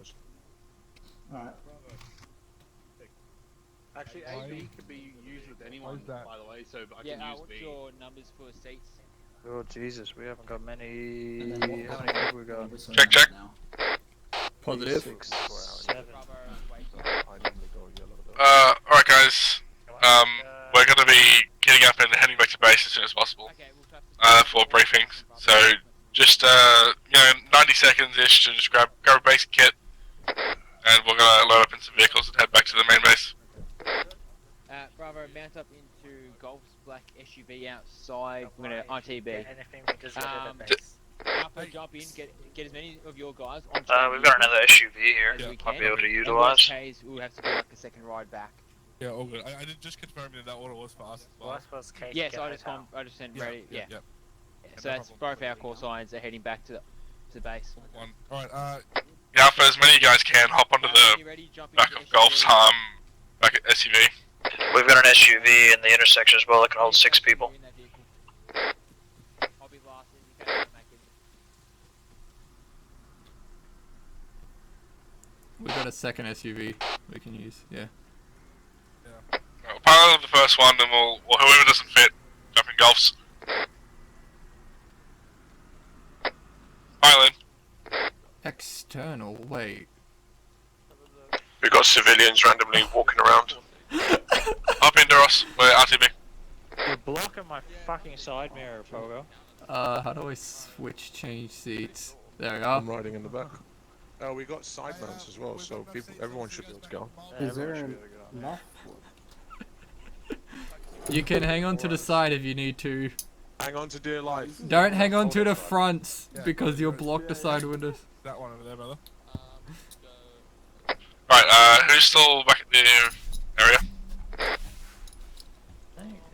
us. Alright. Actually, AB could be used with anyone, by the way, so I can use what's B. your numbers for seats? Oh Jesus, we haven't got many. And then How many people we got? Check. Now. Positive. 6, 7. Alright guys, we're gonna be getting up and heading back to base as soon as possible, Okay, we'll have to for briefings, so just, 90 seconds-ish to just grab a basic kit, and we're gonna load up in some vehicles and head back to the main base. Bravo, mount up into Golf's black SUV outside. We're gonna ITB. Anything we just Alpha, jump in, get as many of your guys on we've got another SUV here. as we Might can. be able to In utilize. worst case, we'll have to do like a second ride back. Yeah, all good. I did just confirm that order was for us as well. Yes, I just sent ready. Yeah. So that's both our call signs are heading back to the base. Alright, yeah, for as many of you guys can, hop onto the back of Golf's back at SUV. We've got an SUV in the intersection as well that can hold 6 people. I'll be last in case I make it. We've got a second SUV we can use, yeah. We'll pilot the first one, and whoever doesn't fit, jump in Golf's. Pilot. External, wait. We've got civilians randomly walking around. Hop in, Doros. We're RTB. You're blocking my fucking side mirror, Pogo. How do I change seats? There we are. I'm riding in the back. We got side mounts as well, so everyone should be able to go. Is there enough? You can hang on to the side if you need to. Hang on to dear life. Don't hang on to the front because you'll block the side windows. That one over there, brother. Right, who's still back at the area?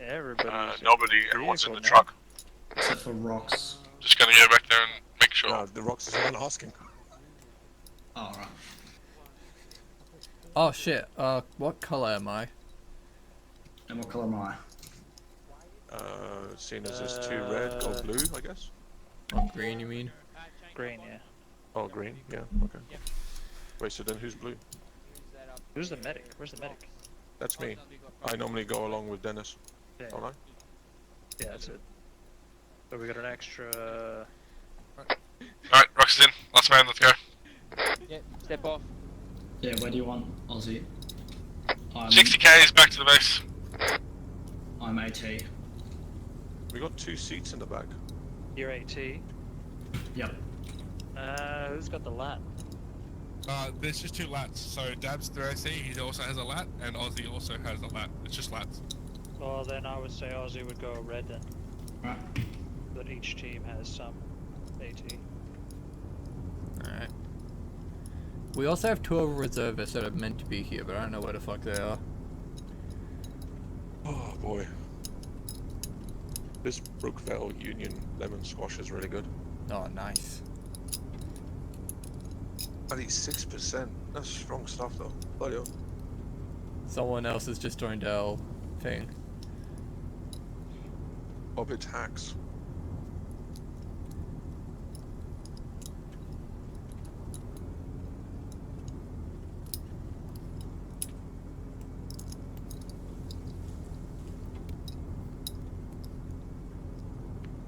Everybody. Nobody, everyone's in the truck. Except for rocks. Just gonna go back there and make sure. No, the rocks is the one asking. Oh, right. Oh shit, what colour am I? And what colour am I? Seeing as there's 2 red or blue, I guess. Oh, green you mean? Green, yeah. Oh, green, yeah, okay. Wait, so then who's blue? Who's the medic? Where's the medic? That's me. I normally go along with Dennis. Yeah, Don't I? yeah, that's it. So we got an extra. Alright, Rox is in. Last man, let's go. Yep, step off. Yeah, where do you want Aussie? 60k is back to the base. I'm AT. We got 2 seats in the back. You're AT. Yep. Who's got the lat? There's just 2 lats. So Dab's the AC, he also has a lat, and Aussie also has a lat. It's just lats. Well, then I would say Aussie would go red then. Right. But each team has some AT. Alright. We also have 2 other reservists that are meant to be here, but I don't know where the fuck they are. Oh boy. This Brookvale Union lemon squash is really good. Oh, nice. Bloody 6%. That's strong stuff though. Bloody hell. Someone else has just joined our thing. Of its hacks.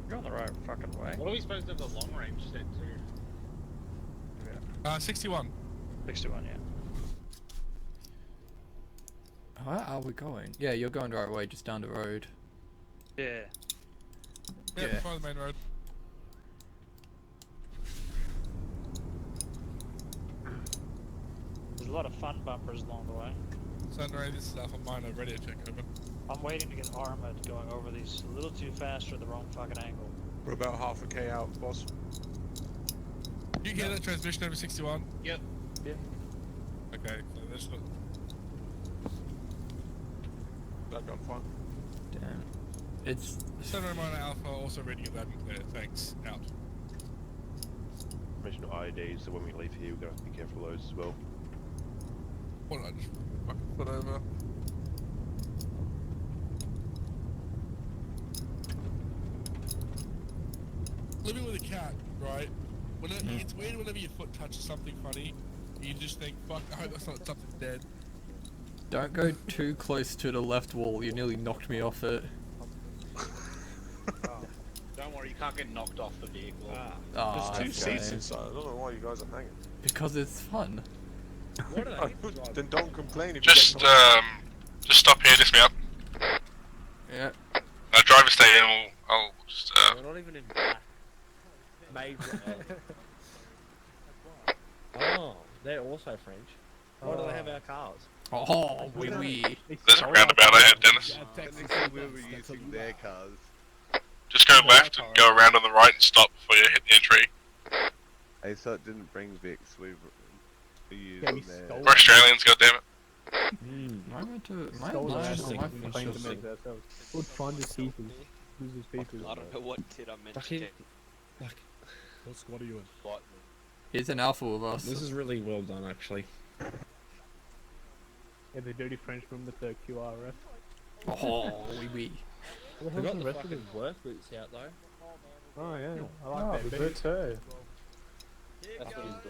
You're on the right fucking way. What are we supposed to have the long range set to? 61. 61, yeah. Where are we going? Yeah, you're going the right way, just down the road. Yeah. Yeah. Follow the main road. There's a lot of fun bumpers along the way. Sunray, this is Alpha Minor, radio check over. I'm waiting to get armored going over these a little too fast for the wrong fucking angle. We're about half a K out, boss. You hear that transmission over 61? Yep. Yep. Okay, so that's what... That gun fine. Damn. It's... Sunray Minor Alpha also reading your lab and clear, thanks, out. Mention IEDs, so when we leave here, we're going to have to be careful of those as well. Why don't I just fucking put over? Living with a cat, right? Whenever, it's weird whenever your foot touches something funny, You just think, fuck, I hope that's not something dead. Don't go too close to the left wall. You nearly knocked me off it. Don't worry, you can't get knocked off the vehicle. Ah, There's 2 seats okay. inside. I don't know why you guys are hanging. Because it's fun. Then don't complain if Just you get stop here, diss me up. Yeah. Driver stay in. I'll just We're not even in black. Maybe. Oh, they're also French. Why do they have our cars? Oh, oui. There's a roundabout ahead, Dennis. Technically, we were using their cars. Just go left and go around on the right and stop before you hit the entry. ASOT didn't bring Vix, we used Yeah, we their... stole We're Australians, goddammit. Am I meant to? Am I Stole allowed it. to- am I We supposed claimed to- to make it ourselves. We'd find his people. Who's his people? I don't know what kid I meant to Fucking- get. What squad are you in? Here's an alpha of us. This is really well done, actually. Yeah, the dirty Frenchman with the QRF. Oh, oui. What We the got hell's the rest of fucking him? work boots out though. Oh yeah, I like that bit. too. That's what he's got.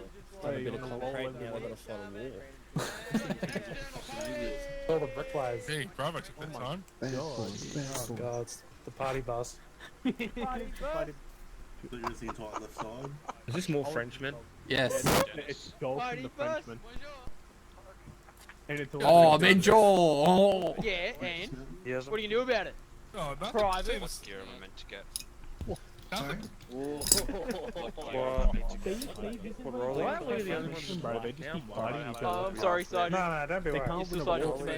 Oh, Done a you bit of wanna roll concrete, over now the they gotta fight a war. All the bricklayers. Hey, Bravo took that time. Oh god, the party bus. Is this more Frenchmen? Yes. It's golf from the Frenchman. And it's all Oh, Benjo. Oh. Yeah, and Yes. what do you do about it? Oh, nothing. Private. See, What gear am I meant to get? nothing. Why are we the only ones, bro? They just keep fighting each other. Oh, I'm sorry, No, Sergeant. no, don't be They worried. can't You still win a signing war. up to me?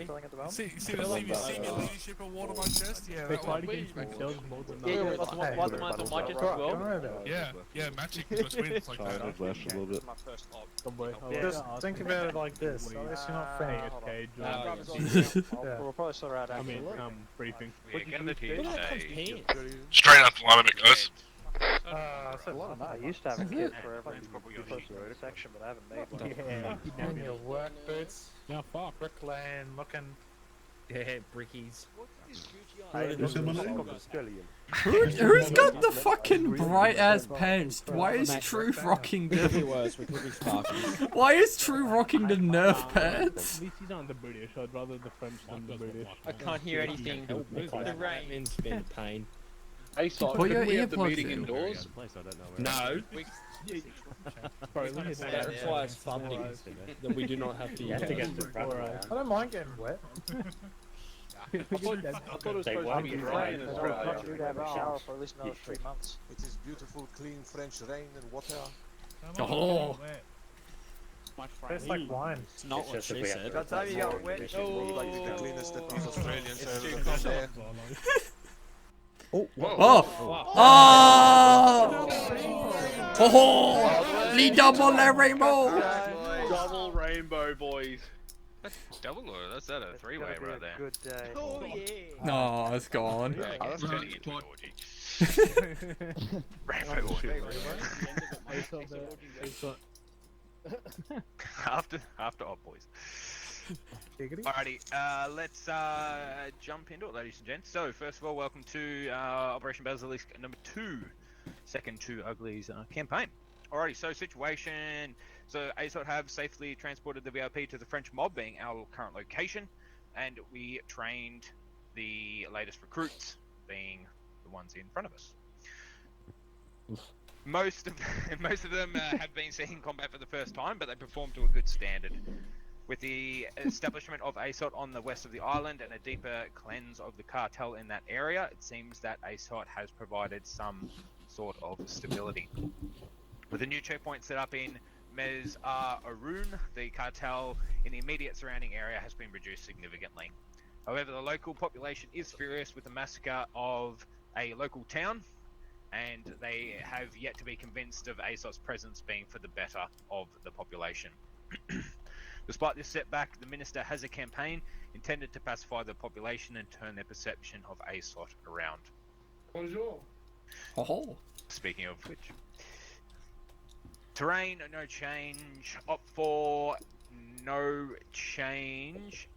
See the senior leadership award on my chest? Yeah, They that fight one. against themselves more than Yeah, others. that's the one on my chest as Don't well. worry about it. Yeah, matching must wins like that. Left a little bit. Just think about it like this. At least you're not faint. Okay, Yeah. We'll probably sort out I after. mean, briefing. Straight out the line, guys. I used to have a kit for every section, but I haven't made one. Yeah. In your work boots, Yeah, fuck. bricklaying, looking. Yeah, brickies. Who's got the fucking bright ass pants? Why is True rocking the? Worse, we could be Sparky. Why is True rocking the Nerf pants? At least he's not the British. I'd rather the French than the British. I can't hear anything. The rain. It's been a pain. Hey, so Put your could we have the earplugs meeting in. indoors? No, Bro, we need that that. requires funding that we do not have to use. I don't mind getting wet. I thought it was supposed to be dry in Australia. You'd have a shower for at least another 3 months. It is beautiful, clean French rain and water. Oh. Tastes like wine. It's not what she said. By the time you got wet, Like the cleanest that these Australians It's have too ever cold. there. Oh! Oh! The double rainbow! Double rainbow, boys. Double or that's that a three-way right there? Good day. Oh yeah. No, it's gone. Yeah, that's turning into an orgy. Rainbow orgy. After Op Boys. Alrighty, let's jump into it, ladies and gents. So, first of all, welcome to Operation Basilisk number 2, second to Ugly's campaign. Alrighty, so situation. So, ASOT have safely transported the VIP to the French mob, being our current location, and we trained the latest recruits, being the ones in front of us. Most of them have been seeing combat for the first time, but they performed to a good standard. With the establishment of ASOT on the west of the island and a deeper cleanse of the cartel in that area, it seems that ASOT has provided some sort of stability. With a new checkpoint set up in Mez Arun, the cartel in the immediate surrounding area has been reduced significantly. However, the local population is furious with the massacre of a local town, and they have yet to be convinced of ASOT's presence being for the better of the population. Despite this setback, the minister has a campaign intended to pacify the population and turn their perception of ASOT around. Bonjour. Oh. Speaking of which, terrain, no change. Op 4, no change.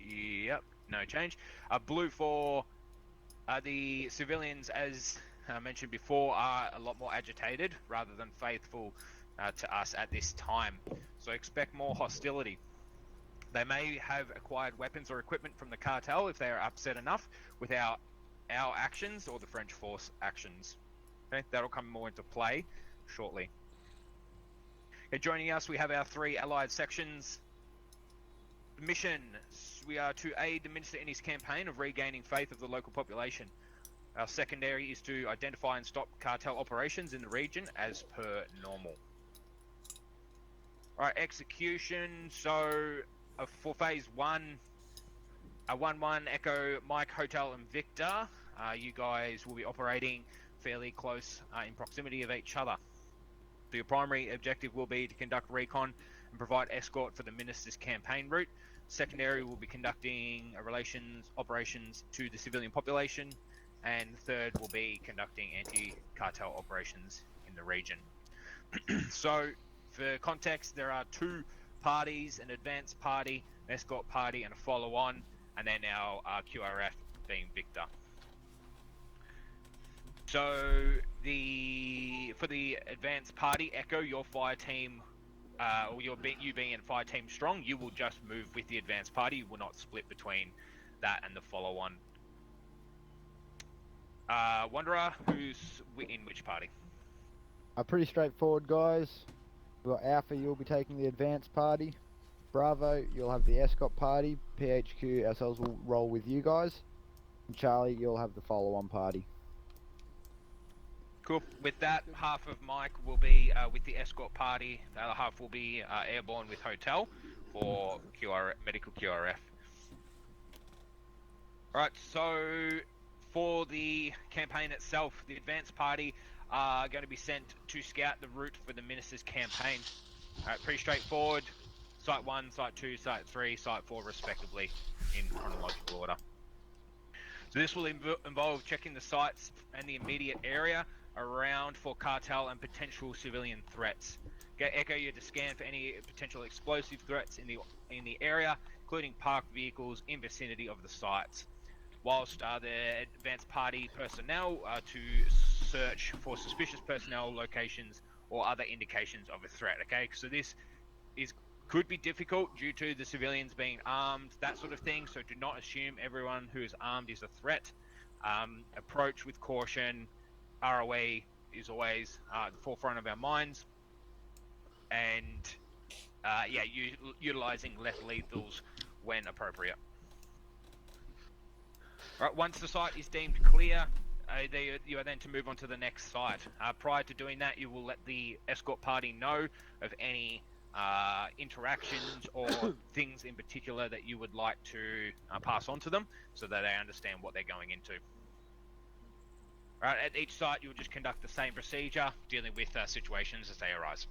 Yep, no change. Blue 4, the civilians, as mentioned before, are a lot more agitated rather than faithful to us at this time. so expect more hostility. They may have acquired weapons or equipment from the cartel if they are upset enough with our actions or the French force actions. Okay, that'll come more into play shortly. Okay, joining us, we have our 3 allied sections. The mission, we are to aid the Minister in his campaign of regaining faith of the local population. Our secondary is to identify and stop cartel operations in the region as per normal. Alright, execution. So, for phase 1, 1-1, Echo, Mike, Hotel, and Victor, you guys will be operating fairly close in proximity of each other. So your primary objective will be to conduct recon and provide escort for the Minister's campaign route. Secondary will be conducting operations to the civilian population, and third will be conducting anti-cartel operations in the region. So, for context, there are 2 parties, an advanced party, an escort party, and a follow-on, and then our QRF being Victor. So, for the advanced party, Echo, your fire team, or you being in fire team strong, you will just move with the advanced party. You will not split between that and the follow-on. Wanderer, who's in which party? Pretty straightforward, guys. We've got Alpha, you'll be taking the advanced party. Bravo, you'll have the escort party. PHQ, ourselves will roll with you guys. And Charlie, you'll have the follow-on party. Cool. With that, half of Mike will be with the escort party. The other half will be airborne with Hotel for medical QRF. Alright, so for the campaign itself, the advanced party are going to be sent to scout the route for the Minister's campaign. Alright, pretty straightforward. Site 1, Site 2, Site 3, Site 4 respectively in chronological order. So this will involve checking the sites and the immediate area around for cartel and potential civilian threats. Okay, Echo, you're to scan for any potential explosive threats in the area, including parked vehicles in vicinity of the sites. Whilst the advanced party personnel are to search for suspicious personnel, locations, or other indications of a threat. Okay, so this could be difficult due to the civilians being armed, that sort of thing. So do not assume everyone who is armed is a threat. Approach with caution. ROA is always at the forefront of our minds, and utilizing less lethals when appropriate. Right, once the site is deemed clear, you are then to move on to the next site. Prior to doing that, you will let the escort party know of any interactions or things in particular that you would like to pass on to them, so that they understand what they're going into. Right, at each site, you'll just conduct the same procedure, dealing with situations as they arise.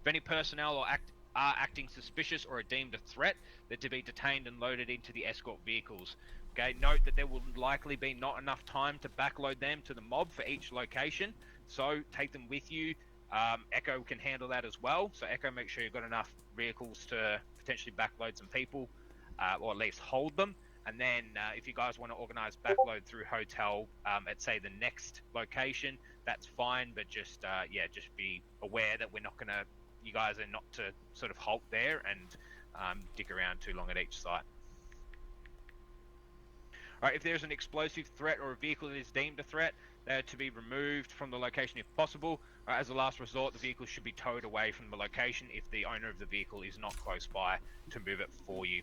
If any personnel are acting suspicious or are deemed a threat, they're to be detained and loaded into the escort vehicles. Okay, note that there will likely be not enough time to backload them to the mob for each location, so take them with you. Echo can handle that as well, so Echo, make sure you've got enough vehicles to potentially backload some people, or at least hold them. And then if you guys want to organise backload through Hotel at, say, the next location, that's fine, but just be aware that you guys are not to sort of halt there and dick around too long at each site. Alright, if there's an explosive threat or a vehicle that is deemed a threat, they're to be removed from the location if possible. As a last resort, the vehicle should be towed away from the location if the owner of the vehicle is not close by to move it for you.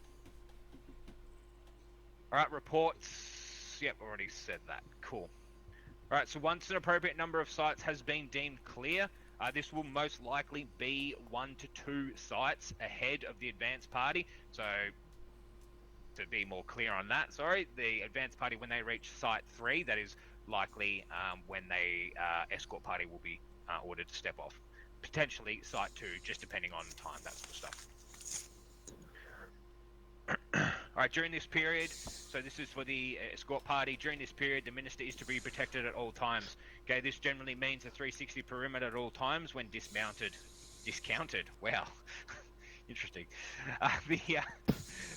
Alright, reports. Yep, already said that. Cool. Alright, so once an appropriate number of sites has been deemed clear, this will most likely be 1 to 2 sites ahead of the advanced party. So, to be more clear on that, the advanced party, when they reach Site 3, that is likely when they escort party will be ordered to step off. Potentially Site 2, just depending on time, that sort of stuff. Alright, during this period, so this is for the escort party, during this period the Minister is to be protected at all times. Okay, this generally means a 360 perimeter at all times when discounted. Wow. Interesting.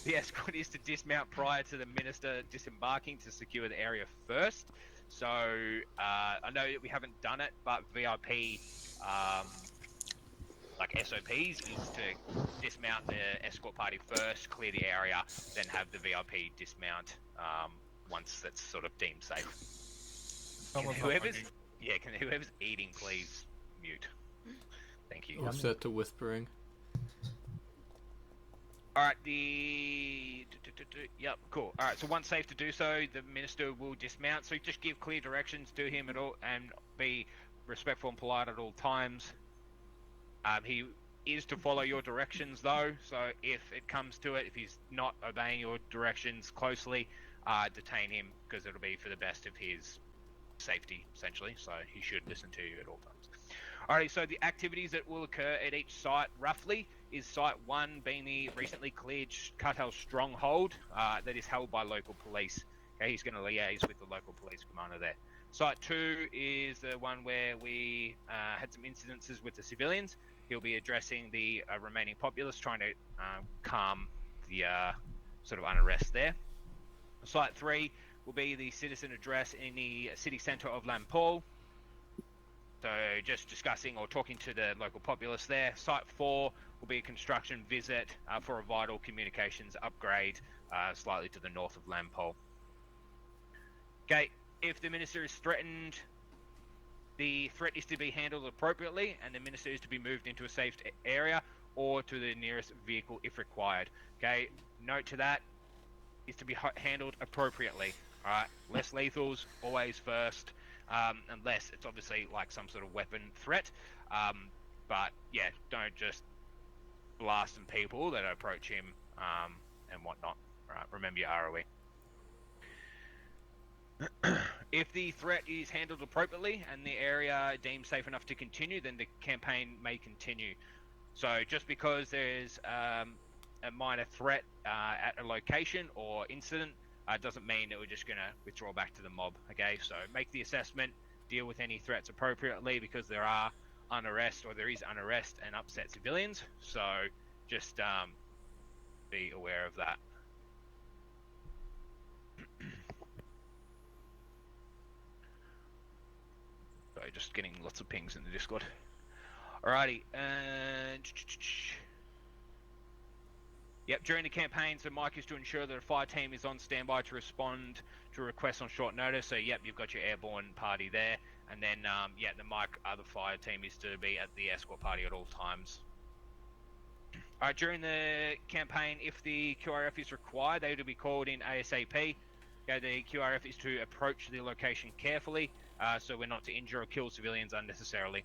The escort is to dismount prior to the Minister disembarking to secure the area first. So, I know that we haven't done it, but VIP like SOPs is to dismount the escort party first, clear the area, then have the VIP dismount once that's sort of deemed safe. Can whoever's eating please mute? Thank you. All set to whispering. Alright, yep, cool. Alright, so once safe to do so, the minister will dismount. So just give clear directions to him at all, and be respectful and polite at all times. He is to follow your directions though, so if it comes to it, if he's not obeying your directions closely, detain him, because it'll be for the best of his safety, essentially. So he should listen to you at all times. Alright, so the activities that will occur at each site, roughly, is Site 1 being the recently cleared cartel stronghold that is held by local police. Okay, he's going to liaise with the local police commander there. Site 2 is the one where we had some incidences with the civilians. He'll be addressing the remaining populace, trying to calm the sort of unrest there. Site 3 will be the citizen address in the city centre of Lampol. So just discussing or talking to the local populace there. Site 4 will be a construction visit for a vital communications upgrade slightly to the north of Lampol. Okay, if the minister is threatened, the threat is to be handled appropriately, and the minister is to be moved into a safe area or to the nearest vehicle if required. Okay, note to that is to be handled appropriately. Alright, less lethals, always first. Unless it's obviously like some sort of weapon threat. But yeah, don't just blast some people that approach him and whatnot. Right, remember your ROE. If the threat is handled appropriately and the area deemed safe enough to continue, then the campaign may continue. So just because there's a minor threat at a location or incident, doesn't mean that we're just going to withdraw back to the mob, okay? So make the assessment, deal with any threats appropriately, because there are unrest, or there is unrest and upset civilians, so just be aware of that. Sorry, just getting lots of pings in the Discord. Alrighty, and... Yep, during the campaign, so Mike is to ensure that a fire team is on standby to respond to requests on short notice. So, yep, you've got your airborne party there. And then, yeah, the Mike, other fire team is to be at the escort party at all times. Alright, during the campaign, if the QRF is required, they will be called in ASAP. Okay, the QRF is to approach the location carefully, so we're not to injure or kill civilians unnecessarily.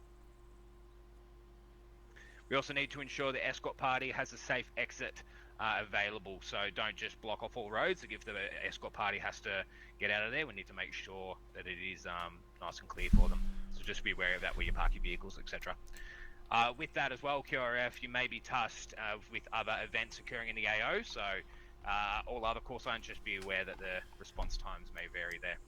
We also need to ensure the escort party has a safe exit available, so don't just block off all roads. If the escort party has to get out of there, we need to make sure that it is nice and clear for them. So just be aware of that where you park your vehicles, etc. With that as well, QRF, you may be tasked with other events occurring in the AO, so all other call signs, just be aware that the response times may vary there.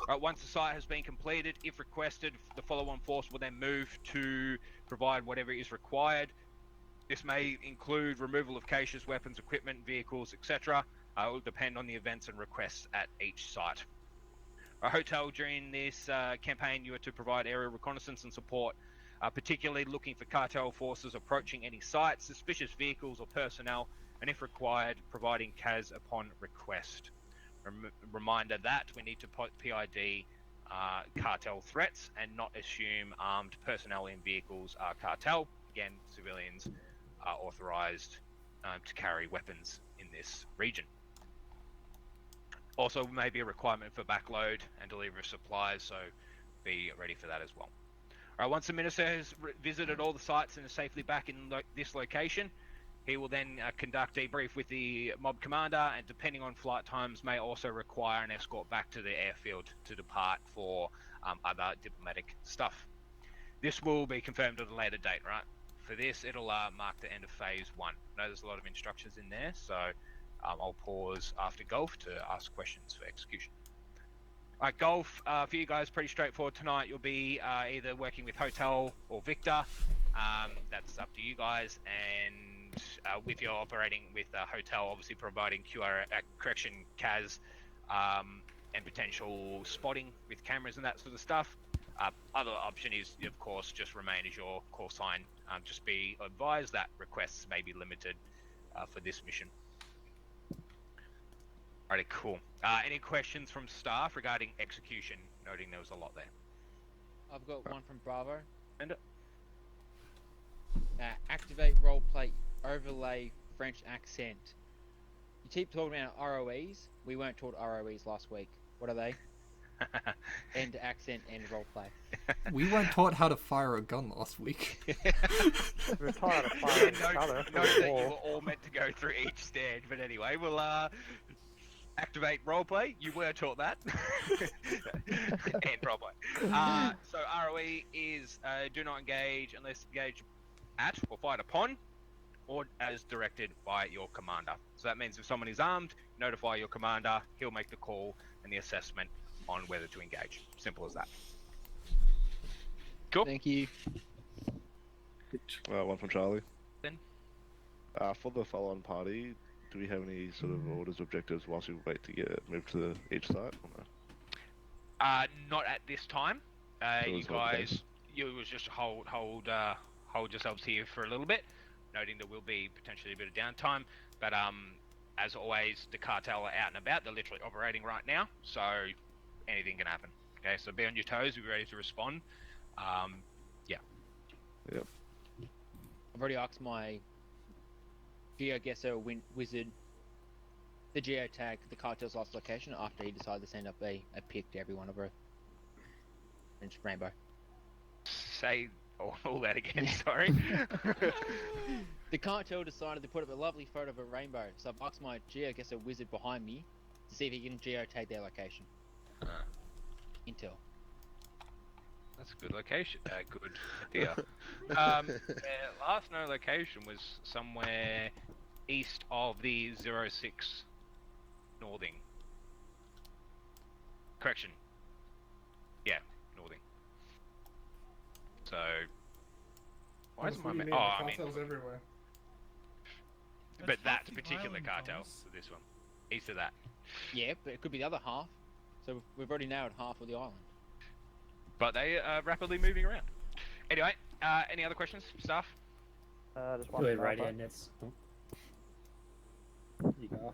Right, once the site has been completed, if requested, the follow-on force will then move to provide whatever is required. This may include removal of caches, weapons, equipment, vehicles, etc. It will depend on the events and requests at each site. A hotel during this campaign, you are to provide aerial reconnaissance and support, particularly looking for cartel forces approaching any sites, suspicious vehicles or personnel, and if required, providing CAS upon request. Reminder that we need to PID cartel threats and not assume armed personnel in vehicles are cartel. Again, civilians are authorized to carry weapons in this region. Also, may be a requirement for backload and delivery of supplies, so be ready for that as well. All right, once the minister has visited all the sites and is safely back in this location, he will then conduct a debrief with the mob commander, and depending on flight times, may also require an escort back to the airfield to depart for other diplomatic stuff. This will be confirmed at a later date, right? For this, it'll mark the end of phase 1. I know there's a lot of instructions in there, so I'll pause after golf to ask questions for execution. Alright, golf, for you guys, pretty straightforward tonight. You'll be either working with Hotel or Victor. That's up to you guys, and with your operating with Hotel, obviously providing CAS, and potential spotting with cameras and that sort of stuff. Other option is, of course, just remain as your call sign. Just be advised that requests may be limited for this mission. Alrighty, cool. Any questions from staff regarding execution? Noting there was a lot there. I've got one from Bravo. And activate roleplay overlay French accent. You keep talking about ROEs. We weren't taught ROEs last week. What are they? End accent, end roleplay. We weren't taught how to fire a gun last week. We're taught how to fire each other. Note that you were all meant to go through each stand, but anyway, we'll activate roleplay. You were taught that. And roleplay. So ROE is do not engage unless engaged at or fired upon or as directed by your commander. So that means if someone is armed, notify your commander, he'll make the call and the assessment on whether to engage. Simple as that. Cool. Thank you. One from Charlie. Then? For the follow-on party, do we have any sort of orders, objectives whilst we wait to get moved to each site? Or no? Not at this time. You guys, you was just hold yourselves here for a little bit, noting there will be potentially a bit of downtime. But as always, the cartel are out and about. They're literally operating right now, so anything can happen. Okay, so be on your toes. Be ready to respond. Yeah. Yep. I've already asked my GeoGuessr wizard the geotag the cartel's last location after he decided to send up a pic to every one of her and rainbow. Say all that again, sorry. The cartel decided to put up a lovely photo of a rainbow, so I've asked my GeoGuessr wizard behind me to see if he can geotag their location. Intel. That's a good location. Good idea. Their last known location was somewhere east of the 06 Northing. Correction. Yeah, Northing. So, why is my Oh, I mean, cartels everywhere. But that particular cartel, so this one, east of that. Yeah, but it could be the other half. So we've already narrowed half of the island. But they are rapidly moving around. Anyway, any other questions, staff? Just one. Radio nets. You go.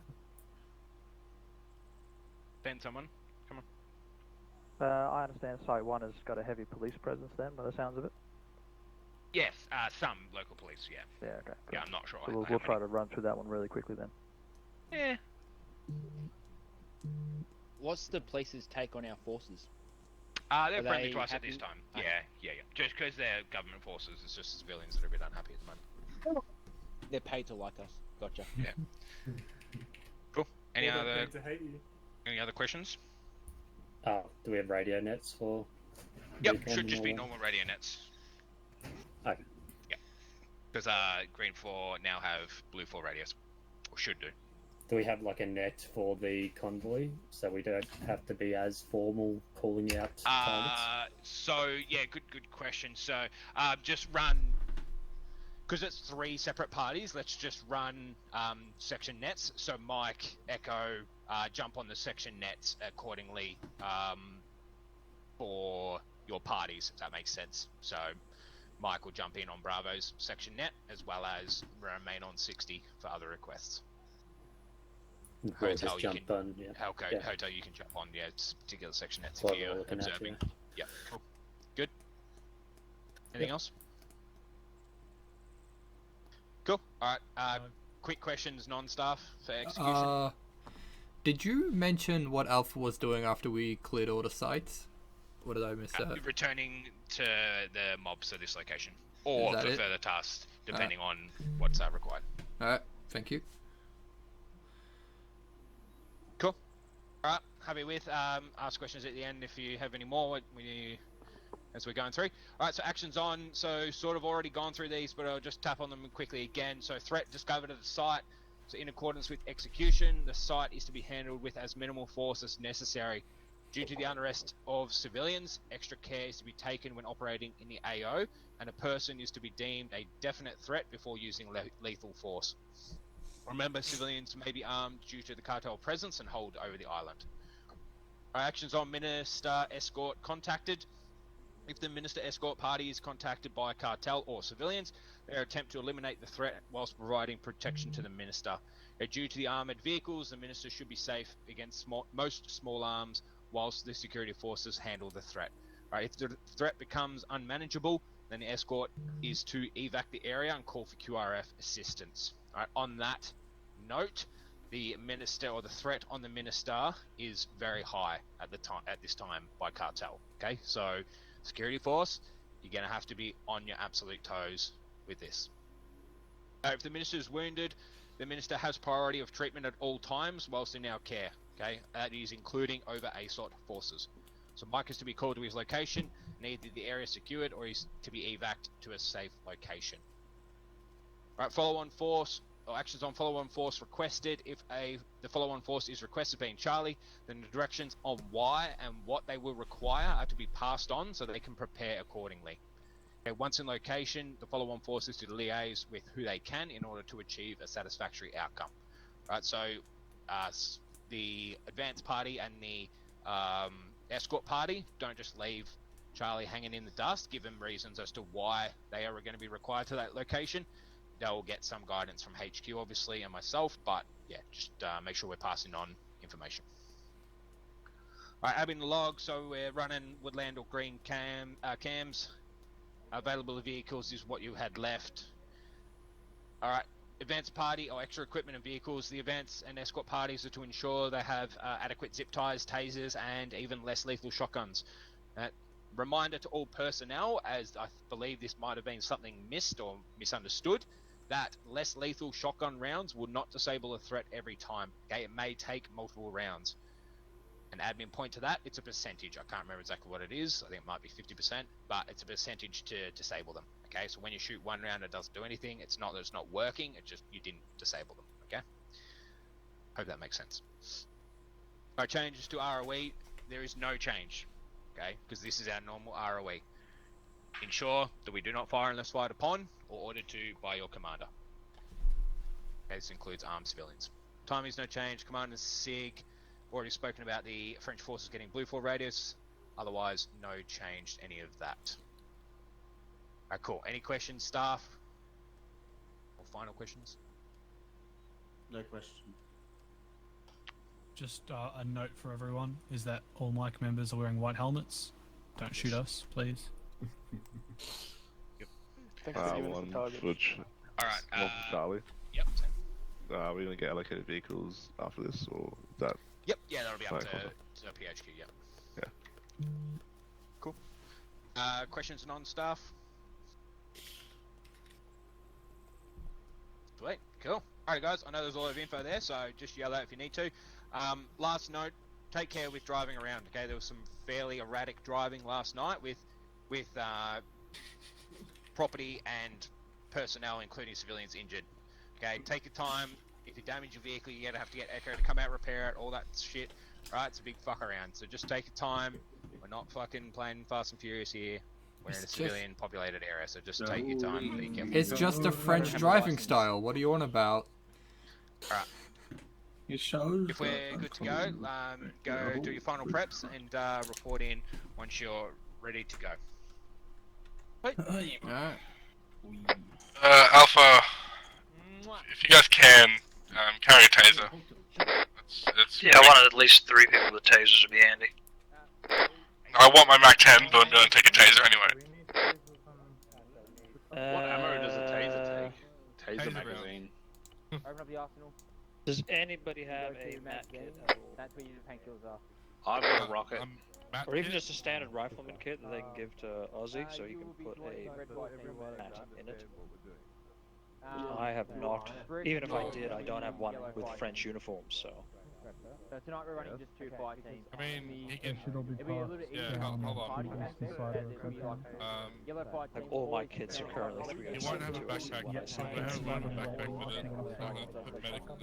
Ben, someone, come on. I understand Site 1 has got a heavy police presence then, by the sounds of it. Yes, some local police, yeah. Yeah, okay. Yeah, I'm not sure. So we'll try to run through that one really quickly then. Yeah. What's the police's take on our forces? They're Are friendly they to us at happy? this time. Yeah. Just because they're government forces, it's just civilians that are a bit unhappy at the moment. They're paid to like us. Gotcha. Yeah. Cool. Any Or they're other paid to hate you. any other questions? Do we have radio nets for? Yep, weekend should just and be all that? normal radio nets. Okay. Yeah. Because Green 4 now have Blue 4 radios. Or should do. Do we have like a net for the convoy so we don't have to be as formal calling out targets? So yeah, good question. So just run, because it's 3 separate parties. Let's just run section nets. So Mike, Echo, jump on the section nets accordingly for your parties, if that makes sense. So Mike will jump in on Bravo's section net as well as remain on 60 for other requests. We'll just jump on, yeah. Hotel, you can jump on, it's particular section nets What if you're we're looking at, observing. yeah. Yeah, cool. Good. Anything else? Cool. Alright, quick questions, non-staff for execution. Did you mention what Alpha was doing after we cleared all the sites? Or did I miss that? Returning to the mobs at this location. Or that for it? further tasks, depending on what's required. Alright, thank you. Cool. Alright, happy with. Ask questions at the end if you have any more as we're going through. Alright, so actions on. So sort of already gone through these, but I'll just tap on them quickly again. So threat discovered at the site. So in accordance with execution, the site is to be handled with as minimal force as necessary. Due to the unrest of civilians, extra care is to be taken when operating in the AO, and a person is to be deemed a definite threat before using lethal force. Remember, civilians may be armed due to the cartel presence and hold over the island. Our actions on Minister Escort contacted. If the minister escort party is contacted by cartel or civilians, they attempt to eliminate the threat whilst providing protection to the minister. Due to the armoured vehicles, the minister should be safe against most small arms whilst the security forces handle the threat. Right, if the threat becomes unmanageable, then the escort is to evac the area and call for QRF assistance. Right, on that note, the minister or the threat on the minister is very high at this time by cartel. Okay, so security force, you're going to have to be on your absolute toes with this. If the minister is wounded, the minister has priority of treatment at all times whilst in our care. Okay, that is including over ASOT forces. So Mike is to be called to his location, and either the area is secured or he's to be evac to a safe location. Right, follow-on force or actions on follow-on force requested. If the follow-on force is requested being Charlie, then the directions on why and what they will require are to be passed on so they can prepare accordingly. Okay, once in location, the follow-on force is to liaise with who they can in order to achieve a satisfactory outcome. Right, so the advance party and the escort party don't just leave Charlie hanging in the dust. Give them reasons as to why they are going to be required to that location. They'll get some guidance from HQ, obviously, and myself, but yeah, just make sure we're passing on information. Alright, adding the log, so we're running woodland or green cams. Available vehicles is what you had left. Alright, advance party or extra equipment and vehicles. The advance and escort parties are to ensure they have adequate zip ties, tasers, and even less lethal shotguns. Reminder to all personnel, as I believe this might have been something missed or misunderstood, that less lethal shotgun rounds will not disable a threat every time. Okay, it may take multiple rounds. An admin point to that, it's a percentage. I can't remember exactly what it is. I think it might be 50%, but it's a percentage to disable them. Okay, so when you shoot one round, it doesn't do anything. It's not that it's not working. It's just you didn't disable them. Okay. Hope that makes sense. All right, changes to ROE. There is no change. Okay, because this is our normal ROE. Ensure that we do not fire unless fired upon or ordered to by your commander. Okay, this includes armed civilians. Timing is no change. Commander SIG. Already spoken about the French forces getting blue 4 radius. Otherwise, no change to any of that. Alright, cool. Any questions, staff? Or final questions? No question. Just a note for everyone is that all Mike members are wearing white helmets. Don't shoot us, please. One fudge. Alright, One for Charlie. Yep. Are we going to get allocated vehicles after this, or is that? Yep, yeah, that'll be up to Fine, PHQ, yep. Yeah. Cool. Questions non-staff? Sweet, cool. Alright guys, I know there's a lot of info there, so just yell out if you need to. Last note, take care with driving around, okay? There was some fairly erratic driving last night with property and personnel, including civilians, injured. Okay, take your time. If you damage your vehicle, you're gonna have to get Echo to come out, repair it, all that shit. Right, it's a big fuck around. So just take your time. We're not fucking playing Fast and Furious here. We're in a civilian populated area, so just take your time. Be careful. It's just a French driving style. What are you on about? Alright. If we're good to go, go do your final preps and report in once you're ready to go. Alright. Alpha, if you guys can, carry a taser. Yeah, I wanted at least 3 people with tasers would be handy. I want my Mac 10, but I'm going to take a taser anyway. What ammo does a taser take? Taser magazine. Open up the arsenal. Does anybody have a mat kit? That's where your painkillers are. I've got a rocket. Or even just a standard rifleman kit that they can give to Ozzy, so you can put a mat in it. I have not. Even if I did, I don't have one with French uniforms, so. So tonight we're running just 2 fight teams. I mean, he can. Like all my kids are currently 3 He won't have a backpack. He won't have a backpack with it. Put medical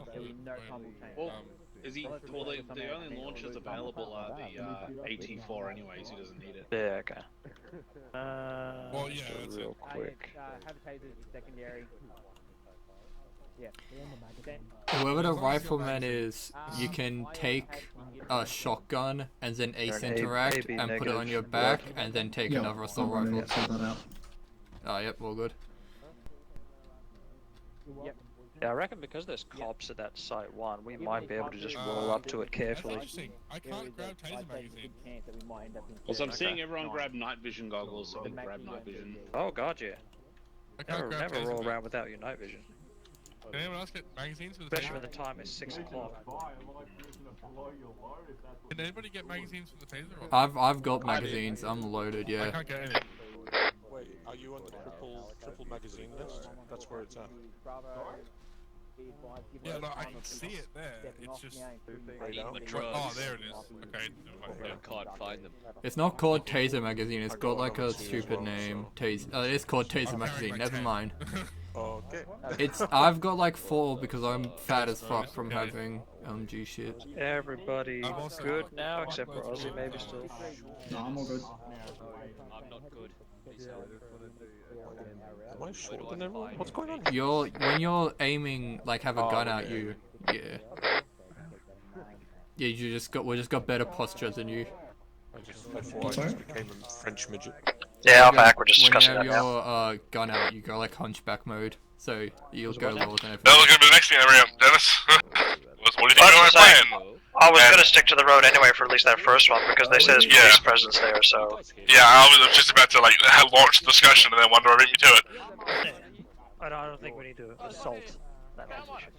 Well, is he? Well, the only launchers available are the AT4 anyways. He doesn't need it. Yeah. Okay. Well, yeah. That's real quick. Have a taser secondary. Yeah. Whoever the rifleman is, you can take a shotgun and then ace You're an interact AB and put it on negative. your back and then take Yep, another assault I'm running rifle. it, sort that out. Oh, yep, all good. Yeah, I reckon because there's cops at that site 1, we might be able to just roll up to it carefully. I can't grab taser magazine. Also, I'm seeing everyone grab night vision goggles, so I can grab night vision. Oh god, yeah. I can't grab Never taser roll mag. around without your night vision. Can anyone else get magazines for the Especially taser? when the time is 6 o'clock. Can anybody get magazines for the taser? Or? I've got magazines. I'm loaded. I Yeah. can't get any. Wait, are you on the triple magazine list? That's where it's at. Yeah, no, I can see it there. It's just. Right Oh, there it is. Okay. I can't find them. It's not called Taser Magazine. It's got like a stupid name. Taser. It's called Taser Magazine. Never mind. Okay. It's. I've got like 4 because I'm fat as fuck from having G shit. Everybody good now, except for Ozzy maybe still. No, I'm all good. I'm not good. Am I shorter than everyone? What's going on? When you're aiming, like have a gun at you. Yeah. Yeah, we just got better posture than you. I just became a French midget. Yeah, I'm back. We're just When discussing you that have now. your gun out, you go like hunchback mode, so you'll go lower than everyone. That was gonna be the next thing I bring up, Dennis. What do you think Well, of my that's what I'm plan? saying. I was gonna stick to the road anyway for at least that first one because they said there's police presence there, so. Yeah, I was just about to like launch the discussion and then wonder where beat me to it. I don't think we need to assault that position.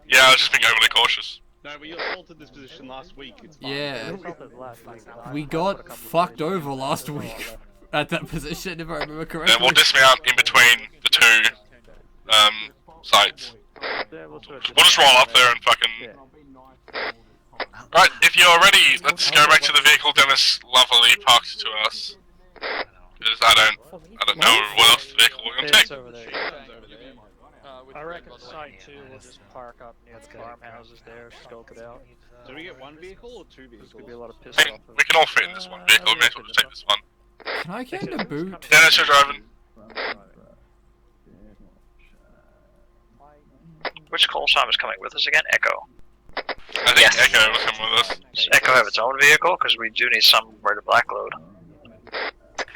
Yeah, I was just being overly cautious. No, but you assaulted this position last week. It's fine. Yeah, we got fucked over last week at that position, if I remember correctly. Then we'll dismount in between the two sites. We'll just roll up there and fucking. Right, if you're ready, let's go back to the vehicle Dennis lovely parked to us. Because I don't know what else the vehicle we're gonna take. Over there. I reckon site 2 will just park up near the farmhouses there, scope it out. Do we get one vehicle or 2 vehicles? There's gonna be a lot of piss I mean, off. we can all fit in this one vehicle, we may as well just take this one. Can I get a boot? Dennis, you're driving. Which call sign is coming with us again? Echo. I think Echo will come with us. Does Echo have its own vehicle? Because we do need somewhere to blackload.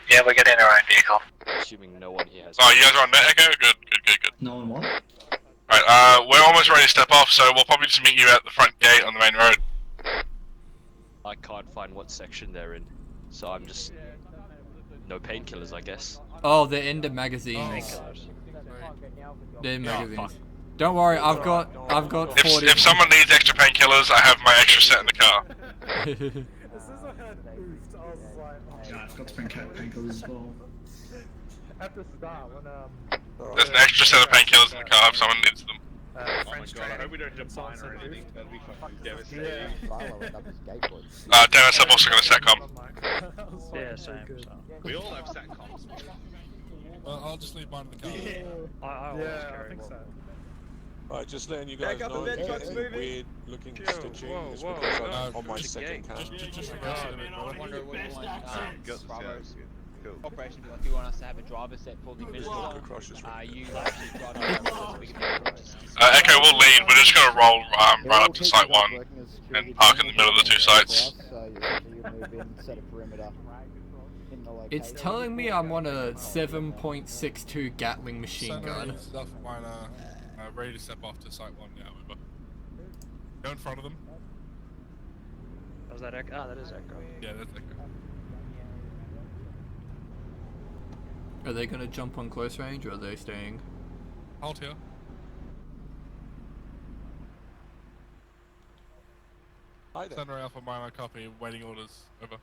Yeah, we're getting our own vehicle. Assuming no one here has. Oh, you guys are on net Echo? Good. No one what? Right, we're almost ready to step off, so we'll probably just meet you at the front gate on the main road. I can't find what section they're in, so I'm just no painkillers, I guess. Oh, they're in the magazines. They're in magazines. Don't worry, I've got 40. If someone needs extra painkillers, I have my extra set in the car. Yeah, I've got painkillers as well. At the start, when There's an extra set of painkillers in the car if someone needs them. Oh my god, I hope we don't hit a mine or anything. That'd be fucking devastating. Dennis, I've also got a SATCOM. Yeah, same. We all have SATCOMs. Well, I'll just leave mine in the car. I always carry one. Right, just letting you guys know, anything weird looking stitching is because I'm on my second cam. Just reverse it a bit, brother. I wonder what you want, Bravo's Cool. operation to do. If you want us to have a driver set fully visible, you actually drive so we can Echo will lead, we're just gonna roll right up to site 1 and park in the middle of the 2 sites. It's telling me I'm on a 7.62 Gatling machine gun. Stuff mine ready to step off to site 1 now, over. Go in front of them. Was that Echo? Ah, that is Echo. Yeah, that's Echo. Are they gonna jump on close range or are they staying? Hold here. Sunray Alpha Minor copy, waiting orders, over.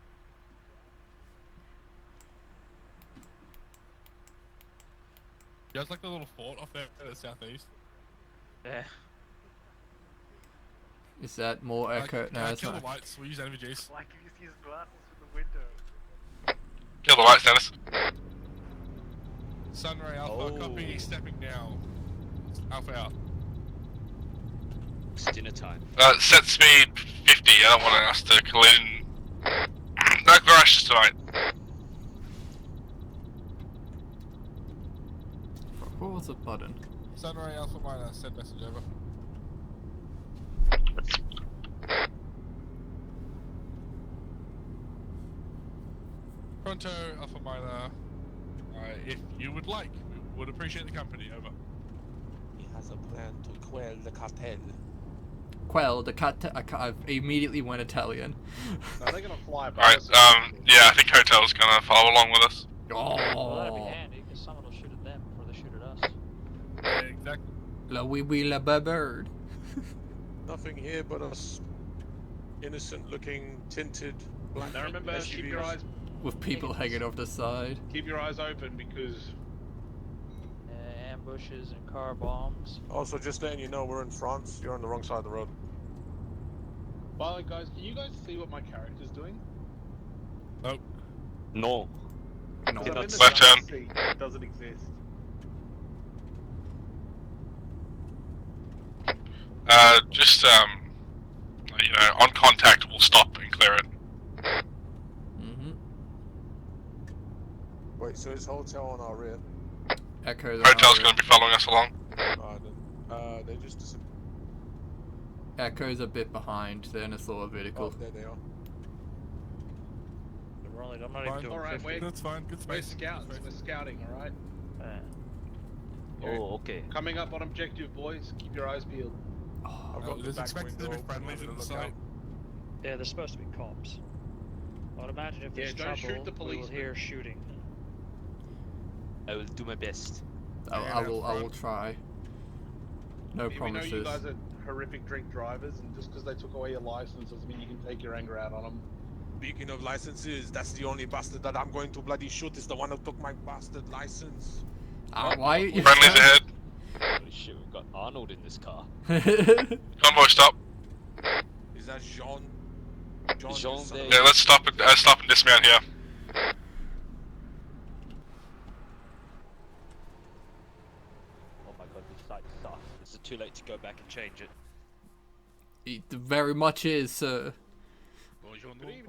You guys like the little fort off there at the southeast? Yeah. Is that more echo? No, it's kill not. the lights, we use NVGs. Like you just use glasses from the window. Kill the lights, Dennis. Sunray Alpha copy, stepping now. Alpha out. It's dinner time. Set speed 50, I don't want us to collide. No crashes tonight. What was the button? Sunray Alpha Minor, send message over. Pronto, Alpha Minor. If you would like, we would appreciate the company. Over. He has a plan to quell the cartel. Quell, the cat. I immediately went Italian. No, they're gonna fly by Alright, us. yeah, I think Hotel's gonna follow along with us. Well, that'd be Oh, handy, because someone will shoot at them before they shoot at us. Yeah, exactly. la wee wee la bird. Nothing here but us innocent-looking, tinted black Now remember, keep your eyes With people hanging off the side. open because Ambushes and car bombs. Also, just letting you know, we're in France. You're on the wrong side of the road. by the way, guys, can you guys see what my character's doing? Nope. No. Because I'm in the Left turn. driver's seat, it doesn't exist. Just you know, on contact, we'll stop and clear it. Mm-hmm. Wait, so is Hotel on our rear? Echoes. Hotel's gonna be following us along. Then, they just disappeared. Echoes a bit behind. They're in a slower vehicle. Oh, there they are. I'm not even doing Alright, 50. That's fine. Good We're space. scouts. We're scouting, alright? Oh, okay. Coming up on objective, boys. Keep your eyes peeled. I've got the There's back expected to window. be friendlies I'm in the having a site. Yeah, there's supposed to be cops. I'd imagine if there's don't trouble, shoot the we will policeman. hear shooting. I will do my best. I will try. No We know promises. you guys are horrific drink drivers, and just because they took away your license doesn't mean you can take your anger out on them. Speaking of licenses, that's the only bastard that I'm going to bloody shoot is the one who took my bastard license. Why? You Friendlies ahead. Holy shit, we've got Arnold in this car. Convoy, stop. Is that Jean? Jean there. Yeah, let's stop and dismount here. Oh my god, this site sucks. Is it too late to go back and change it? It very much is, sir. Good evening.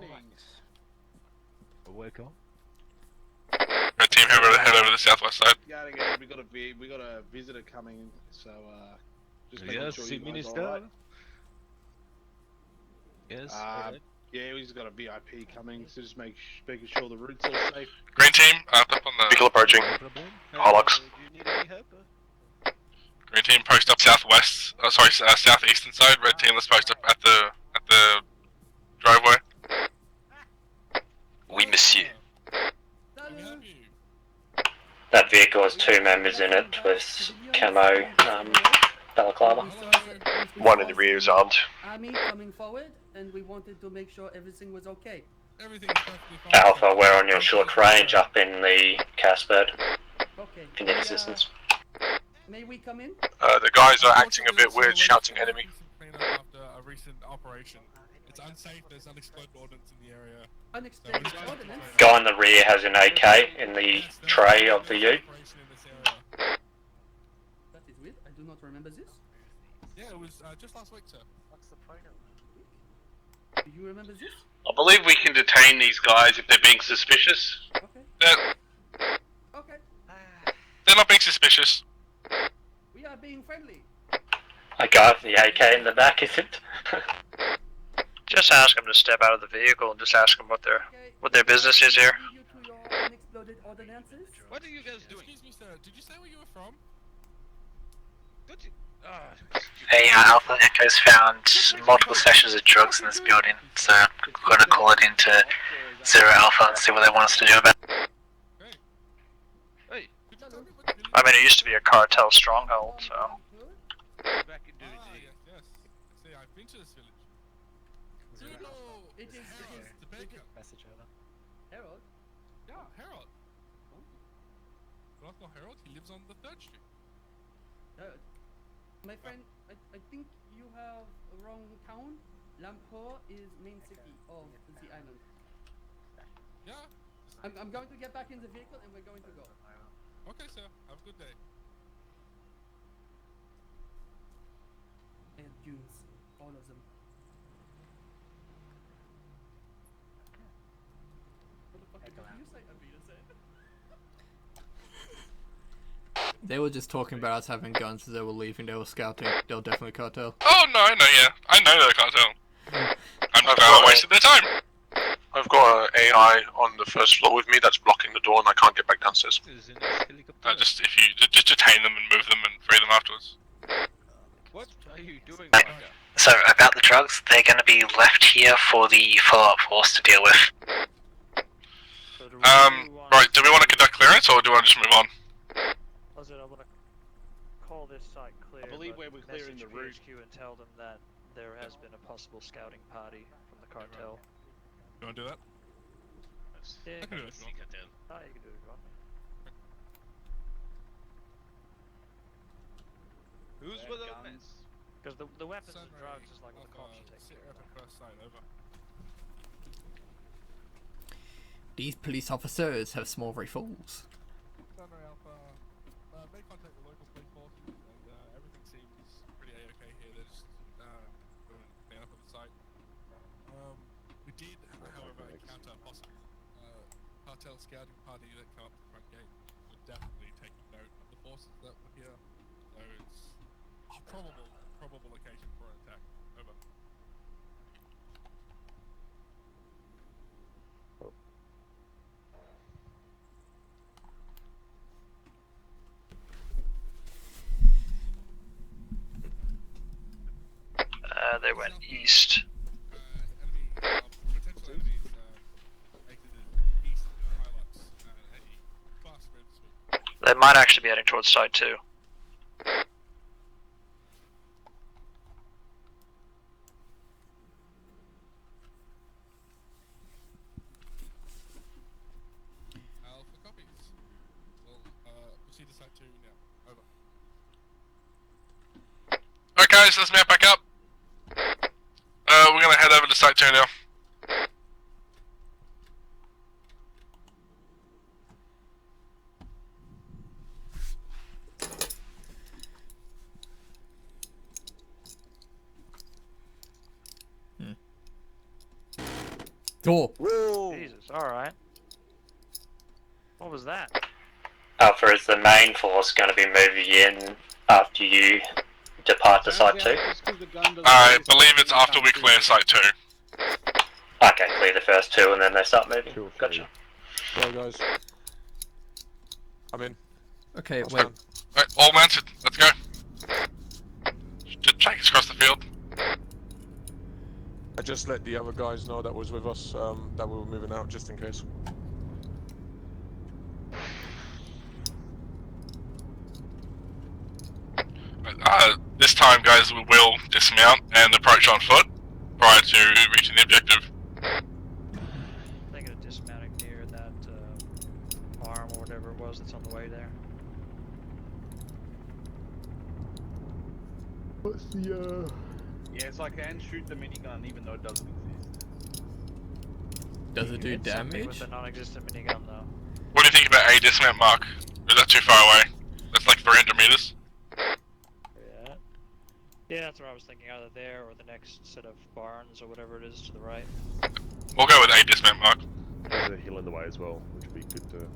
Welcome. Red team, head over the southwest side. Yeah, again, we got a visitor coming, so just making Yes, sure see you guys Minister. are alright. Yes. Yeah, we just got a VIP coming, so just making sure the route's all safe. Green team, up on the vehicle approaching. Holox. Do you need any help? Green team, post up southwest. Oh, sorry, southeastern side. Red team, let's post up at the driveway. Oui, monsieur. That vehicle has 2 members in it with camo balaclava. One in the rear is armed. Army coming forward, and we wanted to make sure everything was okay. Everything is perfectly fine. Alpha, we're on your short range up in the Casbird. Okay. If you need assistance. May we come in? The guys are acting a bit weird, shouting enemy. Clean up after a recent operation. It's unsafe. There's unexploded ordnance in the area. Unexploded ordnance? Guy in the rear has an AK in the tray of the ute. That is weird. I do not remember this. Yeah, it was just last week, sir. What's the point of Do you remember this? I believe we can detain these guys if they're being suspicious. Okay. They're not being suspicious. We are being friendly. A guy with the AK in the back, is it? Just ask them to step out of the vehicle and just ask them what their business is here. Lead you to your unexploded ordinances. What are you guys doing? Excuse me, sir. Did you say where you were from? Don't you? Hey, Alpha Echo's found multiple sessions of drugs in this building, so I'm gonna call it into Zero Alpha and see what they want us to do about it. Hey. I mean, it used to be a cartel stronghold, so. Back into the Yes. See, I've been to this village. It is The baker. message over. Harold. Yeah, Harold. Well, Harold, he lives on the 3rd Street. My friend, I think you have a wrong town. Lamport is main city of the island. Yeah. I'm going to get back in the vehicle and we're going to go. Okay, sir. Have a good day. And dunes, all of them. What the fuck did you say? Abita said. They were just talking about us having guns as they were leaving. They were scouting. They were definitely cartel. Oh no, I know, yeah. I know they're cartel. I'm not gonna waste their time. I've got an AI on the first floor with me that's blocking the door and I can't get back downstairs. Just if you just detain them and move them and free them afterwards. What are you doing, Right. So about the drugs, they're going to be left here for the follow-up force to deal with. Right, do we want to conduct clearance or do we want to just move on? I want to call this site clear. I believe we're clearing the route. PHQ and tell them that there has been a possible scouting party from the cartel. You want to do that? Yeah, I can do it if you want. Oh, you can do it if you want. Who's with the mess? Because the weapons and drugs is like what the cops are taking care of. First sign, over. These police officers have small rifles. Sunray Alpha, made contact with local police forces and everything seems pretty A-okay here. They're just doing clean up of the site. We did, however, encounter a possible cartel scouting party that came up to the front gate. We're definitely taking note of the forces that were here. So it's a probable location for an attack. Over. They went east. Potential enemies exited east of the Hilux at a fast rate of speed. They might actually be heading towards site 2. Alpha copies. We'll proceed to site 2 now. Over. Alright guys, let's map back up. We're gonna head over to site 2 now. Door. Jesus, alright. What was that? Alpha, is the main force going to be moving in after you depart to site 2? I believe it's after we clear site 2. Okay, clear the first 2 and then they start moving. Gotcha. Go guys. I'm in. Okay, Let's wait. go. Alright, all mounted, let's go. Just take us across the field. I just let the other guys know that was with us, that we were moving out just in case. This time guys, we will dismount and approach on foot prior to reaching the objective. Thinking of dismounting near that farm or whatever it was that's on the way there. What's the Yes, I can shoot the minigun even though it doesn't exist. Does it do Hit something damage? with a non-existent minigun though. What do you think about a dismount, Mark? Or is that too far away? That's like 300 meters. Yeah. Yeah, that's what I was thinking, either there or the next set of barns or whatever it is to the right. We'll go with a dismount, Mark. There's a hill in the way as well, which would be good to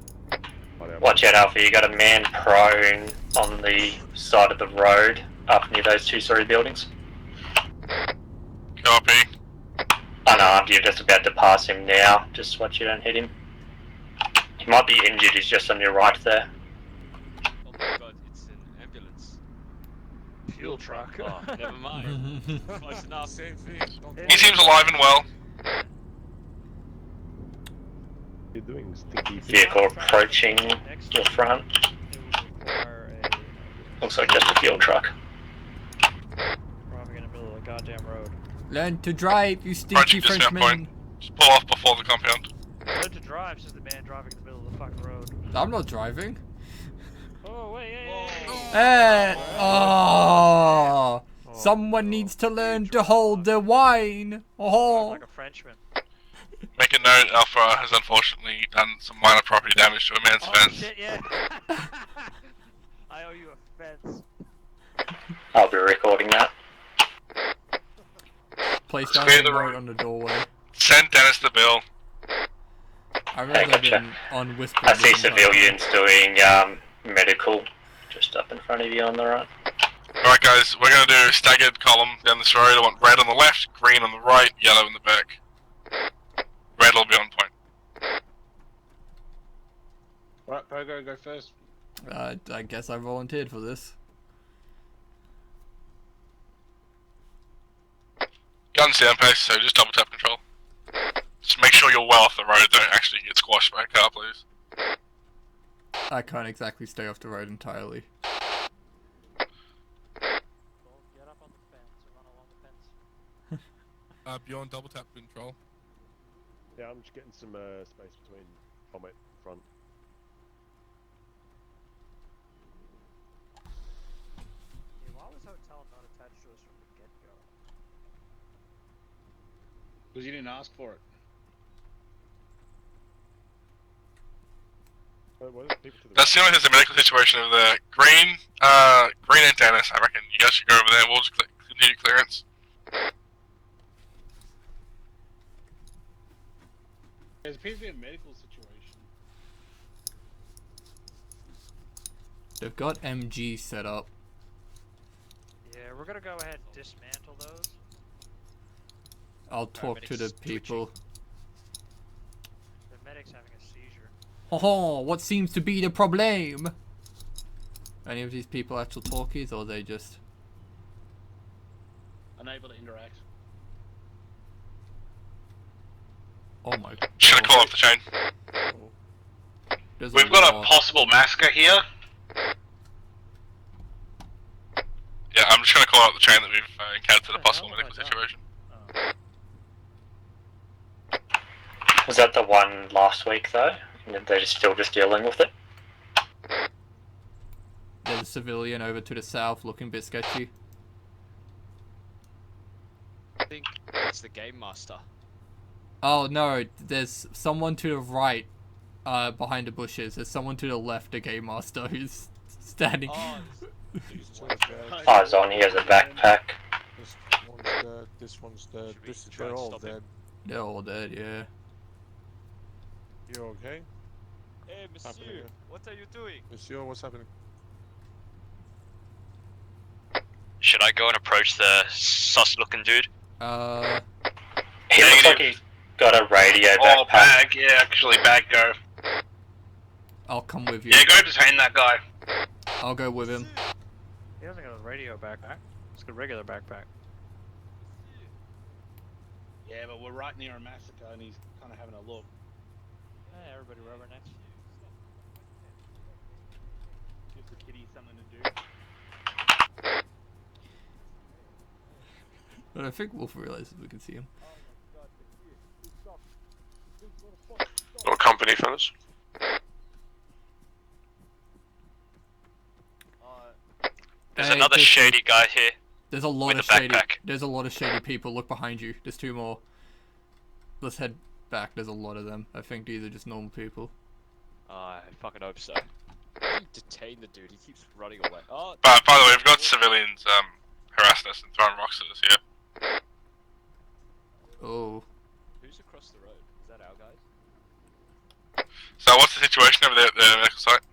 find out. Watch out, Alpha, you got a man prone on the side of the road up near those 2-story buildings. Copy. Unarmed, you're just about to pass him now. Just watch you don't hit him. He might be injured, he's just on your right there. Oh my god, it's an ambulance. Fuel truck. Oh, never mind. Close enough. Same thing. He seems alive and well. You're doing stinky Vehicle approaching your front. Looks like just a fuel truck. Driving in the middle of the goddamn road. Learn to drive, you Approaching stinky dismount Frenchman. point. Just pull off before the compound. Learn to drive, says the man driving in the middle of the fucking road. I'm not driving. Oh, wait, hey. Hey! Oh! Someone needs to learn to hold the wine. Oh! Like a Frenchman. Make a note, Alpha has unfortunately done some minor property damage to a man's Oh fence. shit, yeah. I owe you a fence. I'll be recording that. Place down Clear the the note road. on the doorway. Send Dennis the bill. I remember gotcha. them on Whisper. I see civilians doing medical just up in front of you on the right. Alright guys, we're gonna do staggered column down this road. I want red on the left, green on the right, yellow in the back. Red it'll be on point. Right, Pogo, go first. I guess I volunteered for this. You understand pace, so just double tap control. Just make sure you're well off the road, don't actually get squashed by a car, please. I can't exactly stay off the road entirely. Beyond double tap control. Yeah, I'm just getting some space between Comet front. Yeah, why was Hotel not attached to us from the get-go? Because you didn't ask for it. That's the only there's a medical situation over there. Green and Dennis, I reckon you guys should go over there. We'll just continue clearance. There appears to be a medical situation. They've got MG set up. Yeah, we're gonna go ahead and dismantle those. I'll talk to the people. The medic's having a seizure. Oh, what seems to be the problem? Any of these people actual talkies, or are they just Unable to interact. Oh my god. Just gonna call off the chain. We've got a possible massacre here. Yeah, I'm just gonna call out the chain that we've encountered a possible medical situation. Was that the one last week though? And they're still just dealing with it? There's a civilian over to the south looking a bit sketchy. I think that's the game master. Oh no, there's someone to the right, behind the bushes. There's someone to the left, the game master, who's standing. Oh, Zon, he has a backpack. This one's dead, this one's dead, they're all dead. They're all dead, yeah. You okay? Hey, monsieur, what are you doing? Monsieur, what's happening? Should I go and approach the sus-looking dude? He looks like he's got a radio backpack. Oh, bag, yeah, actually, bag go. I'll come with you. Yeah, go detain that guy. I'll go with him. He doesn't got a radio backpack. It's a regular backpack. Yeah, but we're right near a massacre and he's kind of having a look. Hey, everybody rubbernecks. Gives the kitty something to do. But I think Wolf realizes we can see him. Got company, fellas. There's another shady guy here. There's a lot of shady. There's a lot of shady people. Look behind you. There's two more. Let's head back. There's a lot of them. I think these are just normal people. I fucking hope so. Detain the dude. He keeps running away. Oh. By the way, we've got civilians harassing us and throwing rocks at us here. Oh. Who's across the road? Is that our guys? So what's the situation over there at the medical site?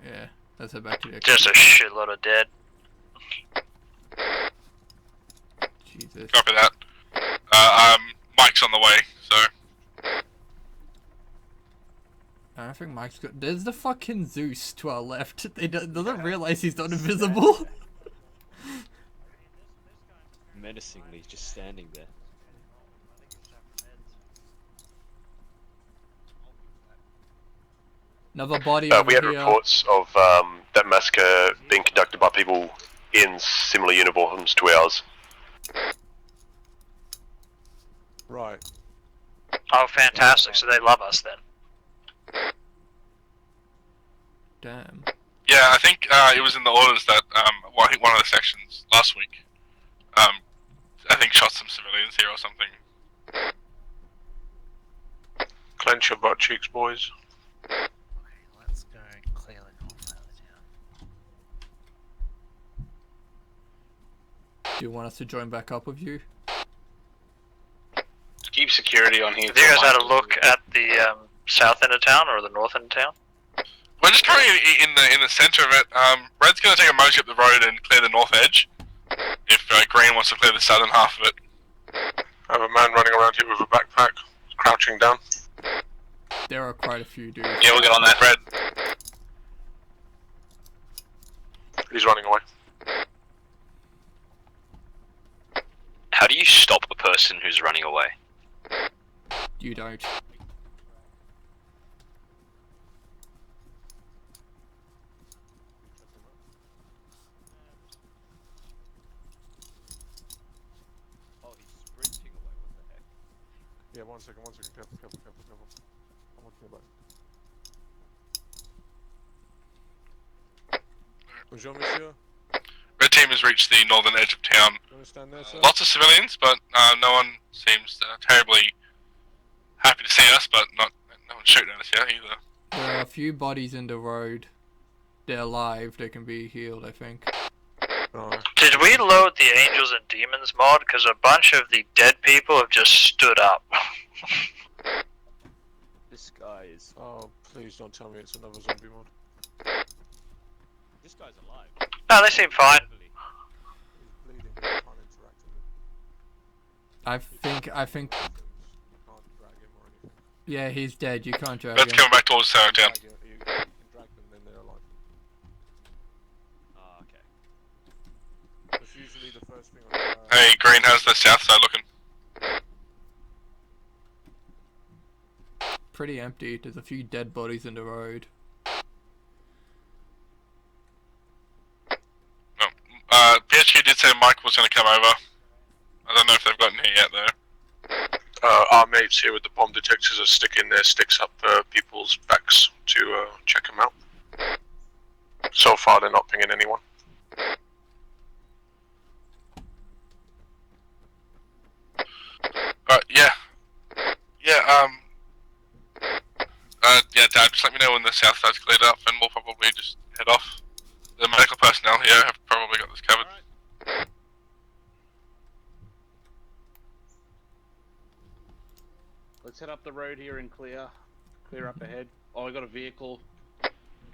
Yeah, let's head back to the Just a shitload of dead. Jesus. Copy that. Mike's on the way, so. I think Mike's got. There's the fucking Zeus to our left. They doesn't realize he's not invisible. Menacingly, just standing there. Another body over we had here. reports of that massacre being conducted by people in similar uniforms to ours. Right. Oh, fantastic. So they love us then. Damn. Yeah, I think it was in the orders that well, I think one of the sections last week, I think shot some civilians here or something. Clench your butt cheeks, boys. Let's go clear the north side of the town. Do you want us to join back up with you? Keep security on here. Have you guys had a look at the south end of town or the north end of town? We're just currently in the center of it. Red's gonna take a mosey up the road and clear the north edge. If Green wants to clear the southern half of it. I have a man running around here with a backpack. crouching down. There are quite a few dudes. Yeah, we'll get on that. Red. He's running away. How do you stop a person who's running away? You don't. Oh, he's sprinting away. What the heck? Yeah, one second. Careful. I'm watching your back. Bonjour, monsieur. Red team has reached the northern edge of town. Do you want to stand there, sir? Lots of civilians, but no one seems terribly happy to see us, but no one's shooting at us yet either. There are a few bodies in the road. They're alive. They can be healed, I think. Did we load the Angels and Demons mod? Because a bunch of the dead people have just stood up. This guy is. Oh, please don't tell me it's another zombie mod. This guy's alive. No, they seem fine. He's bleeding. Can't interact with him. I think. Can't drag him or anything. Yeah, he's dead. You can't drag Let's him. come back towards town. You can drag them, then they're alive. Okay. That's usually the first thing on Hey, Green, how's the south side looking? Pretty empty. There's a few dead bodies in the road. PHQ did say Mike was going to come over. I don't know if they've gotten here yet, though. Our mates here with the bomb detectors are sticking their sticks up people's backs to check them out. So far, they're not pinging anyone. Yeah, Dad, just let me know when the south side's cleared up, and we'll probably just head off. The medical personnel here have probably got this covered. Let's head up the road here and clear up ahead. Oh, we got a vehicle.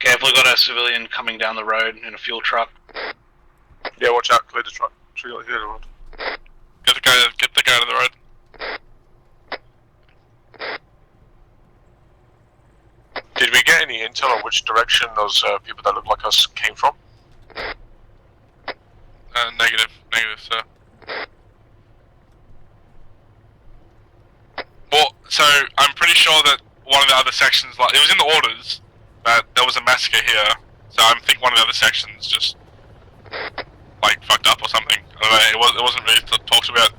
Careful, we got a civilian coming down the road in a fuel truck. Yeah, watch out, clear the truck. Clear the road. Get the guy to the road. Did we get any intel on which direction those people that look like us came from? Negative, sir. Well, so I'm pretty sure that one of the other sections, like it was in the orders, that there was a massacre here. So I think one of the other sections just like fucked up or something. I don't know, it wasn't really talked about.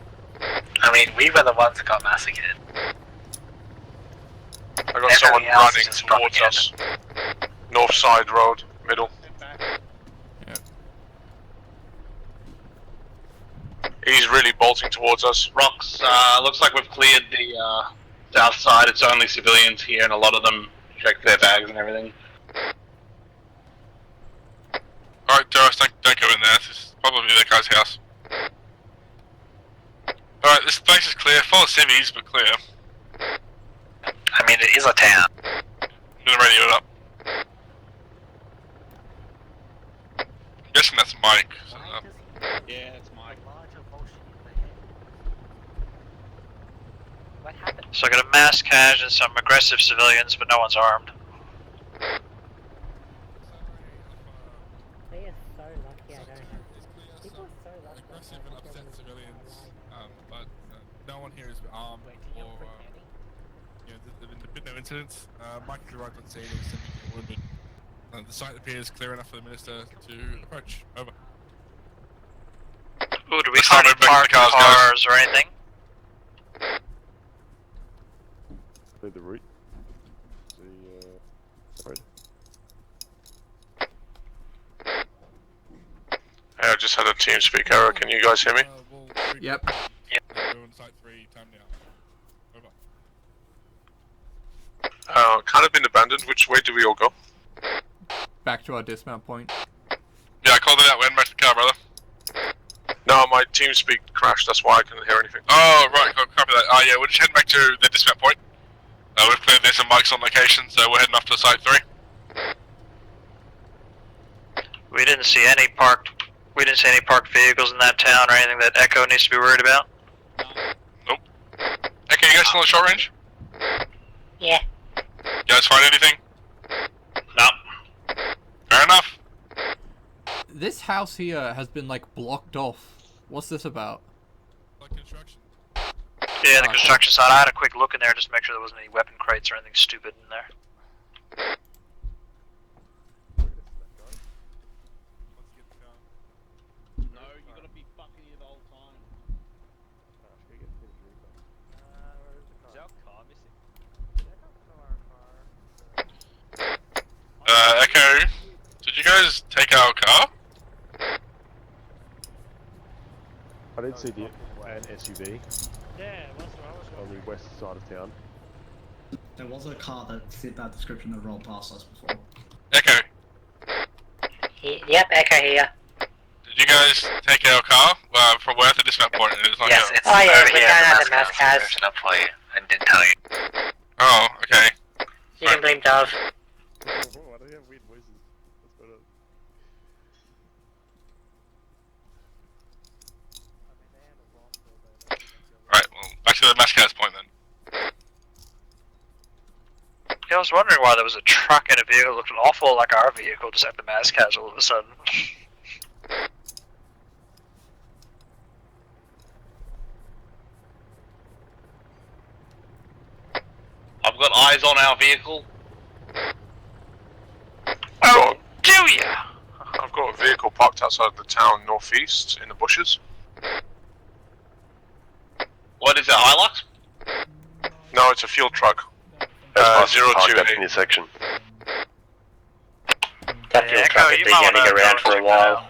I mean, we were the ones that got massacred. I got someone running towards us. North side road, middle. He's really bolting towards us. Rocks, looks like we've cleared the south side. It's only civilians here, and a lot of them check their bags and everything. Alright, Doris, don't go in there. This is probably that guy's house. Alright, this place is clear. Full of civvies, but clear. I mean, it is a town. I'm gonna radio it up. I'm guessing that's Mike. So, Yeah, it's Mike. What happened? So I got a mass cache and some aggressive civilians, but no one's armed. They are so lucky I don't have. People are so lucky. Aggressive and upset civilians, but no one here is armed or there's been no incidents. Mike arrived on scene and said we wounded. The site appears clear enough for the minister to approach. Over. Ooh, do we find any parked cars or anything? Clear the route. Road. I just had a team speak error. Can you guys hear me? Yep. We're on site 3, time now. Over. Kind of been abandoned. Which way do we all go? Back to our dismount point. yeah, I called it out. We're heading back to the car, brother. No, my team speak crashed. That's why I couldn't hear anything. Oh, right, copy that. Yeah, we're just heading back to the dismount point. We've cleared this and Mike's on location, so we're heading off to site 3. We didn't see any parked vehicles in that town or anything that Echo needs to be worried about. Nope. Okay, you guys still on short range? Yeah. You guys find anything? No. Fair enough. This house here has been like blocked off. What's this about? Like construction. Yeah, the construction site. I had a quick look in there just to make sure there wasn't any weapon crates or anything stupid in there. No, you gotta be fucking here the whole time. Is our car missing? Echo, did you guys take our car? I did see an SUV Yeah, what's wrong? on the west side of town. There was a car that fit that description that rolled past us before. Echo, Yep, Echo here. did you guys take our car from where to dispatch point? It was like Yes, a... it's Oh, yeah, over we here. got The out the mask has mask description up for you. I didn't tell you. Oh, okay. You can blame Dove. Why do you have weird voices? What's going on? Right, well, back to the Mascat's point then. Yeah, I was wondering why there was a truck and a vehicle looking awful like our vehicle just at the Mazcaz all of a sudden. I've got eyes on our vehicle. Oh, do ya? I've got a vehicle parked outside the town northeast in the bushes. What is it, Hilux? No, it's a fuel truck. Parked 028. in your section. That fuel truck has been getting around for a while.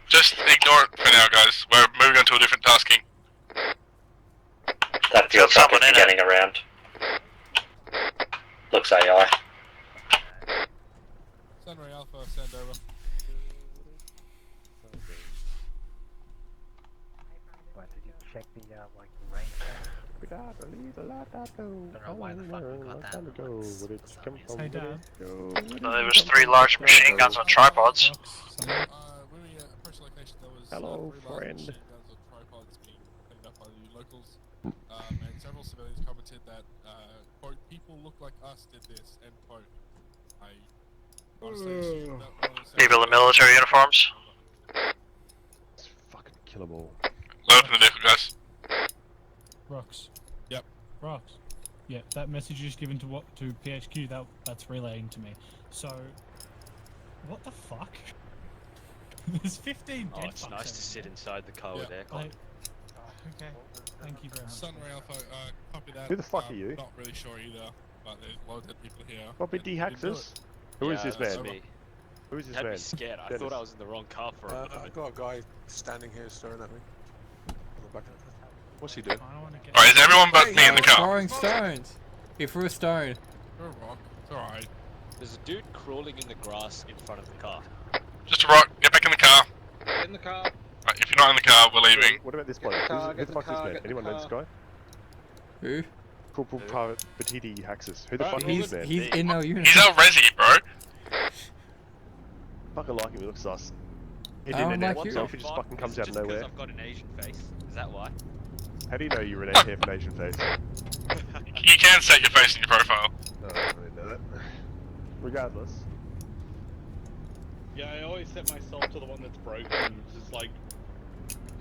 Just ignore it for now, guys. We're moving on to a different tasking. That fuel truck has been getting around. Looks AI. Sunray Alpha, send over. What, did you check the, like, rank? I don't know why the fuck we got that. Hey, Dad. There was 3 large machine guns on tripods. When we approached the location, there was Hello, 3 large friend. machine guns on tripods being cleaned up by the locals. And several civilians commented that, quote, people look like us did this, end quote. I honestly assume that one of the People in military uniforms. Let's fucking kill them all. Load up in the vehicle, guys. Rocks. Yep. Rocks. Yeah, that message you just given to what to PHQ, that's relaying to me. So, what the fuck? There's 15 Oh, dead it's fucks nice to over sit there. inside the car with aircon. Okay, thank you very much. Sunray Alpha, copy that. Who the fuck are you? Not really sure either, but there's a lot of dead people here. Bobby D. Haxes? Who is this that's man? me. Who is this Had man? me scared. I Dennis. thought I was in the wrong car for a I've moment. got a guy standing here staring at me. On the back of the car. What's he doing? Alright, is everyone but me in the car? Throwing stones. He threw a stone. You're a rock. It's alright. There's a dude crawling in the grass in front of the car. Just a rock. Get back in the car. Get in the car. Right, if you're not in the car, we're leaving. What about this bloke? Who the fuck is this man? Anyone know this guy? Who? Corporal Private Batiti Haxes. Who the fuck is He's this man? he's in our unit. He's our resi, bro. Fucking like him, he looks sus. He I don't didn't like announce you. himself, he just fucking comes out of Just because nowhere. I've got an Asian face. Is that why? How do you know you're an half an Asian face? You can set your face in your profile. No, I didn't know that. Regardless. Yeah, I always set myself to the one that's broken, which is like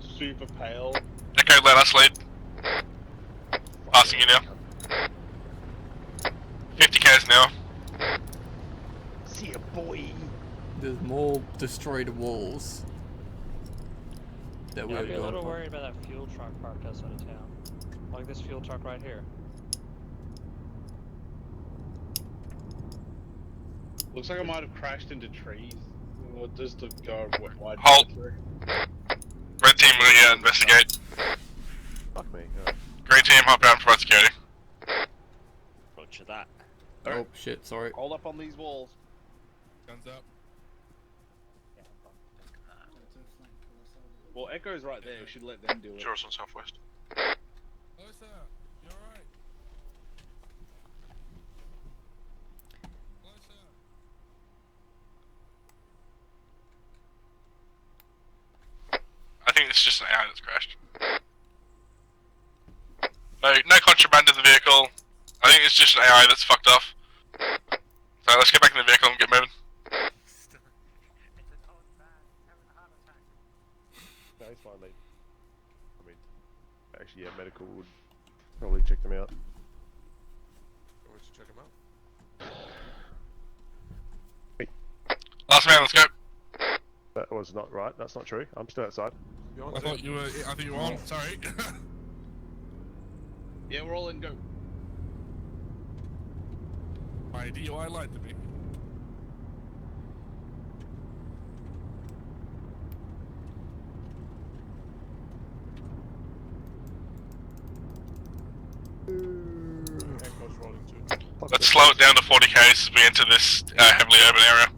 super pale. Echo, let us lead. Passing you now. 50 k's now. See ya, boy. There's more destroyed walls. That Yeah, I'd we're be a little going. worried about that fuel truck parked outside of town. Like this fuel truck right here. Looks like I might have crashed into trees. Or just to go wide. Halt. Red team will investigate. Fuck me. Green team, hop down, provide security. Roger that. Oh shit, sorry. Hold up on these walls. Guns up. Well, Echo's right there. We should let them do it. Sure, it's on southwest. Closer. You're alright. Closer. I think it's just an AI that's crashed. No contraband in the vehicle. I think it's just an AI that's fucked off. So let's get back in the vehicle and get moving. No, it's fine, mate. I mean, actually, yeah, medical would probably check them out. Want to check him out? Last man, let's go. That was not right. That's not true. I'm still outside. I thought you were. I think you were on. Sorry. Yeah, we're all in. Go. My DUI lied to me. Let's slow it down to 40 k's as we enter this heavily urban area.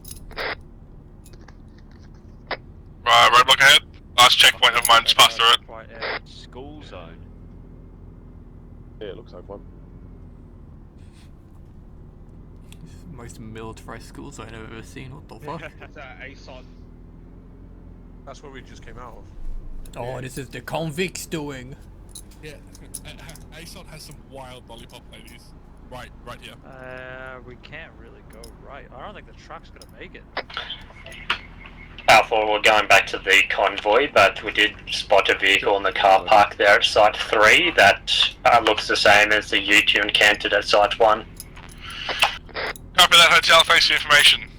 Roadblock ahead. Last checkpoint of mine, just passed through it. School zone. Yeah, it looks like one. Most militarized school zone I've ever seen. What the fuck? It's ASOT. That's where we just came out of. Oh, this is the convicts doing. Yeah, ASOT has some wild lollipop ladies. Right here. We can't really go right. I don't think the truck's gonna make it. Alpha, we're going back to the convoy, but we did spot a vehicle in the car park there at Site 3 that looks the same as the U-turn canted at Site 1. Copy that, hotel. Thanks for the information.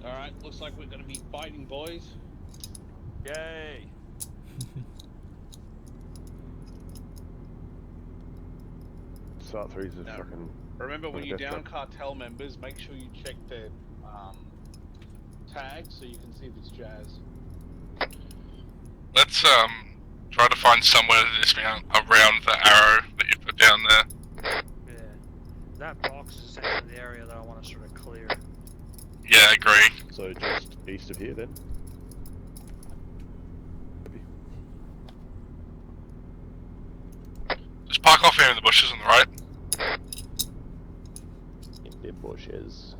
Alright, looks like we're gonna be fighting, boys. Yay! Site 3's a fucking... Remember, when you down truck. cartel members, make sure you check their tags so you can see if it's Jazz. Let's try to find somewhere to dismount around the arrow that you put down there. Yeah. That box is essentially the area that I want to sort of clear. Yeah, I agree. So just east of here then? Just park off here in the bushes on the right. In the bushes.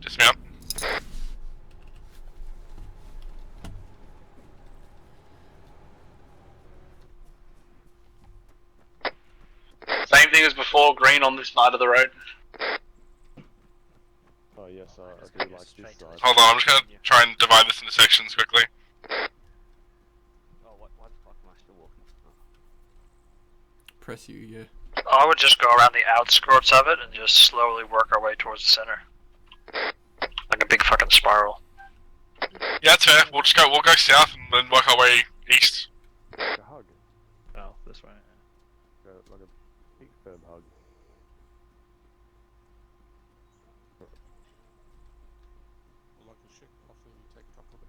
Dismount. Same thing as before, green on this side of the road. Oh yes, I do like this side. Hold on, I'm just gonna try and divide this into sections quickly. Oh, why the fuck am I still walking? Press you, yeah. I would just go around the outskirts of it and just slowly work our way towards the center. Like a big fucking spiral. Yeah, that's fair. We'll go south and then work our way east. Like a hug. Oh, this way. Like a big firm hug. Like a ship after you take a couple of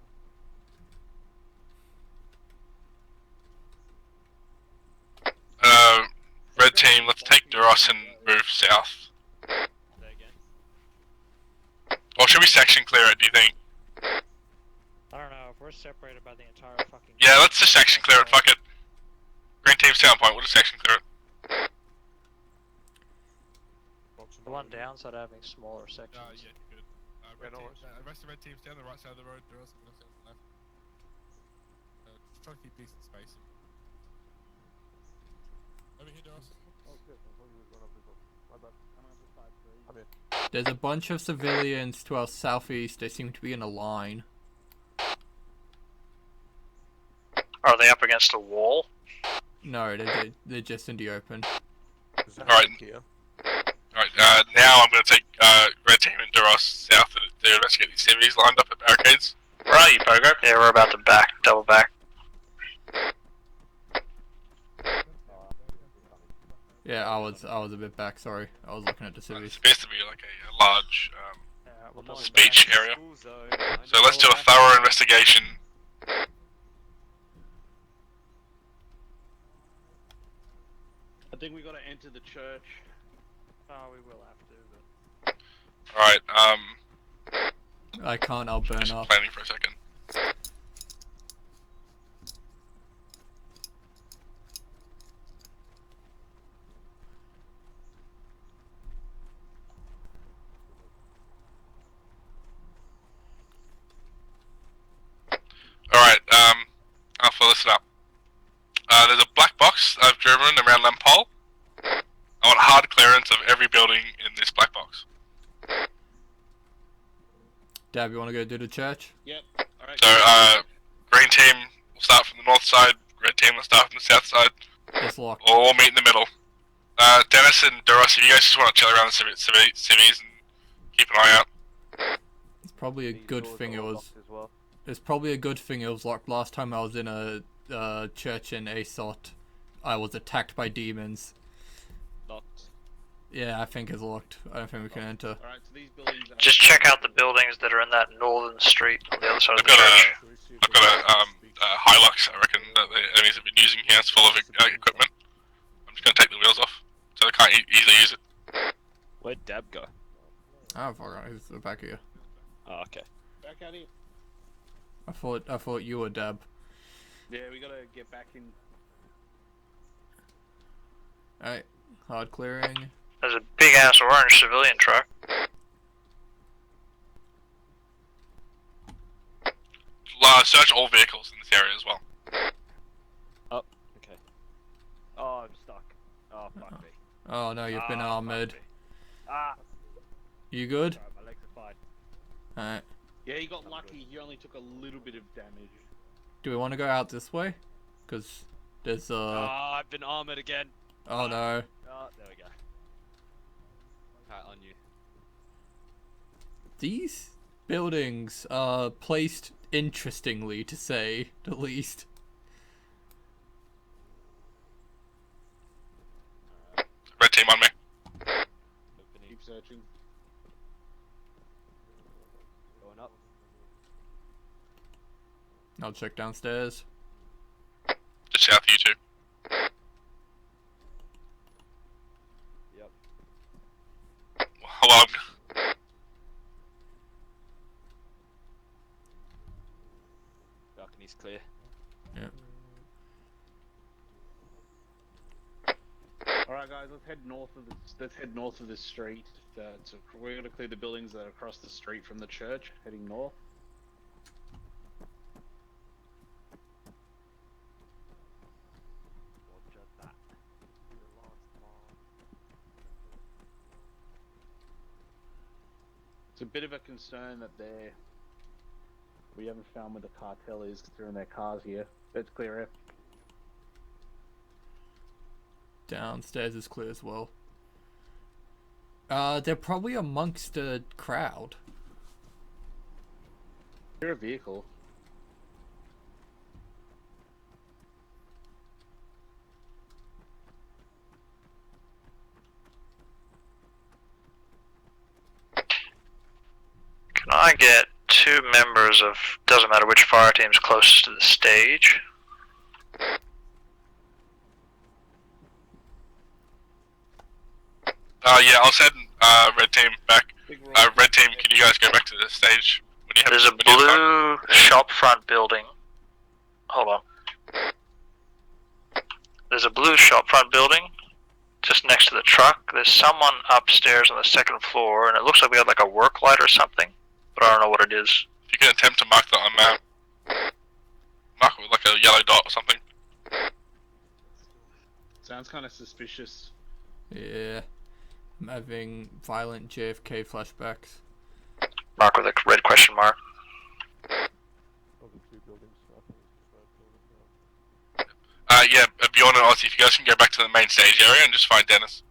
them. Red team, let's take Duros and move south. Or should we section clear it, do you think? I don't know, if we're separated by the entire fucking... Yeah, let's just section clear it, fuck it. Green team's down point, we'll just section clear it. The one downside of having smaller sections. Yeah, good. Red team, rest of red team's down the right side of the road, the rest of them on the left. Just try to keep decent spacing. Over here, Doris. Oh shit, I thought you would run up this one. My bad. I'm here. There's a bunch of civilians to our southeast. They seem to be in a line. Are they up against a wall? No, they're just in the open. Alright. Alright, now I'm gonna take Red Team and Duros south to investigate these civvies lined up at barricades. Where are you, Pogo? Yeah, we're about to double back. Yeah, I was a bit back. Sorry, I was looking at the civvies. It's supposed to be like a large speech area. So let's do a thorough investigation. I think we gotta enter the church. Oh, we will have to, but... Alright, I can't. I'll burn just up. planning for a second. Alright, Alpha, listen up. Dab, you want to go do the church? Yep. Alright. So, green team will start from the north side, red team will start from the south side. It's locked. Or we'll meet in the middle. Dennis and Duros, if you guys just want to chill around the civvies and keep an eye out. It's probably a good thing it was. It's probably a good thing it was locked. Last time I was in a church in Wisot, I was attacked by demons. Locked. Yeah, I think it's locked. I don't think we can enter. Alright, so these buildings are... Just check out the buildings that are in that northern street on the other side of the church. I've got a Hilux, I reckon, that the enemies have been using here. It's full of equipment. I'm just going to take the wheels off, so they can't easily use it. Where'd Dab go? Oh, fuck, he's back here. Oh, okay. Back out here. I thought you were Dab. Yeah, we gotta get back in. Alright, hard clearing. There's a big ass orange civilian truck. Search all vehicles in this area as well. Oh, okay. Oh, I'm stuck. Oh, fuck me. Oh no, you've been armored. Ah! You good? Sorry, my legs are fine. Alright. Yeah, he got lucky. He only took a little bit of damage. Do we want to go out this way? Because there's Oh, I've been armored again. Oh no. Oh, there we go. Alright, on you. These buildings are placed interestingly, to say the least. Red team on me. Keep searching. Going up. I'll check downstairs. Just south of you two. Yep. Hello. Balcony's clear. Yeah. Alright guys, let's head north of this street. So we're gonna clear the buildings that are across the street from the church, heading north. It's a bit of a concern that we haven't found where the cartel is because they're in their cars here. It's clear. Downstairs is clear as well. They're probably amongst the crowd. You're a vehicle. Can I get 2 members of, doesn't matter which fire team's closest to the stage? Yeah, I'll send red team back. Red team, can you guys go back to the stage? When you have There's a blue shop front building. Hold on. There's a blue shop front building just next to the truck. There's someone upstairs on the 2nd floor, and it looks like we got like a work light or something, but I don't know what it is. If you can attempt to mark that on map. Mark it with like a yellow dot or something. Sounds kind of suspicious. Yeah. I'm having violent JFK flashbacks. Mark with a red question mark. Yeah, Bjorn and Ozzy, if you guys can go back to the main stage area and just find Dennis.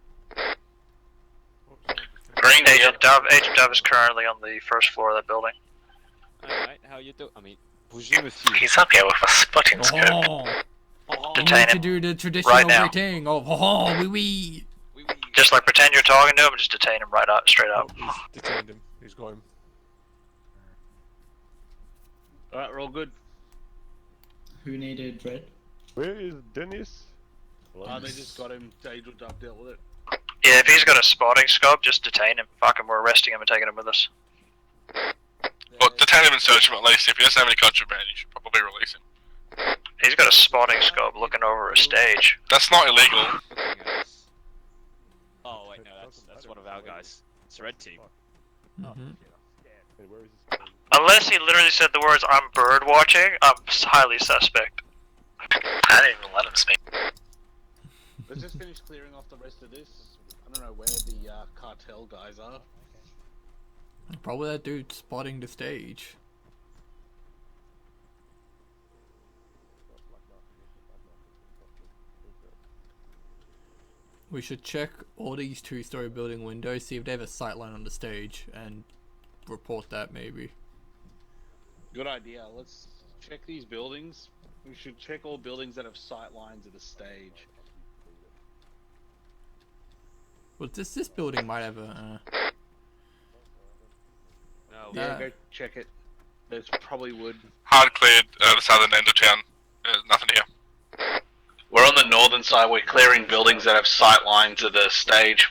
Green Agent Dove is currently on the 1st floor of that building. Alright, how you do? I mean, he's up here with a spotting scope. Detain to him. do the traditional Right now. thing of wee wee. Just like pretend you're talking to him and just detain him right up, straight up. Detained him. He's got him. Alright, we're all good. Who needed red? Where is Dennis? They just got him. Angel Dove dealt with it. Yeah, if he's got a spotting scope, just detain him. Fuck him, we're arresting him and taking him with us. Well, detain him and search him at least. If he doesn't have any contraband, you should probably release him. He's got a spotting scope looking over a stage. That's not illegal. Oh wait, no, that's one of our guys. It's a red team. Unless he literally said the words, "I'm bird watching," I'm highly suspect. I didn't even let him speak. Let's just finish clearing off the rest of this. I don't know where the cartel guys are. Probably that dude spotting the stage. We should check all these two-story building windows, see if they have a sightline on the stage, and report that maybe. Good idea. Let's check these buildings. We should check all buildings that have sight lines at the stage. Well, this building might have a. No. Yeah, go check it. There's probably wood. Hard cleared the southern end of town. There's nothing here. We're on the northern side. We're clearing buildings that have sight lines to the stage.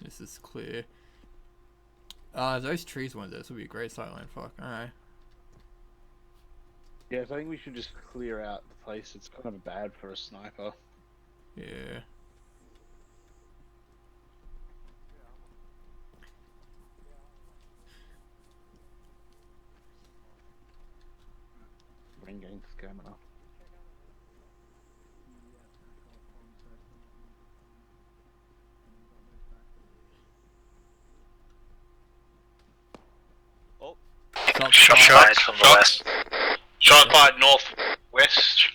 This is clear. Those trees ones, this would be a great sightline. Fuck. Alright. Yes, I think we should just clear out the place. It's kind of bad for a sniper. Yeah. Ring gang scammer. Shots from the west. Shot fired northwest.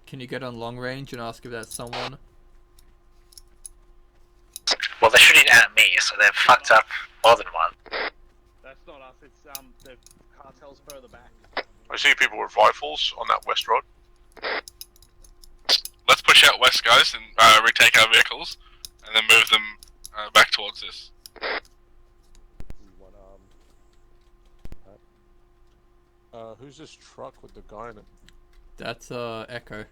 Can you get on long range and ask if that's someone? Well, they're shooting at me, so they've fucked up more than one. That's not us. It's the cartels further back. I see people with rifles on that west road. Let's push out west, guys, and retake our vehicles, and then move them back towards this. Who's this truck with the guy in it? That's Echo,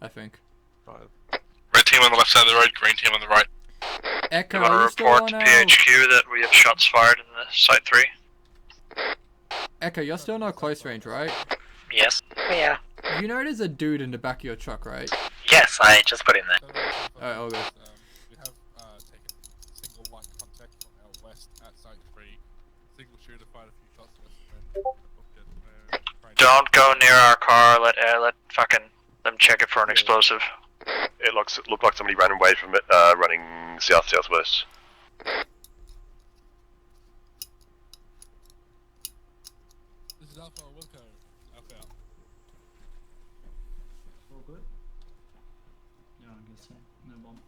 I think. Red team on the left side of the road, green team on the right. You Echo, want to are you still report on to PHQ that we have shots fired in the Site 3? Echo, you're still not close range, right? Yes. Yeah. You know there's a dude in the back of your truck, right? Yes, I just put in there. Alright, all good. We have taken single light contact from our west at Site 3. Single shooter fired a few shots at us and then Don't go near our car. Let fucking them check it for an explosive. It looked like somebody ran away from it, running southwest. This is Alpha Wilco. Alpha out. All good? Yeah, I guess so. No bomb.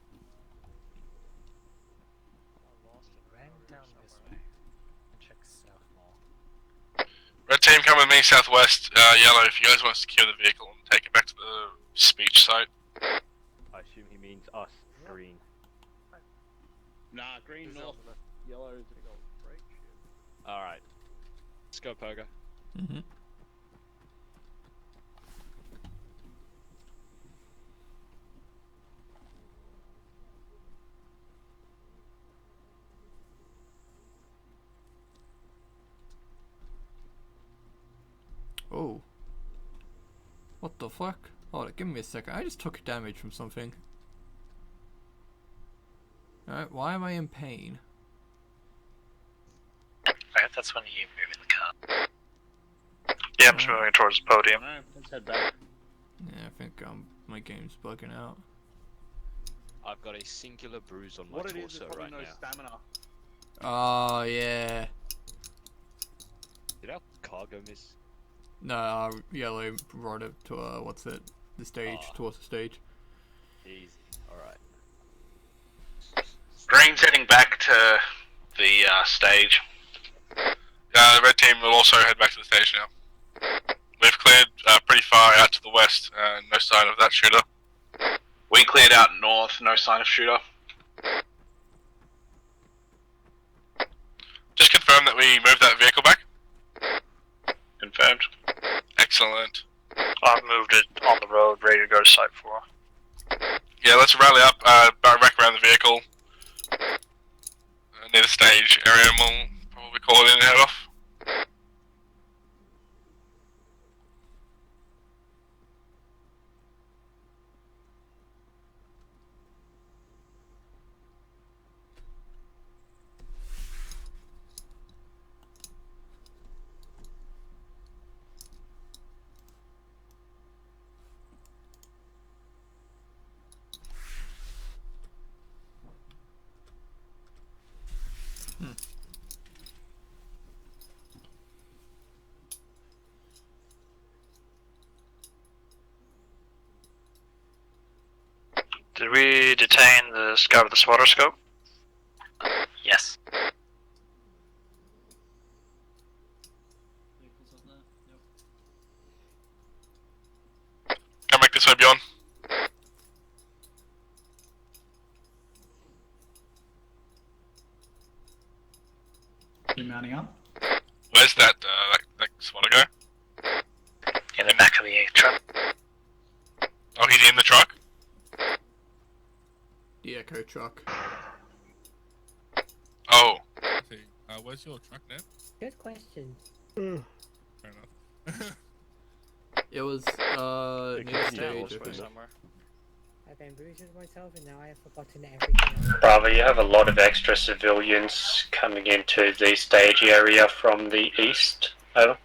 Red team, come with me southwest. Yellow, if you guys want to secure the vehicle and take it back to the speech site. I assume he means us, green. Nah, green north, yellow is Alright. Let's go, Pogo. Mm-hmm. Oh. What the fuck? Hold it, give me a second. I just took damage from something. Alright, why am I in pain? Right, that's when you move in the car. Yeah, I'm just moving towards the podium. Alright, let's head back. Yeah, I think my game's bugging out. I've got a singular bruise on my What it is torso probably right no now. stamina. Oh, yeah. Did our cargo miss? No, Yellow brought it to, what's it? The stage, towards the stage. Easy. Alright. Green's heading back to the stage. The red team will also head back to the stage now. We've cleared pretty far out to the west, no sign of that shooter. We cleared out north, no sign of shooter. Just confirm that we moved that vehicle back. Confirmed. Excellent. I've moved it on the road, ready to go to Site 4. Yeah, let's rally up, back around the vehicle. Near the stage area, and we'll probably call it in and head off. Did we detain this guy with the spotter scope? Yes. Come back this way, Bjorn. You mounting up? Where's that spotter guy? In the back of the truck. Oh, he's in the truck? The Echo truck. Oh. Where's your truck now? Good question. Fair enough. It was, near stage, I think. somewhere. I've been bruising myself and now I have forgotten everything. Bravo, you have a lot of extra civilians coming into the stage area from the east. Over.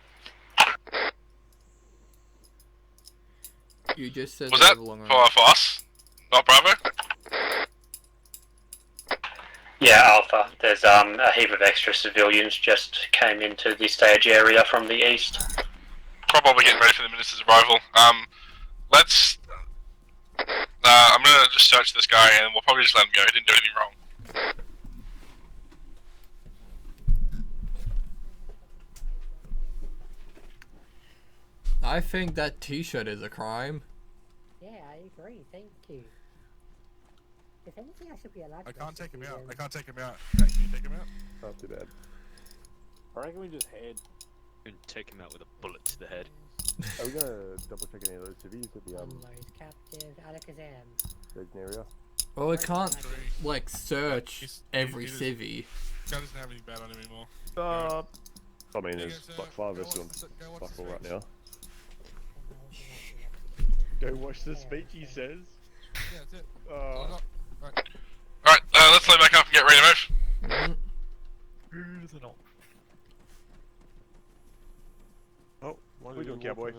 You just said Was that for us? Not Bravo? Yeah, Alpha. There's a heap of extra civilians just came into the stage area from the east. Probably getting ready for the minister's arrival. Let's... I'm gonna just search this guy and we'll probably just let him go. He didn't do anything wrong. I think that t-shirt is a crime. Yeah, I agree. Thank you. If anything, I should be allowed to. I can't take him out. I can't take him out. Can you take him out? Not too bad. I reckon we just head. And take him out with a bullet to the head. Are we gonna double check any of those civvies at the Unload captive Alakazam. staging area? Well, we can't, like, search every civvy. Guy doesn't have anything bad on him anymore. Stop! I mean, there's like 5 of us doing fuck all right now. Go watch the speech, he says. Yeah, that's it. Right. Alright, let's lay back up and get ready to move. Who's it on? Oh, what are we doing, cowboy?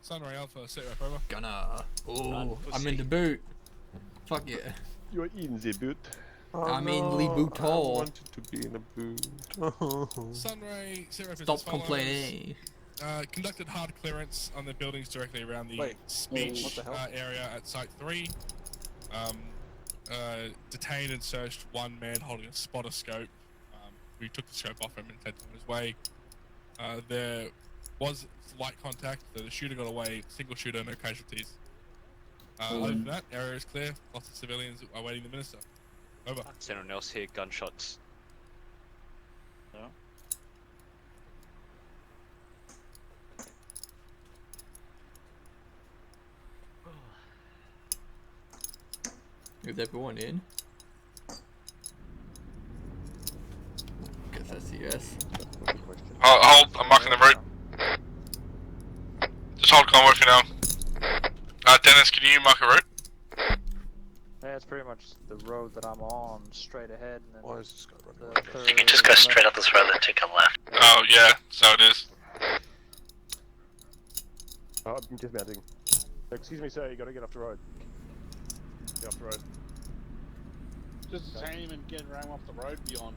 Sunray Alpha, sit rep over. Gonna. Oh, I'm in the boot. Fuck yeah. You're in the boot. I'm in the boot I hole. wanted to be in a boot. Sunray, sit rep is Stop as follows. complaining. Conducted hard clearance on the buildings directly around the Wait, speech what the hell? area at Site 3. Detained and searched one man holding a spotter scope. We took the scope off him and sent him on his way. There was light contact, so the shooter got away, single shooter, no casualties. Other than that, area is clear, lots of civilians awaiting the minister. Over. Does anyone else hear gunshots? No? Is everyone in? Guess that's a yes. Hold, I'm marking the route. Just hold convoy for now. Dennis, can you mark a route? Yeah, it's pretty much the road that I'm on, straight ahead. And then Why is this guy running You can just go straight up this road and take a left. Oh, yeah, so it is. Oh, I'm dismounting. Excuse me, sir, you gotta get off the road. Get off the road. Just detain him and get ram off the road beyond.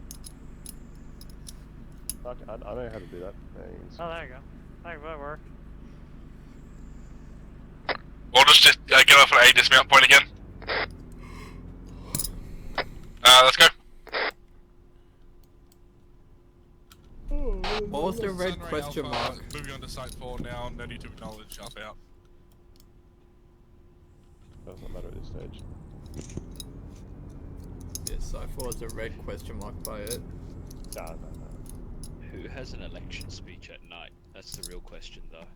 Okay, I know how to do that. Thanks. Oh, there you go. Thank you, that worked. We'll just get off at A dismount point again. Let's go. What was the red Sunray question Alpha, mark? Moving on to Site 4 now, no need to acknowledge, up out. Does not matter at this stage. Yes, I thought it was a red question mark by it. No. Who has an election speech at night? That's the real question, though.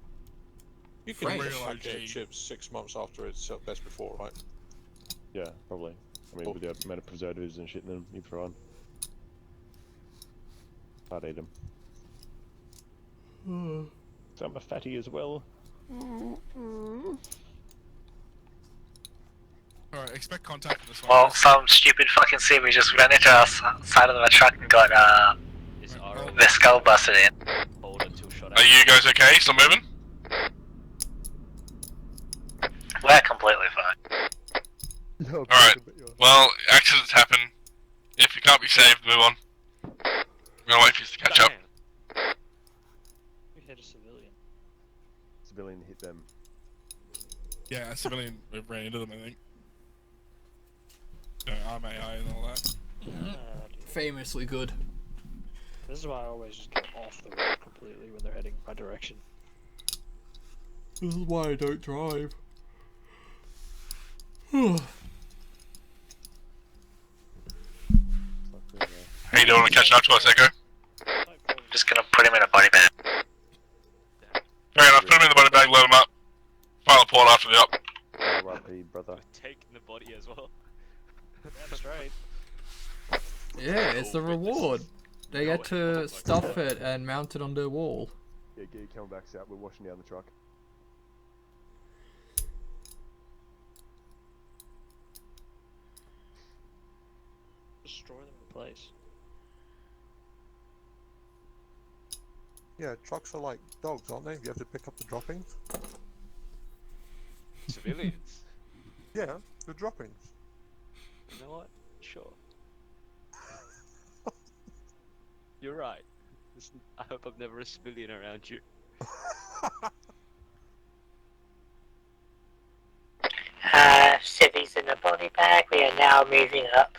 You can French. reload your chips 6 months after it's best before, right? Yeah, probably. I mean, with the amount of preservatives and shit in them you throw on. I'd eat them. So I'm a fatty as well. Alright, expect contact with this one. Well, some stupid fucking CV just ran into our side of the truck and got their skull busted in. Are you guys okay? Still moving? We're completely fine. Alright, well, accidents happen. If you can't be saved, move on. I'm gonna wait for you to catch up. We hit a civilian. Civilian hit them. Yeah, a civilian ran into them, I think. Arm AI and all that. Famously good. This is why I always just get off the road completely when they're heading my direction. This is why I don't drive. How you doing? Catching up to us, Echo? Just gonna put him in a body bag. Fair enough, put him in the body bag, load him up. Final port after the up. R.I.P. brother. Taking the body as well. That's right. Yeah, it's the reward. They get to stuff it and mount it on their wall. Yeah, get your camelbacks out. We're washing down the truck. Destroy them in place. Yeah, trucks are like dogs, aren't they? You have to pick up the droppings. Civilians. Yeah, the droppings. You know what? Sure. You're right. Listen, I hope I'm never a civilian around you. Civvies in the body bag. We are now moving up.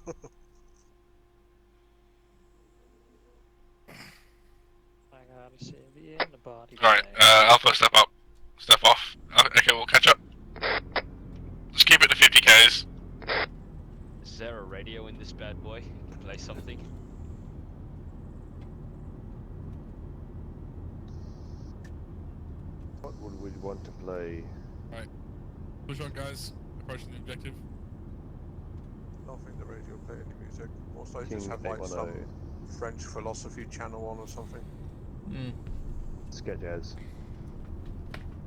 I gotta civvy in the body Right, Alpha, step up. Step off. Okay, we'll catch up. Just keep it to 50 Ks. Is there a radio in this bad boy? Can play something? What would we want to play? Alright. Push on, guys. Approaching the objective. I don't think the radio play any music. Most likely just King have like 810. some French philosophy channel on or something. Sketch jazz.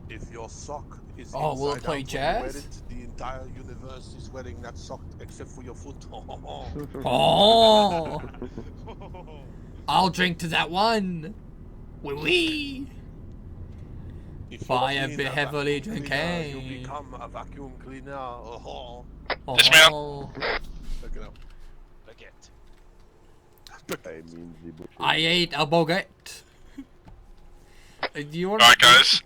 If your sock is Oh, will it inside play out when you jazz? wear it, the entire universe is wearing that sock except for your foot. Oh! I'll drink to that one. Wee wee. If you Fire clean be a heavily vacuum cleaner, you drinking. become a vacuum cleaner. Oh. Oh. Look it up. I ate a baguette. Do you want? Alright, guys.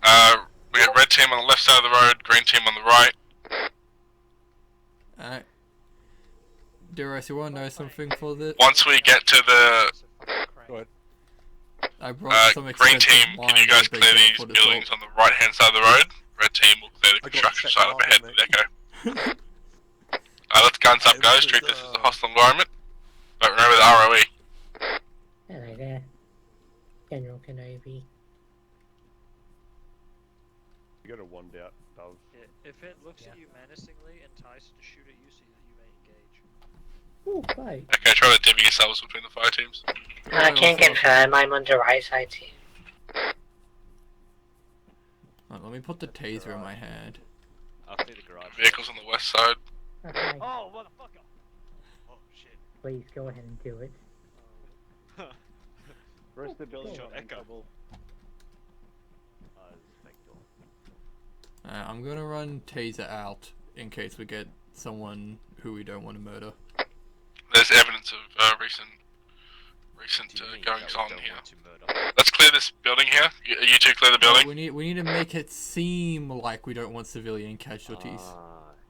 We got red team on the left side of the road, green team on the right. Alright. Duros, you want to know something for this? Once we get to the I brought some green expensive team, can you wine guys that they clear can't these put it buildings up. on the right hand side of the road? Red team will clear the construction site up ahead with Echo. Let's guns up, guys. Treat this as a hostile environment. But remember the ROE. Hello there, General Kenobi. You got a wand out, Dove. Yeah, if it looks at you menacingly, entice it to shoot at you so that you may engage. Oh, right. Okay, try to divvy yourselves between the fire teams. I can confirm I'm on the right side too. Right, let me put the taser in my hand. I'll clear the garage. Vehicles on the west side. Okay. Oh, motherfucker! Oh, shit. Please go ahead and do it. Where's the building? Shot Echo. I'm gonna run taser out in case we get someone who we don't want to murder. There's evidence of recent goings on here. Let's clear this building here. You two clear the building. We need to make it seem like we don't want civilian casualties.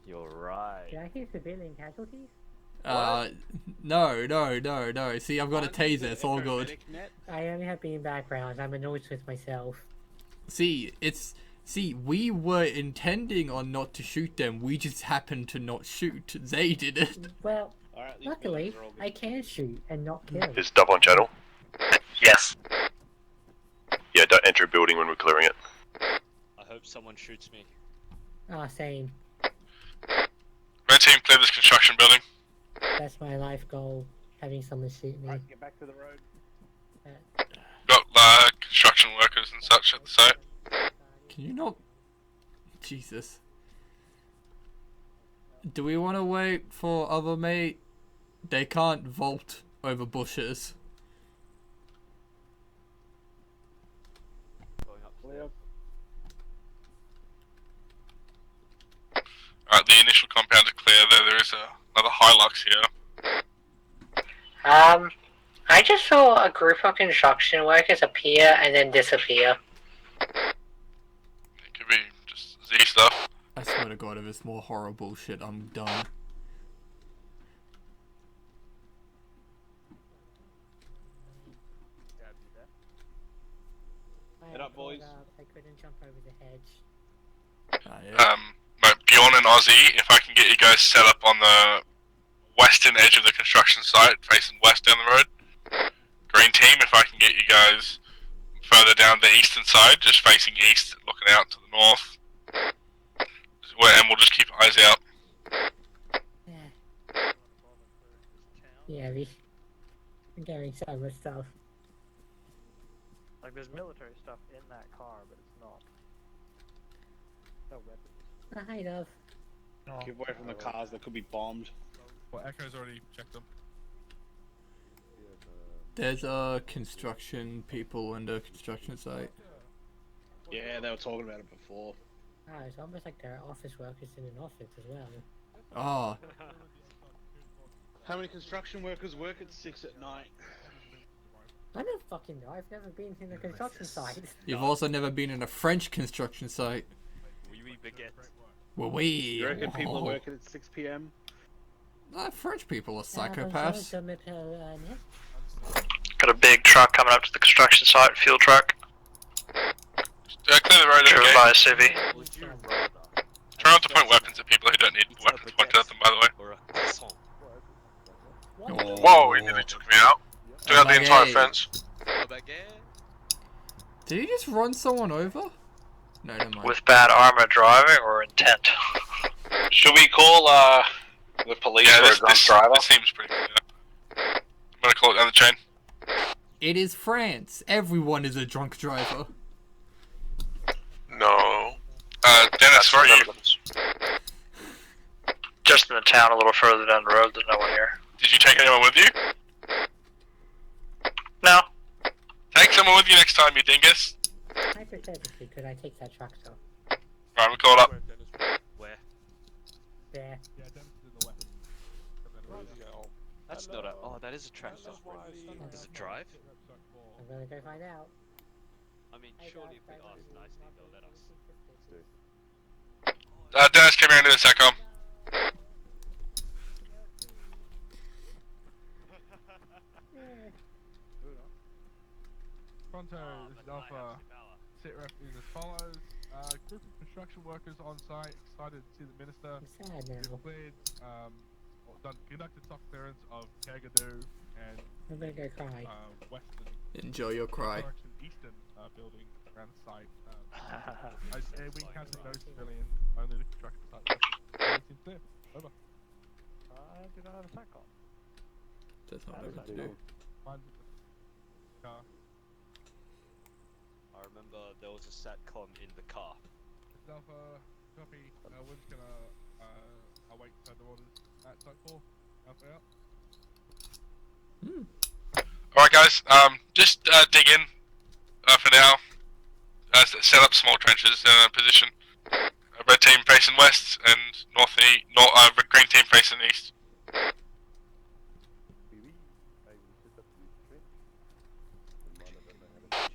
You're right. Did I hear civilian casualties? No. See, I've got a taser. It's all good. I only have being backgrounds. I'm annoyed with myself. See, we were intending on not to shoot them. We just happened to not shoot. They did it. Well, luckily, I can shoot and not kill. Is Dove on channel? Yes. Yeah, don't enter a building when we're clearing it. I hope someone shoots me. Ah, same. Red team, clear this construction building. That's my life goal. Having someone shoot me. Get back to the road. Got construction workers and such at the site. Can you not? Jesus. Do we want to wait for other mate? They can't vault over bushes. Alright, the initial compound is clear though. There is another Hilux here. I just saw a group of construction workers appear and then disappear. It could be just to God, if it's more horror bullshit, I'm done. Head up, boys. I couldn't jump over the hedge. Bjorn and Ozzy, if I can get you guys set up on the western edge of the construction site, facing west down the road. Green team, if I can get you guys further down the eastern side, just facing east, looking out to the north. And we'll just keep eyes out. Yeah, we're getting so much stuff. Like, there's military stuff in that car, but it's not. No weapons. Kind of. Keep away from the cars, they could be bombed. Well, Echo's already checked them. There's construction people in the construction site. Yeah, they were talking about it before. Oh, it's almost like there are office workers in an office as well. Oh. How many construction workers work at 6 at night? I don't fucking know. I've never been in a construction site. You've also never been in a French construction site. Oui, baguette. Oui. You reckon people are working at 6 PM? French people are psychopaths. Got a big truck coming up to the construction site, fuel truck. Clear the road, driven okay? by a civvy. Try not to point weapons at people who don't need weapons pointed at them, by the way. Whoa, he nearly took me out. Took out the entire fence. Did he just run someone over? No, never mind. With bad armor driving or intent? Should we call the police for a drunk driver? This seems pretty clear. I'm gonna call it down the chain. It is France. Everyone is a drunk driver. No. Dennis, where are you? Just in the town a little further down the road, there's no one here. Did you take anyone with you? No. Take someone with you next time, you dingus. Hypothetically, could I take that truck though? Alright, we'll call it up. Where? There. That's not a. Oh, that is a tractor. Does it drive? I'm gonna go find out. I mean, surely if we ask nicely, they'll let us. Dennis, come here and do the SATCOM. Pronto, this is Alpha. Sit rep is as follows. Group of construction workers on site, excited to see the minister. We've cleared, conducted soft clearance of Kagadoo and I'm gonna go cry. Western. Enjoy your cry. Eastern building around the site. We encountered no civilians, only the construction site. Everything's clear. Over. I do not have a SATCOM. That's not what to do. Car. I remember there was a SATCOM in the car. Alpha, copy. We're just gonna await further orders at Site 4. Alpha out. Alright guys, just dig in for now. Set up small trenches in a position. Red team facing west and green team facing east.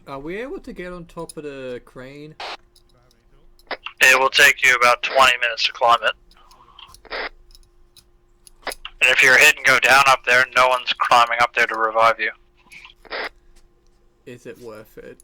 Are we able to get on top of the crane? It will take you about 20 minutes to climb it. And if you're hit and go down up there, no one's climbing up there to revive you. Is it worth it?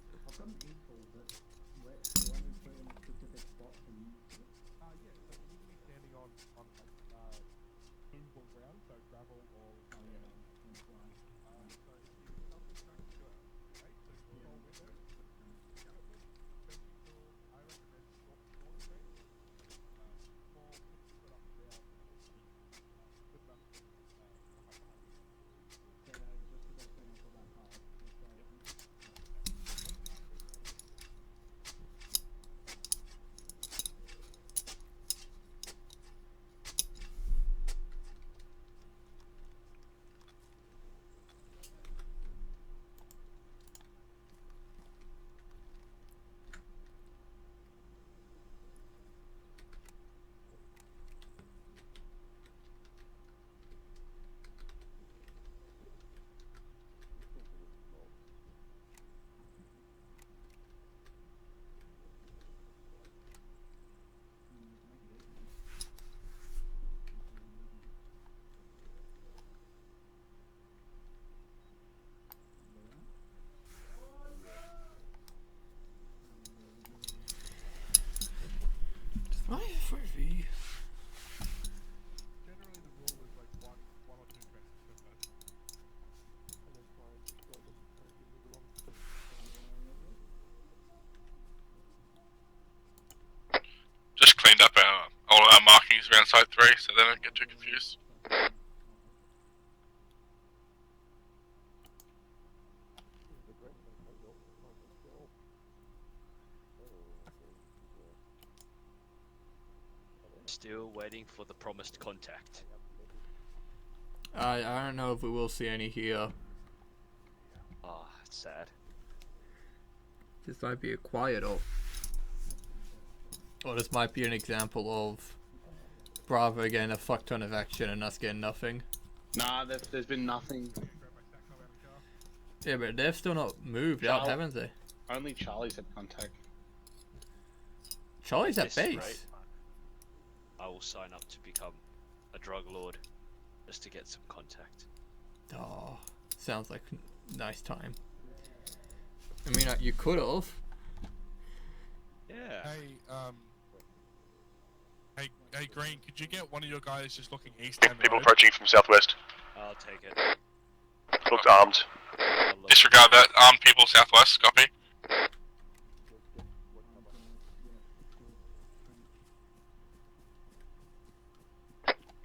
buildings around Site 3, so they don't get too confused. Still waiting for the promised contact. I don't know if we will see any here. Ah, it's sad. This might be a quiet op. Or this might be an example of Bravo getting a fuck ton of action and us getting nothing. Nah, there's been nothing. Yeah, but they've still not moved out, haven't they? Only Charlie's had contact. Charlie's at This base. rate, I will sign up to become a drug lord just to get some contact. Oh, sounds like a nice time. I mean, you could have. Yeah. Hey, Green, could you get one of your guys just looking east? People approaching from southwest. I'll take it. Looks armed. Disregard that. Armed people southwest, copy.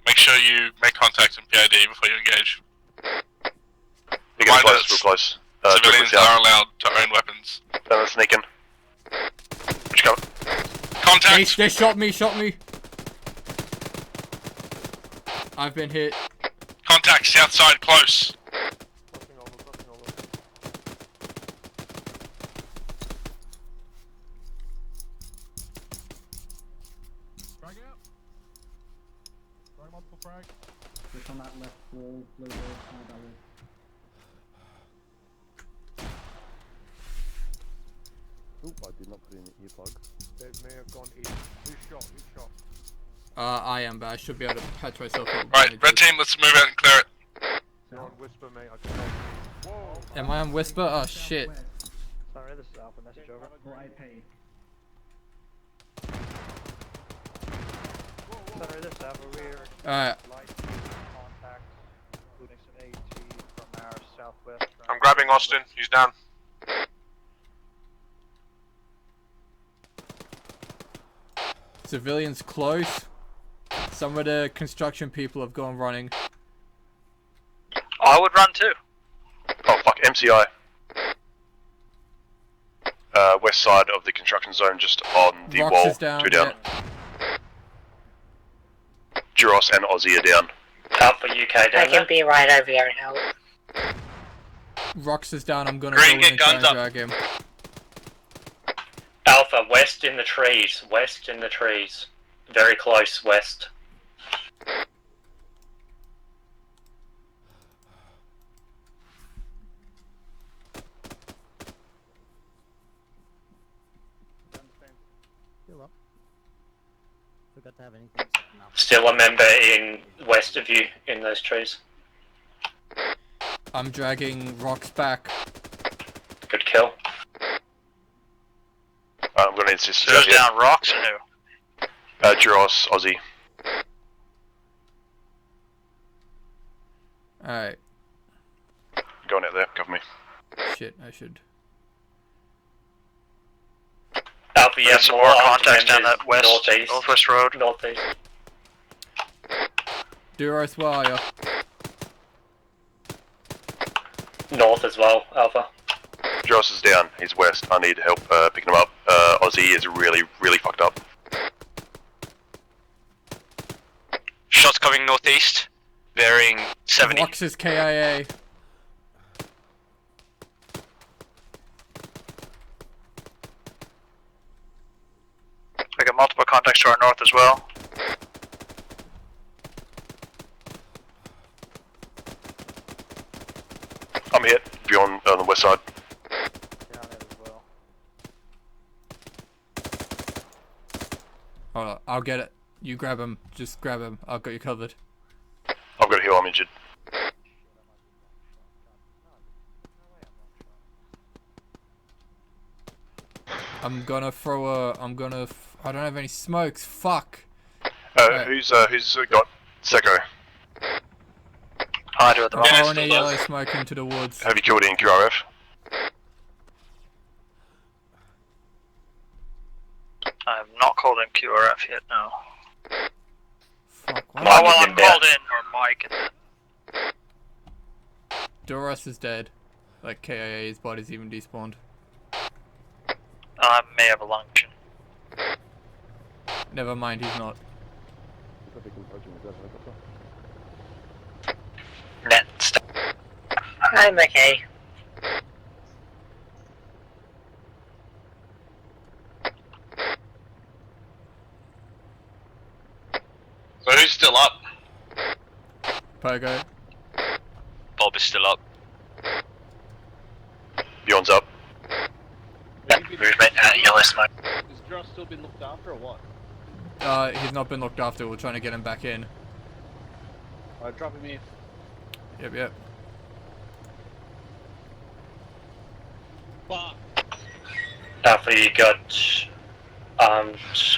Make sure you make contact in PID before you engage. You're getting close, real close. Civilians are allowed to own weapons. Sneaking. Which cover? Contact! They shot me, I've been hit. Contact, south side, close. Frag out. Frag multiple frag. Just on that left wall, blue wall, that wall. Oop, I did not put in the earplug. That may have gone east. Who's shot? I am, but I should be able to patch myself up. Right, red team, let's move out and clear it. You're on whisper, mate. I can help. Whoa! Am I on whisper? Oh shit. Sorry, this is Alpha, message over. Sorry, this is Alpha, we're Alright. contact, including some AT from our southwest. I'm grabbing Austin. He's down. Civilians close. Some of the construction people have gone running. I would run too. Oh fuck, MCI. West side of the construction zone, just on the Rox wall. is down, Two down. Juros and Aussie are down. Alpha UK down. I can be right over here and help. Rox is down, I'm gonna Green, go in get and try guns and up. drag him. Alpha, west in the trees. West in the trees. Very close, west. Heal up. Forgot to have anything second up. Still a member in west of you, in those trees. I'm dragging Rox back. Good kill. I'm gonna insist. Who's down, Rocks or who? Juros, Aussie. Alright. Going out there, cover me. Shit, I should. Alpha, you have Some more more armed contacts down members that west, northeast. northwest road. Northeast. Duros, where are ya? North as well, Alpha. Juros is down. He's west. I need help picking him up. Aussie is really, really fucked up. Shots coming northeast, bearing 70. Rox is KIA. We got multiple contacts to our north as well. I'm hit. If you're on the west side. Hold on, I'll get it. You grab him. Just grab him. I've got you covered. I've got a heal. I'm injured. I'm gonna throw a. I don't have any smokes. Fuck. Who's got Seco? I do at the I'm moment. throwing a yellow smoke into the woods. Have you killed any QRF? I have not called in QRF yet, no. Well, I'm called in, or Mike. Doros is dead. Like KIA, his body's even despawned. I may have a lung injection. Never mind, he's not. Next. I'm okay. So who's still up? Pogo. Bob is still up. Bjorn's up. Movement at yellow smoke. Has Josh still been looked after or what? He's not been looked after. We're trying to get him back in. Alright, drop him here. Yep. Alpha, you got armed,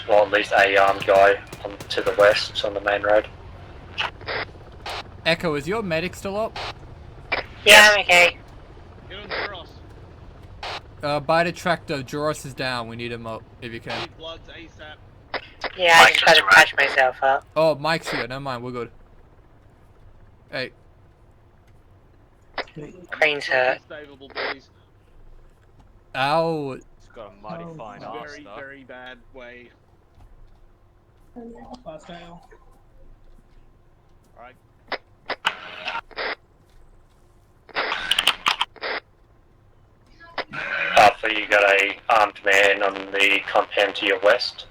well, at least a armed guy on to the west on the main road. Echo, is your medic still up? Yeah, I'm okay. Get on Joros. By the tractor, Joros is down. We need him up, if you can. Need bloods ASAP. Yeah, I just gotta patch myself up. Oh, Mike's here. Never mind, we're good. Hey. Crane's hurt. Unstable, boys. Ow. It's got a mighty fine arse, Very, though. very bad way. Alright. Alpha, you got a armed man on the compound to your west.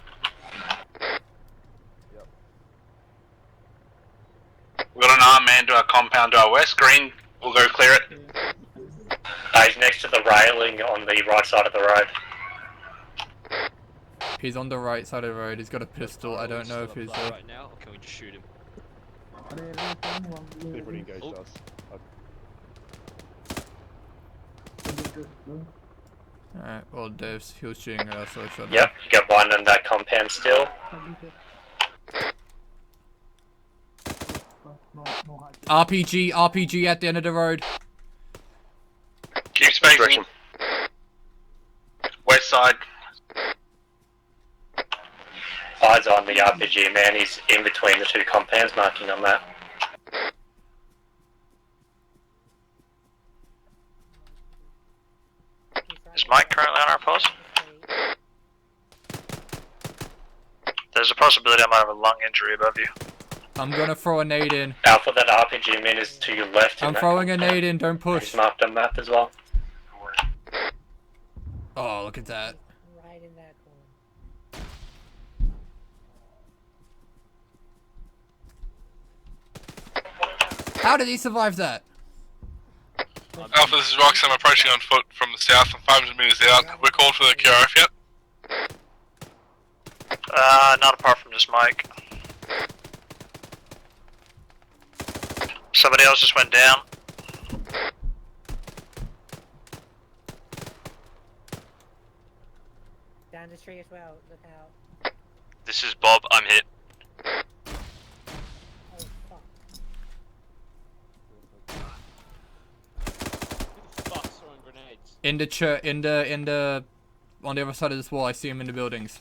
We've got an armed man to our compound to our west. Green, we'll go clear it. He's next to the railing on the right side of the road. He's on the right side of the road. He's got a pistol. I don't know if he's right now, or can we just shoot him? Everybody engaged us. Alright, well, Dave's he was shooting at us, so I shot him. Yep, you got one on that compound still. RPG at the end of the road. Keep spacing. West side. Eyes on the RPG man, he's in between the two compounds, marking on that. Is Mike currently on our post? There's a possibility I might have a lung injury above you. I'm gonna throw a nade in. Alpha, that RPG man is to your left. I'm throwing a nade in, don't push. He's marked on map as well. Oh, look at that. Right in that corner. How did he survive that? Alpha, this is Rox. I'm approaching on foot from the south and 500 meters out. We're called for the QRF yet? Not apart from just Mike. Somebody else just went down. Down the tree as well, look out. This is Bob, I'm hit. Oh, fuck. Fuck's throwing grenades. In the on the other side of this wall, I see him in the buildings.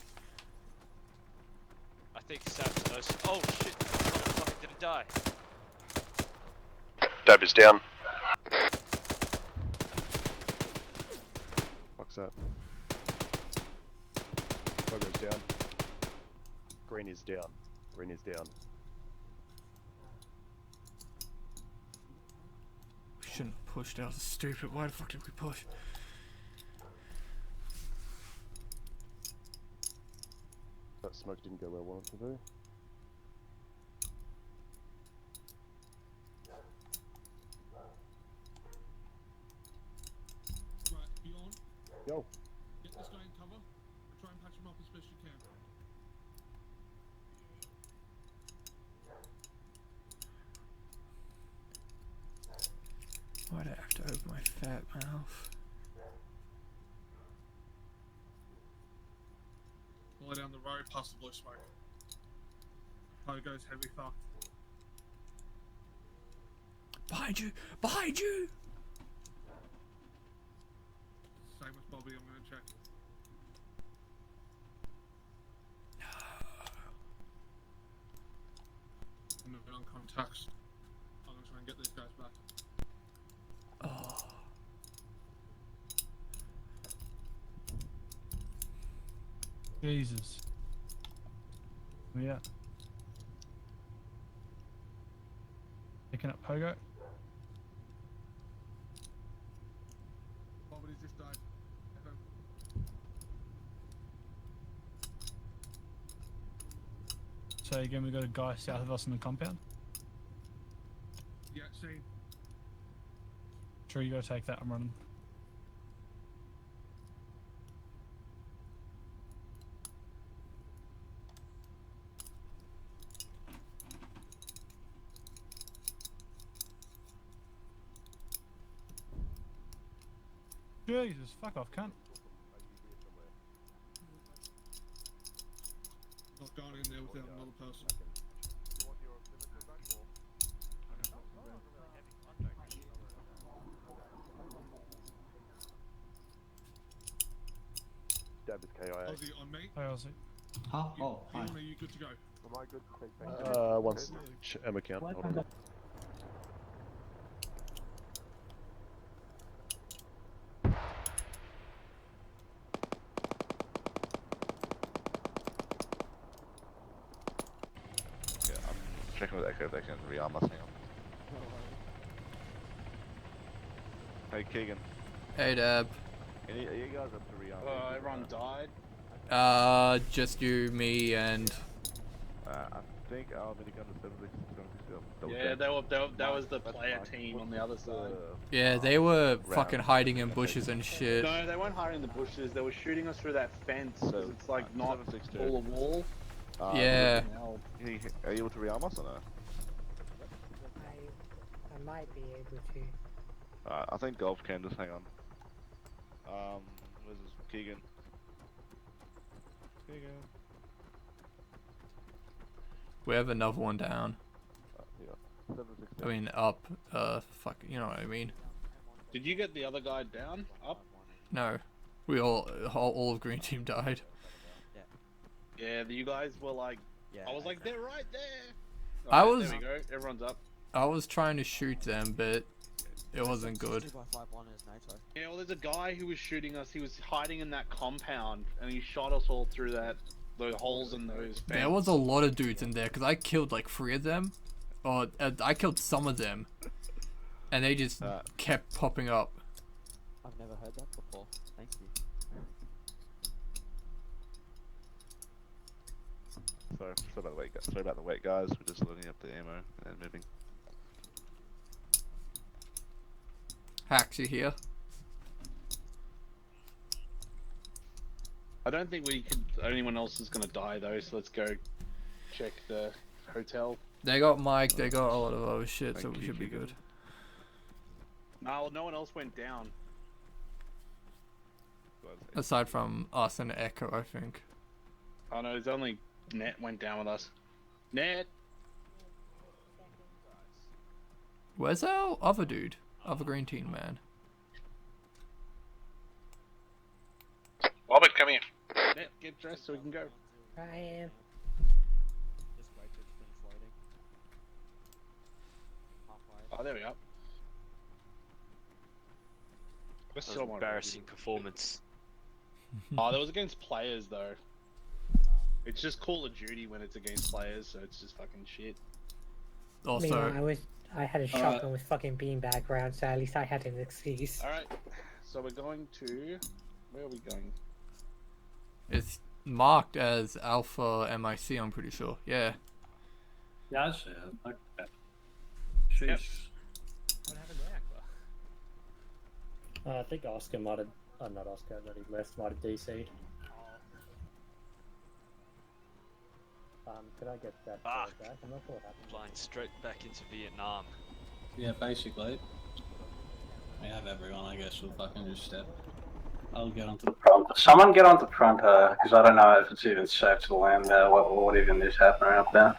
I think Sam's knows. Oh shit, I didn't die. Dab is down. Fuck's that? Logo's down. Green is down. Green is down. We shouldn't have pushed. That was stupid. Why the fuck did we push? That smoke didn't go where I wanted to do. Right, Bjorn, Yo. get this guy in cover. Try and patch him up as best you can. Why'd I have to open my fat mouth? All down the road past the blue smoke. Pogo's heavy fucked. Behind you! Behind you! Same with Bobby, I'm gonna check. on contacts. I'm gonna try and get these guys back. Oh. Jesus. Yeah. Picking up Pogo. Nobody's just died. FM. So again, we got a guy south of us in the compound. Yeah, seen. Sure, you gotta take that. I'm running. Jesus, fuck off, cunt. Not going in there without another person. Dab is KIA. Aussie on me. Hi, Ozzy. Huh? Oh, hi. Are you good to go? Am I good to take things? Once Emma count. Hold on. Yeah, I'm checking with Echo if they can rearm us. Hang on. Hey Keegan. Hey Deb. Are you guys up to rearm? Everyone died. Just you, me, and. I think our minigun is 76 still. Yeah, that was the player team on the other side. Yeah, they were fucking hiding in bushes and shit. No, they weren't hiding in the bushes. They were shooting us through that fence. So, it's like not all a wall. Yeah. Are you able to rearm us or no? I might be able to. I think Golf can, just hang on. Where's this? Keegan. Keegan. We have another one down. Yeah. 716. I mean, up. Fuck, you know what I mean. Did you get the other guy down? Up? No. We all of Green Team died. Yeah, you guys were like... I was like, they're right there! I Alright, was... There we go, everyone's up. I was trying to shoot them, but it wasn't good. Yeah, well, there's a guy who was shooting us. He was hiding in that compound, and he shot us all through those holes in those. There was a lot of dudes in there, because I killed like 3 of them. Or, I killed some of them. And they just kept popping up. I've never heard that before. Thank you. Sorry about the wait, guys. We're just loading up the ammo and moving. Hacks, you here? I don't think anyone else is gonna die though, so let's go check the hotel. They got Mike, they got a lot of other shit, so we should be good. No, no one else went down. Aside from us and Echo, I think. Oh no, there's only Net went down with us. Net! Where's our other dude? Other Green Team man. Robert, come here. Net, get dressed so we can go. I am. Oh, there we are. That was an embarrassing performance. Oh, that was against players though. It's just Call of Duty when it's against players, so it's just fucking shit. Also, I had a shotgun with fucking beanbag round, so at least I had an excuse. Alright, so we're going to... Where are we going? it's marked as Alpha MIC, I'm pretty sure. Yeah. Yeah, I see it. Like that. Sheesh. Yep. What happened there, I think Oscar might have... not Oscar, that he left, might have DC'd. Could I get that back? I'm not sure what happened. Flying straight back into Vietnam. Yeah, basically. We have everyone, I guess we'll fucking just step. I'll get onto the front. Someone get onto the front, because I don't know if it's even safe to land there, what even is happening up there.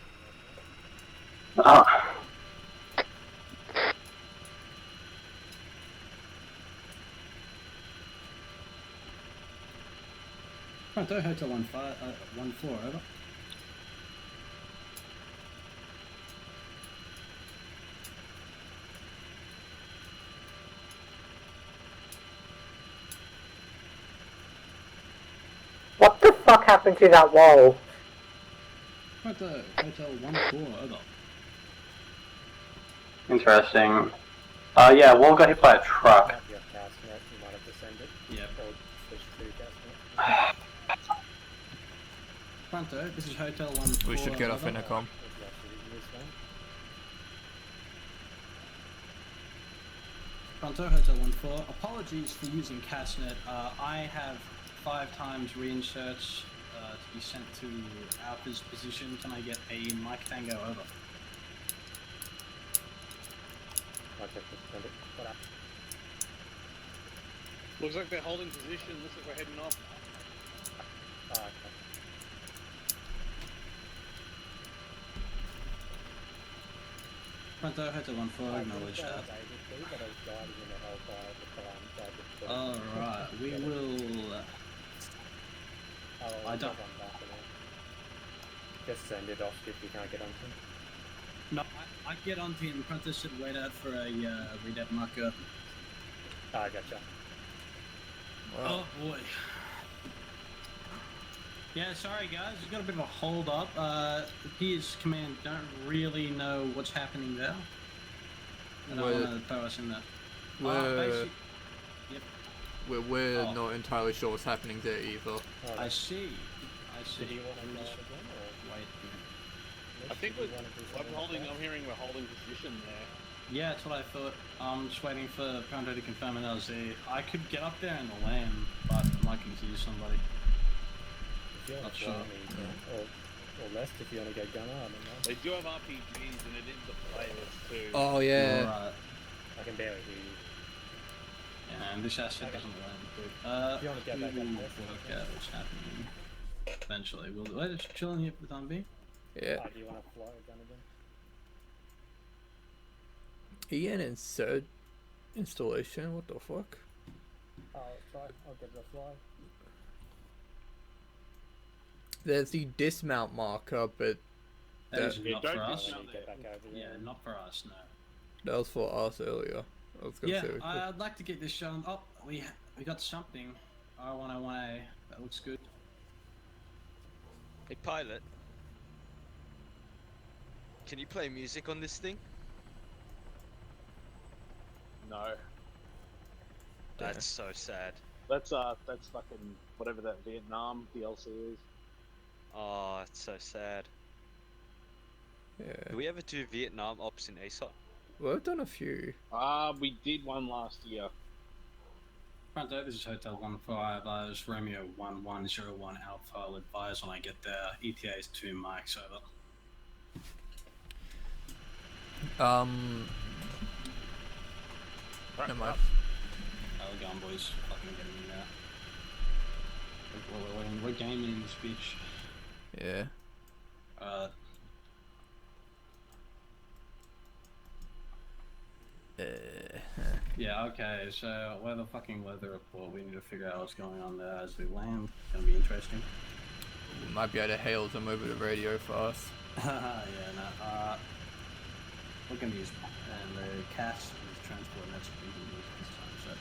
Front hotel 1 floor, over. What the fuck happened to that wall? At the hotel 1-4, over. Interesting. Yeah, wall got hit by a truck. Might be a fast net, you might have descended. Yeah. Or switch to gas net. Pronto, this is hotel 1-4. We should get off intercom. Pronto, hotel 1-4. Apologies for using Catchnet. I have 5 times reinserts to be sent to Alpha's position. Can I get a Mike Tango over? Looks like they're holding position. Looks like we're heading off. Okay. Pronto, hotel 1-4. Acknowledge that. Alright, we will... I don't... Just send it off if you can't get onto him. No, I get onto him. Pronto should wait out for a readout marker. Ah, gotcha. Oh boy. Yeah, sorry guys, we've got a bit of a hold up. Piers Command don't really know what's happening there. I don't want to throw us in there. We're not entirely sure what's happening there either. I see. Do you want to go again, or wait? I think I'm hearing we're holding position there. Yeah, that's what I thought. I'm just waiting for Pronto to confirm an LZ. I could get up there in the land, but I might confuse somebody. If you want Not to sure. or left if you want to go gunner, I don't know. They do have RPGs and it is the players too. Oh yeah. Right. I can barely hear you. Yeah, and this asset doesn't land quick. If you want to go back we up will there, work out what's happening. Eventually, we're just chilling here for the time being. Yeah. Do you want to fly a gun again? Ian insert installation, what the fuck? I'll try, I'll get the fly. There's the dismount marker, but That is not for us. Get back over there. Yeah, not for us, no. that was for us earlier. I was gonna Yeah, say we could- I'd like to get this shown. Oh, we got something. R101A. That looks good. Hey, pilot. Can you play music on this thing? No. That's so sad. That's fucking whatever that Vietnam DLC is. Oh, it's so sad. Yeah. Do we ever do Vietnam ops in ASOT? Well, I've done a few. We did one last year. Pronto, this is Hotel 15. It's Romeo 1101 Alpha. I'll advise when I get there. ETA is 2 mics over. Never mind. How we going, boys? Fucking getting in there. We're gaming in this bitch. Yeah. Yeah, okay, so weather fucking weather report. We need to figure out what's going on there as we land. It's gonna be interesting. We might be able to hail them over the radio for us. Yeah, no, we're gonna use and the cast is transport and that's what we can use this time, so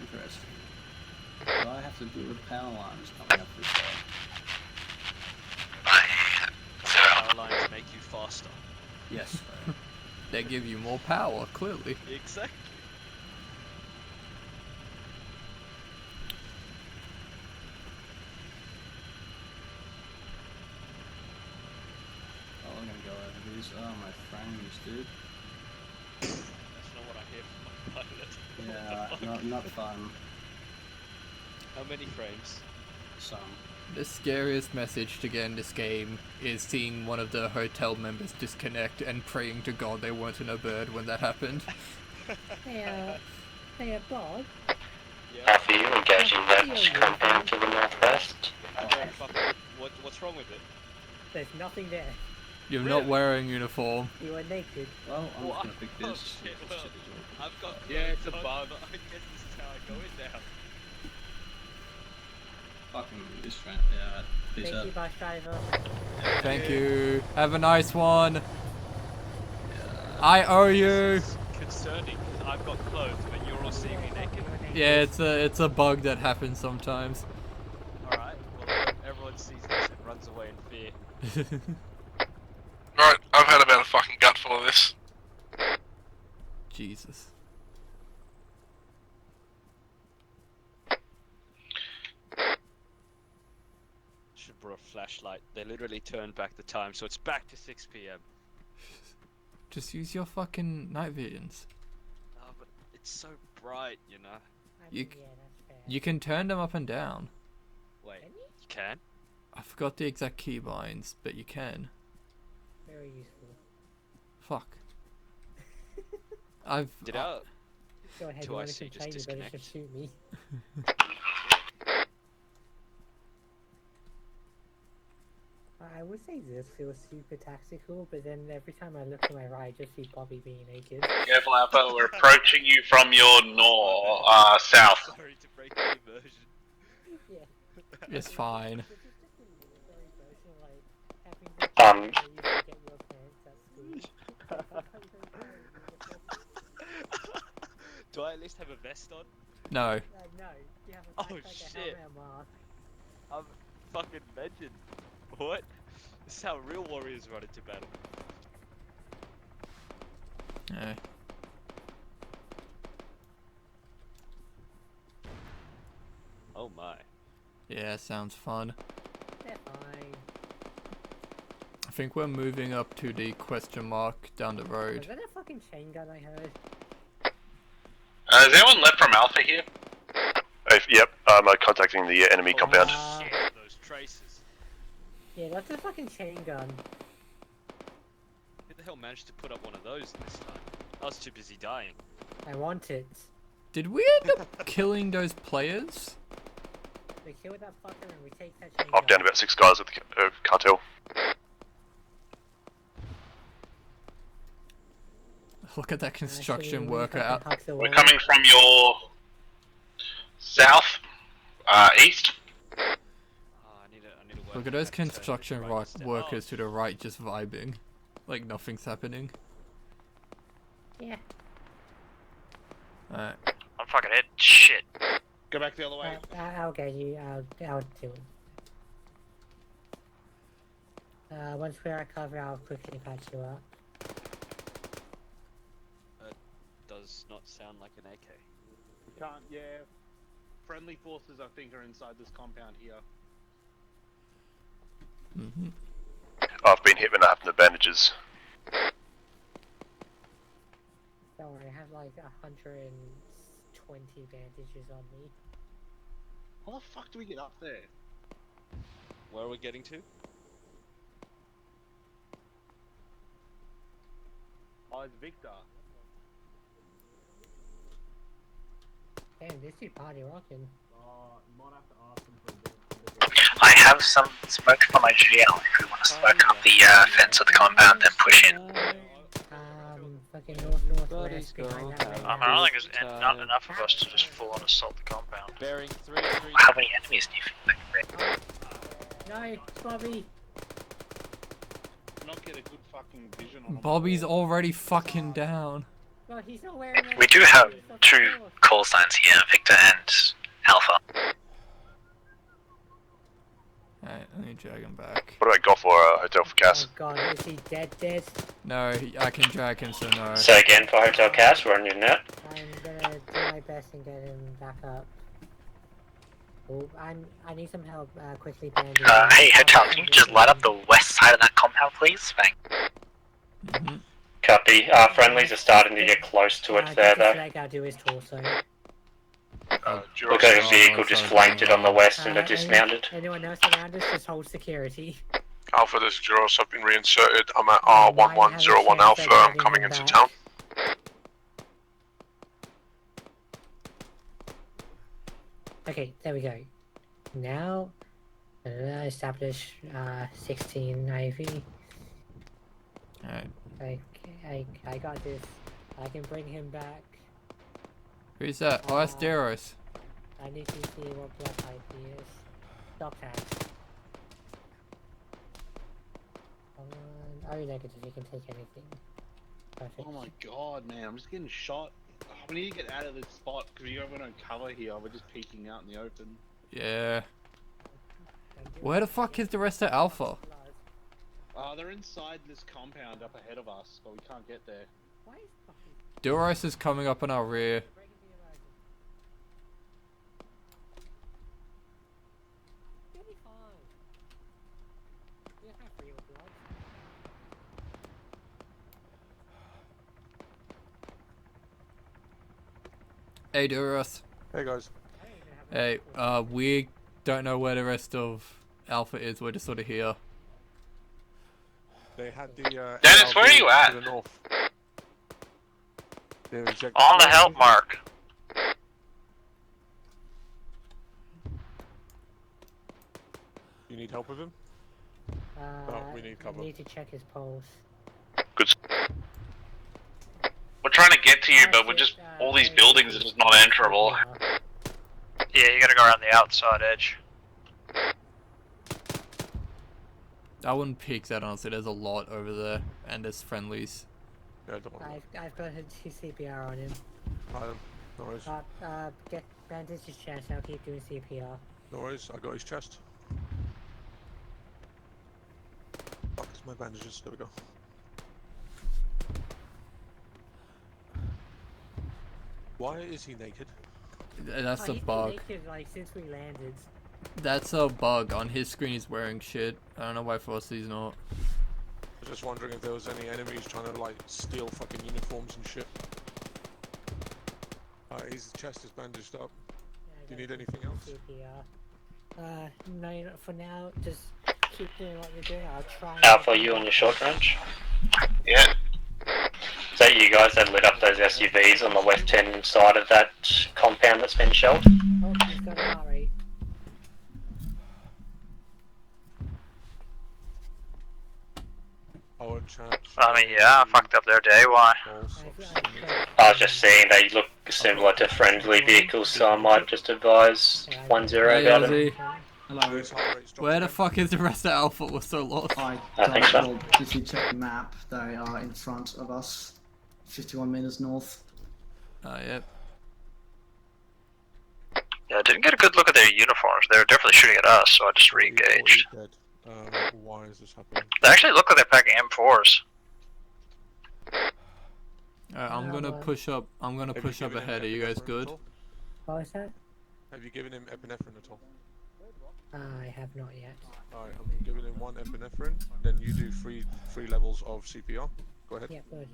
interesting. What do I have to do with power lines coming up this way? Power lines make you faster. Yes. They give you more power, clearly. Exactly. Oh, I'm gonna go over these. Oh, my frames, dude. That's not what I hear from my pilot. Yeah, not fun. How many frames? Some. The scariest message to get in this game is seeing one of the hotel members disconnect and praying to God they weren't in a bird when that happened. Hey, Bob. Alpha, you engaging that compound to the northwest. What's wrong with it? There's nothing there. You're not wearing uniform. You are naked. Well, I'm What? just gonna pick Oh, this. shit, well, I've got it's a clothes bug. on, but I guess this is how I go in now. Fucking this friend. Yeah, peace Thank out. you, bus driver. Thank you. Have a nice one. I owe you. It's concerning because I've got clothes, but you're all seeing me naked. Yeah, it's a bug that happens sometimes. Right, I've had about a fucking gutful of this. Jesus. Should brought a flashlight. They literally turned back the time, so it's back to 6 PM. Just use your fucking night visions. Oh, but it's so bright, you know. You can turn them up and down. Wait, you can? I forgot the exact keybinds, but you can. Very useful. Fuck. I've. Did I? Go ahead, Do you I want to see just complain, you better disconnect? just shoot me. I would say this feels super tactical, but then every time I look to my right, I just see Bobby being naked. Careful, Alpha. We're approaching you from your south. Sorry to break the immersion. Yeah. It's fine. Do I at least have a vest on? No. No, you have a Oh backpack, a shit! helmet, a mask. I'm fucking legend. What? This is how real warriors run into battle. Yeah. Oh my. Yeah, sounds fun. They're fine. I think we're moving up to the question mark down the Was road. that a fucking chain gun I heard? Is anyone left from Alpha here? Yep, I'm contacting the enemy compound. Shit, those traces. Yeah, that's a fucking chain gun. Who the hell managed to put up one of those this time? I was too busy dying. I want it. Did we end up killing those players? We kill that fucker and we take that chain I've down about 6 guys at the cartel. Look at that construction worker out. We're coming from your south, east. I need to work Look at those construction workers to the right just vibing. Like nothing's happening. Yeah. Alright. I'm fucking hit. Shit. Go back the other way. I'll get you. I'll do it. Once we're at cover, I'll quickly patch you up. Does not sound like an AK. We can't, yeah. Friendly forces, I think, are inside this compound here. Mm-hmm. I've been hit when I have no bandages. Don't worry, I have like 120 bandages on me. How the fuck do we get up there? Where are we getting to? Oh, it's Victor. Damn, this dude party rocking. I have some smoke for my GL if we want to smoke up the fence of the compound, then push in. Fucking northwest behind that. I don't think there's not enough of us to just full on assault the compound. Bearing 3. How many enemies do you think there could be? No, Bobby. Not get a good fucking vision on him. Bobby's already fucking down. Well, he's not wearing any. We do have 2 call signs here, Victor and Alpha. Alright, let me drag him back. What do I got for a hotel for Cass? Oh god, is he dead? No, I can drag him, so no. So again, for Hotel Cass, we're on your net. I'm gonna do my best and get him back up. Oh, I need some help quickly bandaging. Hey, Hotel, can you just light up the west side of that compound, please? Thanks. Copy. Friendlies are starting to get close to it there, though. I'll do his torso. Look like a vehicle just flanked it on the west and are dismounted. Anyone else around us, just hold security. Alpha, this is Juros. I've been reinserted. I'm at R1101 Alpha. I'm coming into town. Okay, there we go. Now, establish 16 IV. Alright. I got this. I can bring him back. Who's that? Oh, that's Deros. I need to see what blood type he is. Stop tag. Are you negative? You can take anything. Perfect. Oh my god, man, I'm just getting shot. We need to get out of this spot because we're on cover here. We're just peeking out in the open. Yeah. Where the fuck is the rest of Alpha? They're inside this compound up ahead of us, but we can't get there. Why is fucking... Duros is coming up on our rear. You'll be fine. You have real blood. Hey Duros. Hey guys. Hey, we don't know where the rest of Alpha is. We're just sort of here. They had the Dennis, where are you at? to the north. They're ejected. On the help mark. You need help with him? We need cover. I need to check his pulse. Good. We're trying to get to you, but we're just all these buildings are just not enterable. Yeah, you gotta go around the outside edge. I wouldn't peek that honestly. There's a lot over there, and there's friendlies. Yeah, don't worry. I've got a CPR on him. No worries. Get bandage his chest. I'll keep doing CPR. No worries. I got his chest. Fuck, it's my bandages. There we go. Why is he naked? That's a he's been bug. naked, like, since we landed. That's a bug. On his screen he's wearing shit. I don't know why for us he's not. I was just wondering if there was any enemies trying to like steal fucking uniforms and shit. His chest is bandaged up. Do you need anything else? CPR. No, for now, just keep doing what you're doing. I'll try. Alpha, you on your short range? Yeah. Is that you guys that lit up those SUVs on the west-hand side of that compound that's been shelled? Oh, he's got a heart rate. I mean, yeah, I fucked up their day, why? I was just saying they look similar to friendly vehicles, so I might just advise 1-0 about them. Hello. Where the fuck is the rest of Alpha? We're so lost. I think so. Well, if you check the map, they are in front of us, 51 meters north. Yep. Yeah, I didn't get a good look at their uniforms. They were definitely shooting at us, so I just re-engaged. Why is this happening? They actually look like they're packing M4s. Alright, I'm gonna push up. I'm gonna push up ahead. Are you guys good? What was that? Have you given him epinephrine at all? I have not yet. Alright, I'm giving him 1 epinephrine. Then you do three levels of CPR. Go ahead. Yeah, good.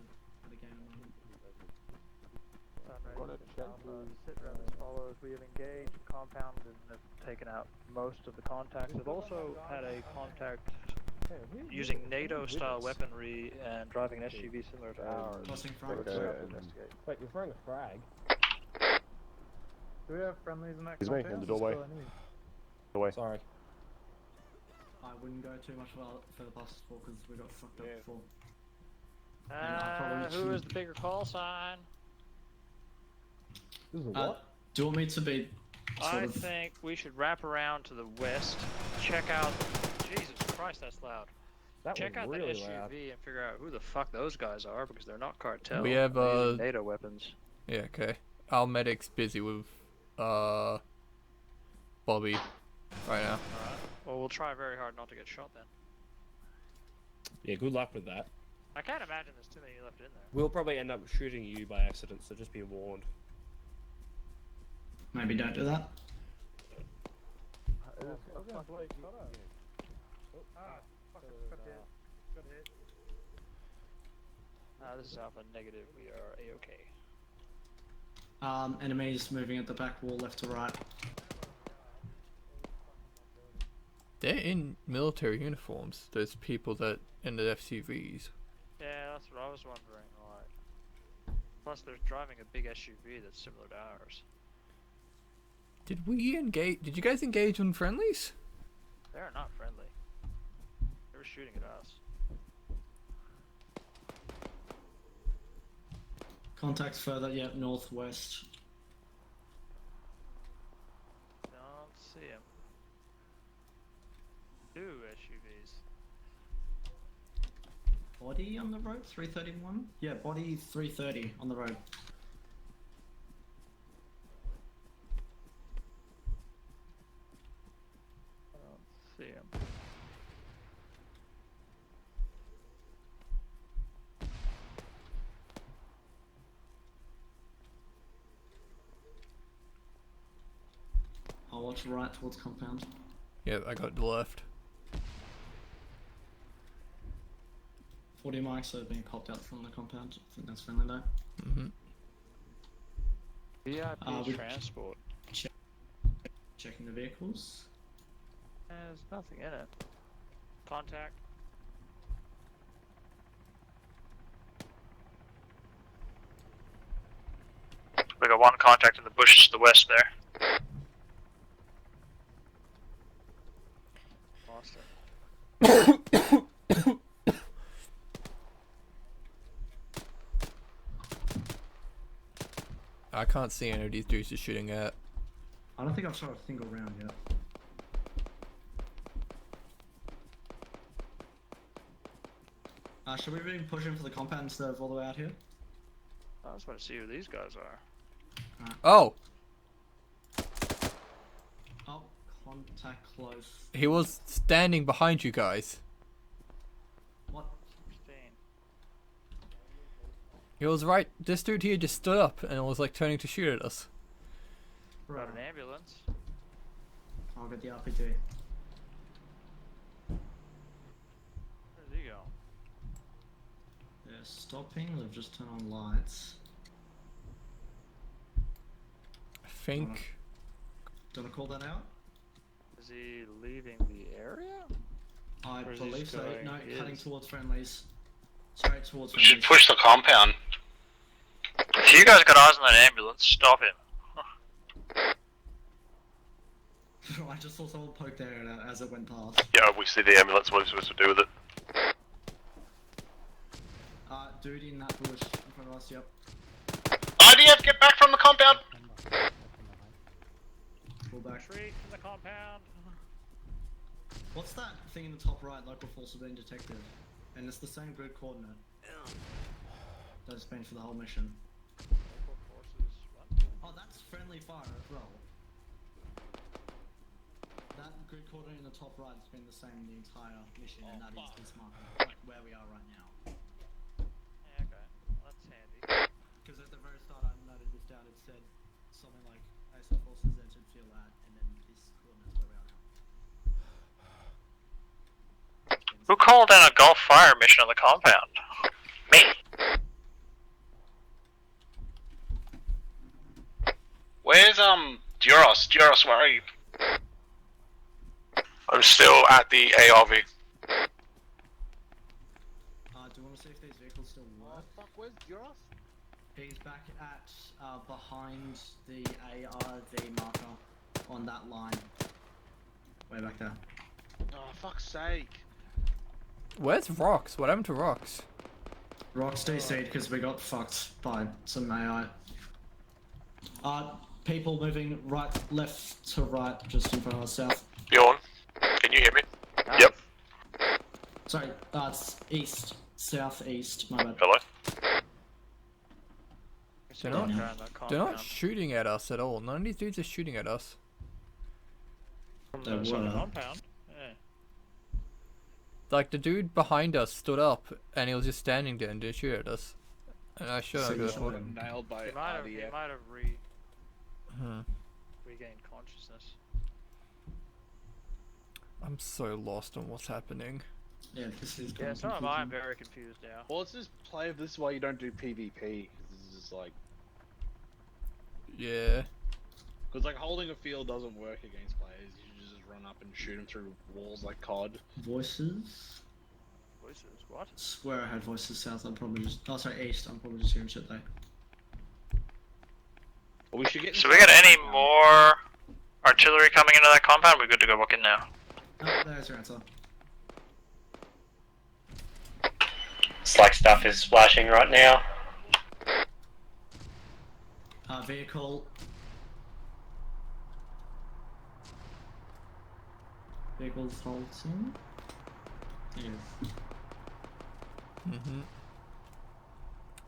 Sit around as follows. We have engaged compound and have taken out most of the contacts. We've also had a contact using NATO-style weaponry and driving an SUV similar to ours. Wait, you're throwing a frag? Do we have friendlies in that He's me, in the doorway. Doorway. Sorry. I wouldn't go too much further past the sport because we got fucked up before. Who is the bigger call sign? Do you want me to be I think we should wrap around to the west, check out... Jesus Christ, that's loud. Check out really the SUV loud. and figure out who the fuck those guys are, because they're not cartel. We have They're using NATO weapons. Yeah, okay. Our medic's busy with Bobby right now. Alright. Well, we'll try very hard not to get shot then. Yeah, good luck with that. I can't imagine there's too many left in there. We'll probably end up shooting you by accident, so just be warned. Maybe don't do that. This is Alpha Negative. We are A-OK. Enemies moving at the back wall, left to right. They're in military uniforms. Those people that in the FCVs. Yeah, that's what I was wondering. Like, plus, they're driving a big SUV that's similar to ours. Did we engage? Did you guys engage on friendlies? They're not friendly. They were shooting at us. Contacts further, yeah, northwest. Don't see him. 2 SUVs. Body on the road, 331? Yeah, body 330 on the road. I don't see him. walked right towards compound. Yeah, I got the left. 40 mics are being popped out from the compound. I think that's friendly though. Mm-hmm. VIP transport. Checking the vehicles. There's nothing in it. Contact. We got one contact in the bushes to the west there. Lost it. I can't see any of these dudes you're shooting at. I don't think I've shot a single round yet. Should we really push in for the compound instead of all the way out here? I just want to see who these guys are. Oh! Oh, contact close. He was standing behind you guys. What? He was right. This dude here just stood up and was like turning to shoot at us. Got an ambulance. I'll get the RPG. Where's he going? They're stopping, they've just turned on lights. I think. Do you want to call that out? Is he leaving the area? I Or is he believe so. going No, in? heading towards friendlies. Straight towards We should friendlies. push the compound. If you guys got eyes on that ambulance, stop him. I just saw someone poke their head out as it went past. Yeah, we see the ambulance. What are we supposed to do with it? Dude in that bush in front of us, yep. IDF, get back from the compound! Pull back. Retreat from the compound. What's that thing in the top right? Local force are being detected. And it's the same grid coordinate. That's been for the whole mission. Local forces. What? Oh, that's friendly fire as well. That grid coordinate in the top right has been the same the entire mission, and that is this marker, like where we are right now. Yeah, okay. Well, that's handy. Because at the very start I noted this down, it said something like ASO forces entered field at, and then this coordinate's where we are now. Who called in a Gulf fire mission on the compound? Me. Where's, Duros? Duros, where are you? I'm still at the ARV. Do you want to see if these vehicles still work? Fuck, where's Duros? He's back at, behind the ARV marker on that line. Way back there. Oh, fuck's sake. Where's Rox? What happened to Rox? Rock's DC'd because we got fucked by some AI. People moving right, left to right, just in front of us, south. Bjorn, can you hear me? Yep. Sorry, it's east, southeast, my bad. Hello? They're not shooting at us at all. None of these dudes are shooting at us. From They the side of the were. compound. Yeah. Like, the dude behind us stood up and he was just standing there and didn't shoot at us. And I should have Signature. good. Nailed by He RDF. might have regained consciousness. I'm so lost on what's happening. Yeah, this is Yeah, so am I. I'm very confused now. Well, let's just play. This is why you don't do PvP. 'Cause this is just like, Yeah. because like holding a field doesn't work against players. You should just run up and shoot them through walls like COD. Voices? Voices, what? Swear I had voices south, I'm probably just... Oh, sorry, east, I'm probably just hearing shit though. Well, we should get. So we got any more artillery coming into that compound? We're good to go walk in now. Oh, there's your answer. It's like stuff is flashing right now. Vehicle. Vehicle's halting. Yeah.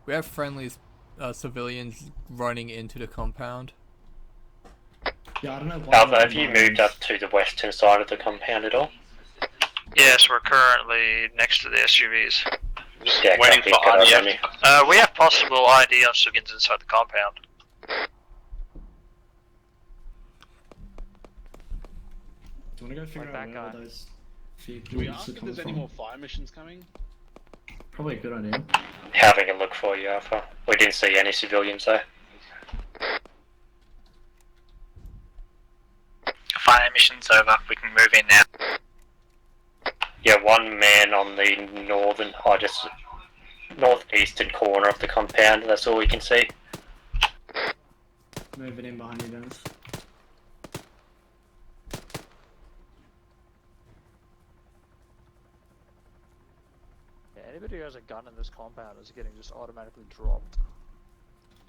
We have friendlies, civilians running into the compound. Yeah, I don't know why. Alpha, have you moved up to the western side of the compound at all? Yes, we're currently next to the SUVs. Yeah, Waiting copy, for got it, RDF. Remy. We have possible ID on civilians inside the compound. want to go figure Like out that where guy. those Do we vehicles ask are if coming there's any from? more fire missions coming? Probably a good idea. Having a look for you, Alpha. We didn't see any civilians though. Fire mission's over. We can move in now. Yeah, one man on the northeastern corner of the compound. That's all we can see. Moving in behind you, Dennis. Yeah, anybody who has a gun in this compound is getting just automatically dropped.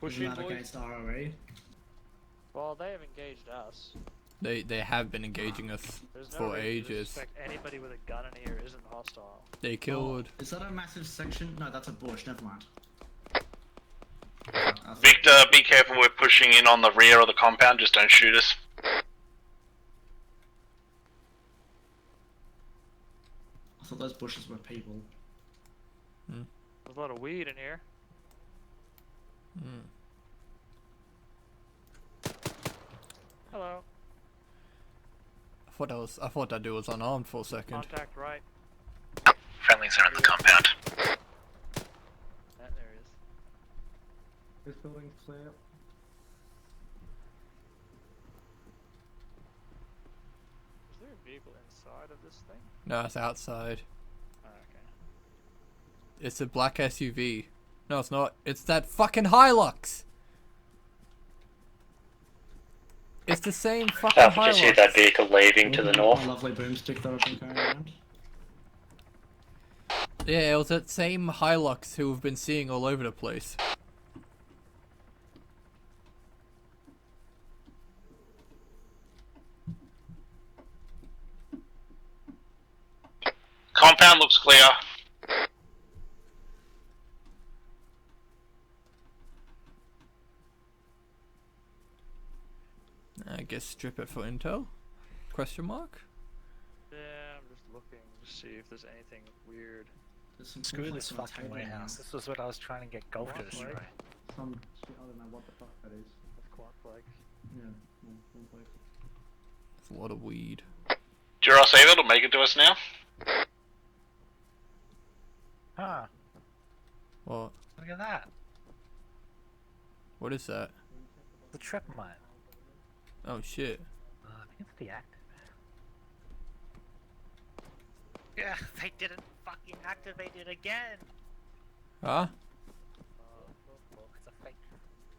Isn't that against ROE? Well, they have engaged us. They have been engaging us There's no for reason to ages. suspect anybody with a gun in here isn't hostile. They killed. Oh, is that a massive section? No, that's a bush. Never mind. Victor, be careful, we're pushing in on the rear of the compound, just don't shoot us. I thought those bushes were people. There's a lot of weed in here. Hello. I thought that dude was unarmed for a second. Contact right. Friendlies are in the compound. There he is. This building's clear. Is there a vehicle inside of this thing? No, it's outside. Oh, okay. It's a black SUV. No, it's not. It's that fucking Hilux. It's the same fucking Alpha, just hear Hilux. that vehicle leaving to the north. A lovely boomstick that I've been carrying around. Yeah, it was that same Hilux who we've been seeing all over the place. Compound looks clear. I guess strip it for intel? Question mark? Yeah, I'm just looking to see if there's anything weird. Screw this fucking warehouse. This was what I was trying to get Golf to destroy. Some shit, I don't know what the fuck that is. That's quad flags. Yeah, one flag. It's a lot of weed. Duros able to make it to us now? Huh. What? Look at that. What is that? The trip mine. Oh shit. I think it's deactivated. Yeah, they didn't fucking activate it again. Huh? It's a fake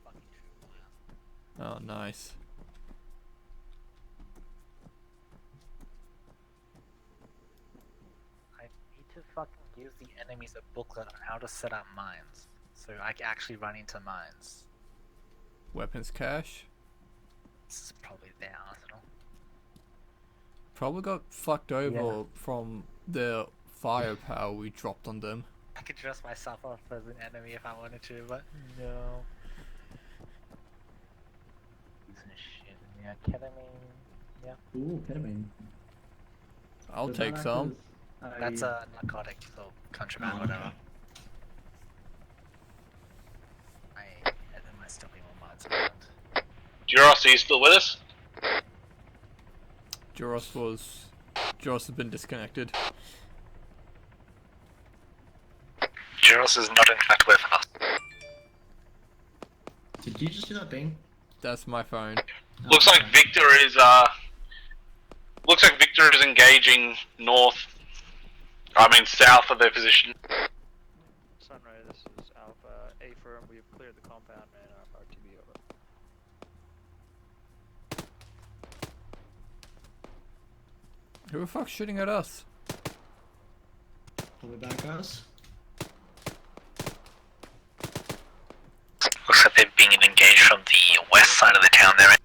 fucking trip mine. Oh, nice. I need to fucking give the enemies a booklet on how to set up mines, so I can actually run into mines. Weapons cache? This is probably their arsenal. Probably got fucked over from the firepower we dropped on them. I could dress myself up as an enemy if I wanted to, but no. Some shit. Yeah, ketamine. Yeah. Ooh, ketamine. I'll Does take that some. act as That's a narcotic or contraband, Oh, whatever. okay. There might still be more mods around. Duros, are you still with us? Joros has been disconnected. Juros is not in fact with us. Did you just do that, Bing? That's my phone. Looks like Victor is engaging south of their position. Sunray, this is Alpha. A firm, we have cleared the compound and our RTB over. Who the fuck's shooting at us? Are we back, guys? Looks like they're being engaged from the west side of the town there.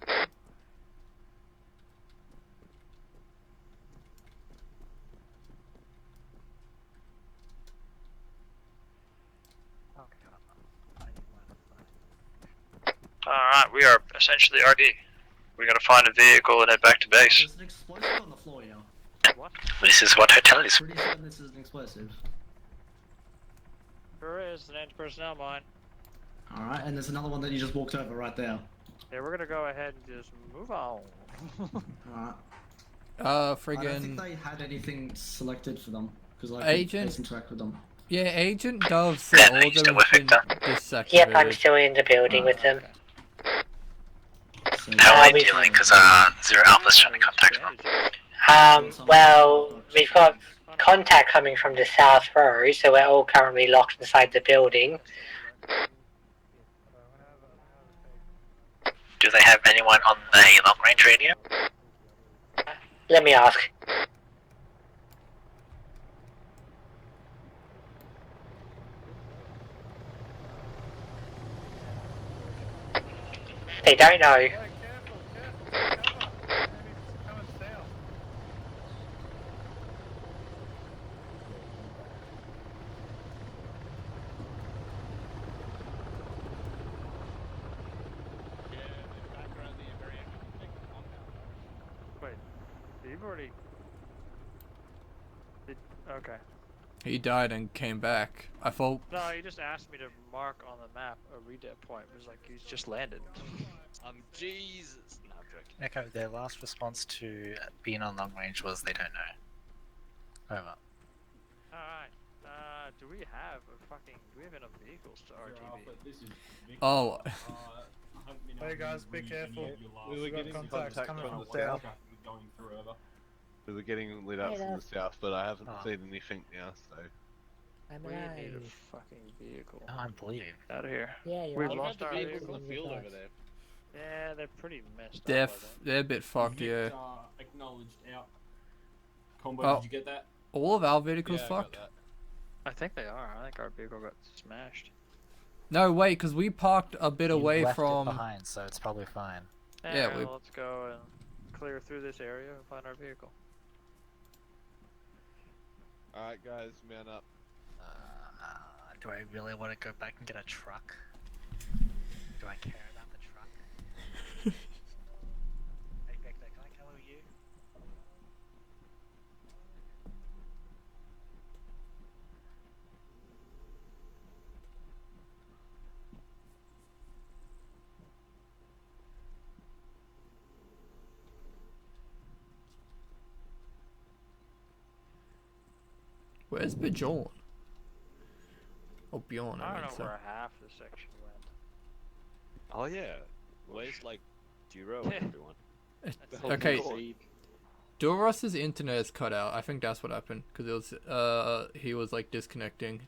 Alright, we are essentially RD. We gotta find a vehicle and head back to base. There's an explosive on the floor, yeah. What? This is what hotel is. Pretty certain this is an explosive. Sure is, an anti-personnel mine. Alright, and there's another one that you just walked over right there. Yeah, we're gonna go ahead and just move on. Alright. I don't think Friggin' they had anything selected for them because I Agent- could interact with them. yeah, Agent Dove said all of them have been desactivated. Yep, I'm still in the building with them. How are they dealing? Because Zero Alpha's trying to contact them. Well, we've got contact coming from the south row, so we're all currently locked inside the building. Do they have anyone on the long range radio? Let me ask. They don't know. Wait, you've already... Okay. He died and came back. I thought. No, he just asked me to mark on the map a redep point. It was like he's just landed. Jesus. No, I'm joking. Echo, their last response to being on long range was they don't know. Over. Alright. Do we have enough vehicles to RTB? Oh. Hey guys, be careful. We were getting contacts contact coming from from the south. We were getting lit up Hey, from there. the south, but I haven't seen anything now, so. We need a fucking vehicle. Oh, I'm bleeding. Out of here. Yeah, you're We've right. lost What our about the vehicle. vehicles in the field over there. Yeah, they're pretty messed They're up. they're a bit fucked, yeah. Acknowledged out. Combo, Oh, did you get that? all of our vehicles Yeah, I got fucked? that. I think they are. I think our vehicle got smashed. No, wait, because we parked a bit You away left from. it behind, so it's probably fine. Yeah, we. Let's go and clear through this area and find our vehicle. Alright, guys, man up. Do I really want to go back and get a truck? Do I care about the truck? Hey, Victor, can I color you? Where's Bjorn? Oh, Bjorn, I I don't mean, know so. where half the section went. Oh yeah. Where's like Duro and everyone? Okay. Duros's internet is cut out. I think that's what happened. Because it was, he was like disconnecting.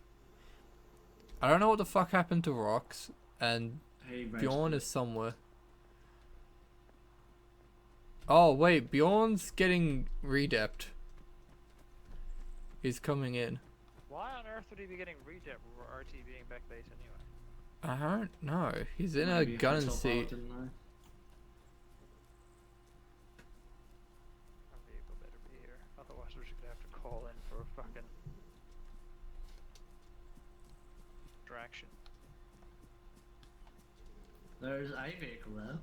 I don't know what the fuck happened to Rox. And Bjorn is somewhere. Oh, wait. Bjorn's getting redepped. He's coming in. Why on earth would he be getting redep when we're RTBing back base anyway? I don't know. He's in a Maybe if gun it's all seat. out, didn't I? Our vehicle better be here. Otherwise we're just gonna have to call in for a fucking distraction. There's a vehicle there.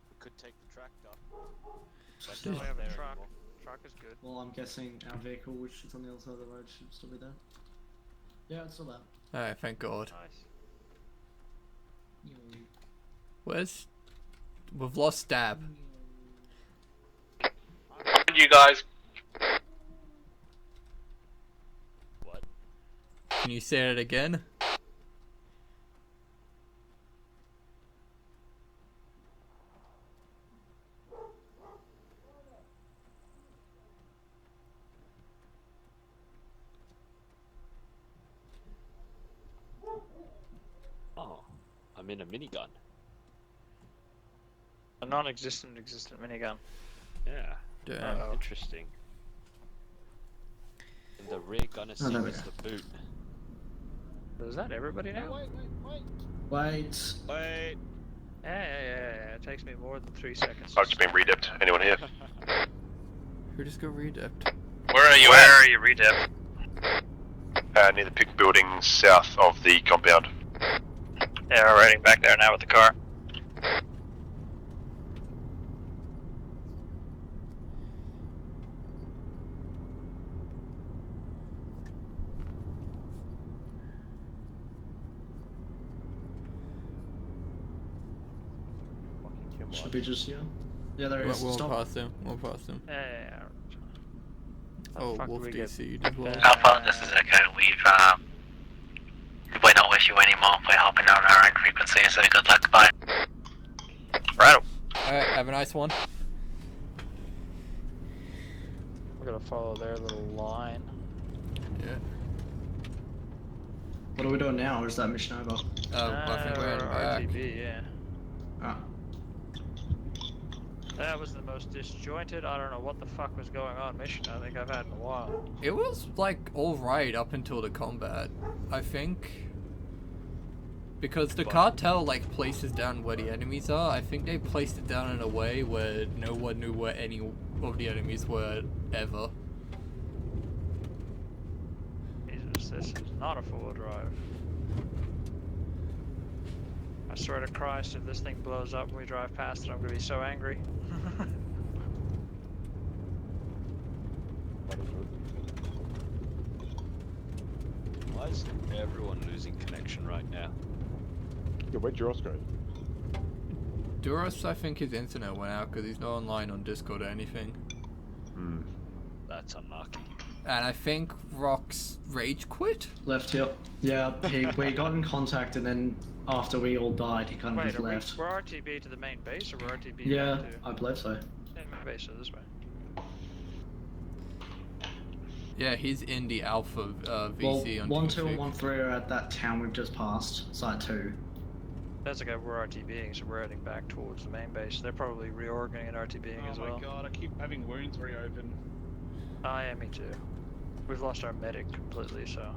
We could take the tractor. Still have a truck. Truck is good. Well, I'm guessing our vehicle, which is on the other side of the road, should still be there. Yeah, it's still there. Alright, thank God. Nice. Where's... We've lost Stab. You guys. What? Can you say it again? Oh, I'm in a minigun. A non-existent minigun. Yeah. Damn. Interesting. And the rear gunner Oh, there we is the boot. Is that everybody now? Wait. Yeah. It takes me more than 3 seconds. I've just been redepped. Anyone here? Who just got redepped? Where are you Where are you, redep? Near the pick building south of the compound. Yeah, we're riding back there now with the car. Should be just here. Yeah, there is. We'll Stop. pass him. We'll pass him. Yeah. Oh, fuck Wolf do we get DC'd as well. Alpha, this is okay. We're not with you anymore. We're hopping on our own frequency, so good luck. Bye. Right. Alright, have a nice one. We're gonna follow their little line. Yeah. What are we doing now, or is that mission over? I think we're heading back. RTB, yeah. Ah. That was the most disjointed, I don't know what the fuck was going on mission I think I've had in a while. It was like alright up until the combat, I think. Because the cartel like places down where the enemies are. I think they placed it down in a way where no one knew where any of the enemies were ever. Jesus, this is not a four-wheel drive. I swear to Christ, if this thing blows up and we drive past it, I'm gonna be so angry. Why is everyone losing connection right now? Yeah, where'd Duros go? Duros, I think his internet went out because he's not online on Discord or anything. That's unlucky. And I think Rock's rage quit? Left here. Yeah, we got in contact, and then after we all died, he kind of Wait, just left. we're RTB to the main base, or we're RTB Yeah, back to... I believe so. Yeah, main base, so this way. Yeah, he's in the Alpha VC Well, on 1, 2, TeamSpeak. and 1, 3 are at that town we've just passed, Site 2. That's okay, we're RTBing, so we're heading back towards the main base. They're probably reorganizing and RTBing as well. Oh my god, I keep having wounds reopen. Yeah, me too. We've lost our medic completely, so...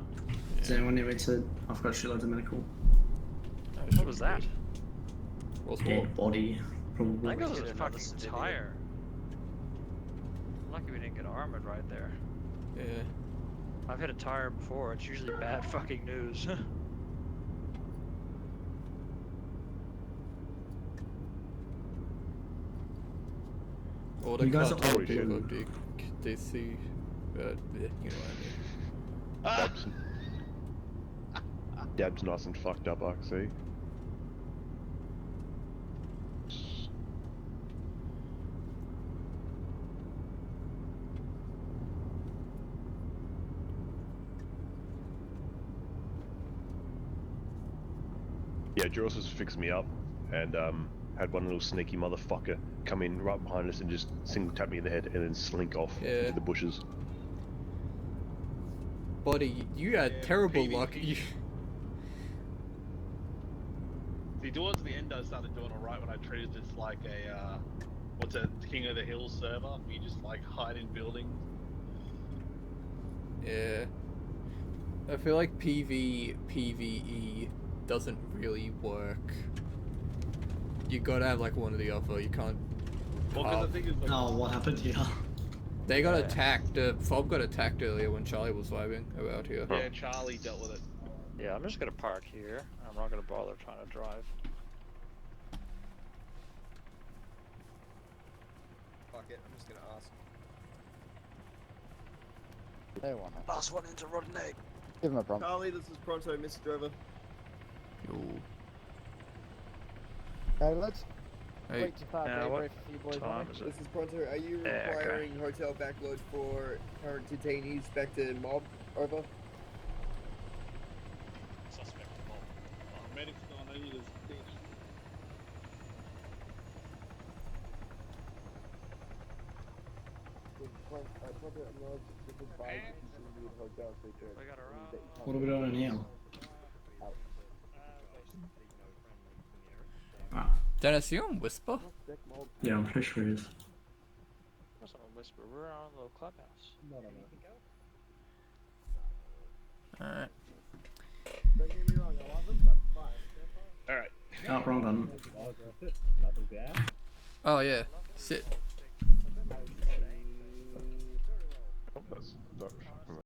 Does anyone need me to... I've got shitloads of medical. What was that? Dead body, probably. I think it was a fucking tire. Lucky we didn't get armored right there. Yeah. I've hit a tire before, it's usually bad fucking news. Or the You guys are cartel all people, good. they see, you know what I mean. Dab's nice and fucked up, I can see. Yeah, Duros has fixed me up, and had one little sneaky motherfucker come in right behind us and just single tap me in the head and then slink off into the bushes. Buddy, you had terrible luck. See, towards the end I started doing alright when I treated this like a, what's it, King of the Hill server? You just like hide in buildings. Yeah. I feel like PvE doesn't really work. You gotta have like one or the other, you can't... Well, the thing is, like, oh, what happened here? They got attacked, Fob got attacked earlier when Charlie was vibing about here. Yeah, Charlie dealt with it. Yeah, I'm just gonna park here. I'm not gonna bother trying to drive. Fuck it, I'm just gonna ask. They want it. Last one into rotten egg. Give him a prompt. Charlie, this is Pronto, Mr. Driver. Yo. Hey, let's Hey. wait to start debrief for you boys. time is it? This is Pronto. Are you requiring hotel backload for current detainees back to mob? Over. Suspect mob. Medic's gone, I need his bitch. What are we doing here? Dennis, you on Whisper? Yeah, I'm pretty sure he is. That's not a whisper, we're on a little clubhouse. Alright. Alright. Oh, wrong button. Oh yeah, sit. That's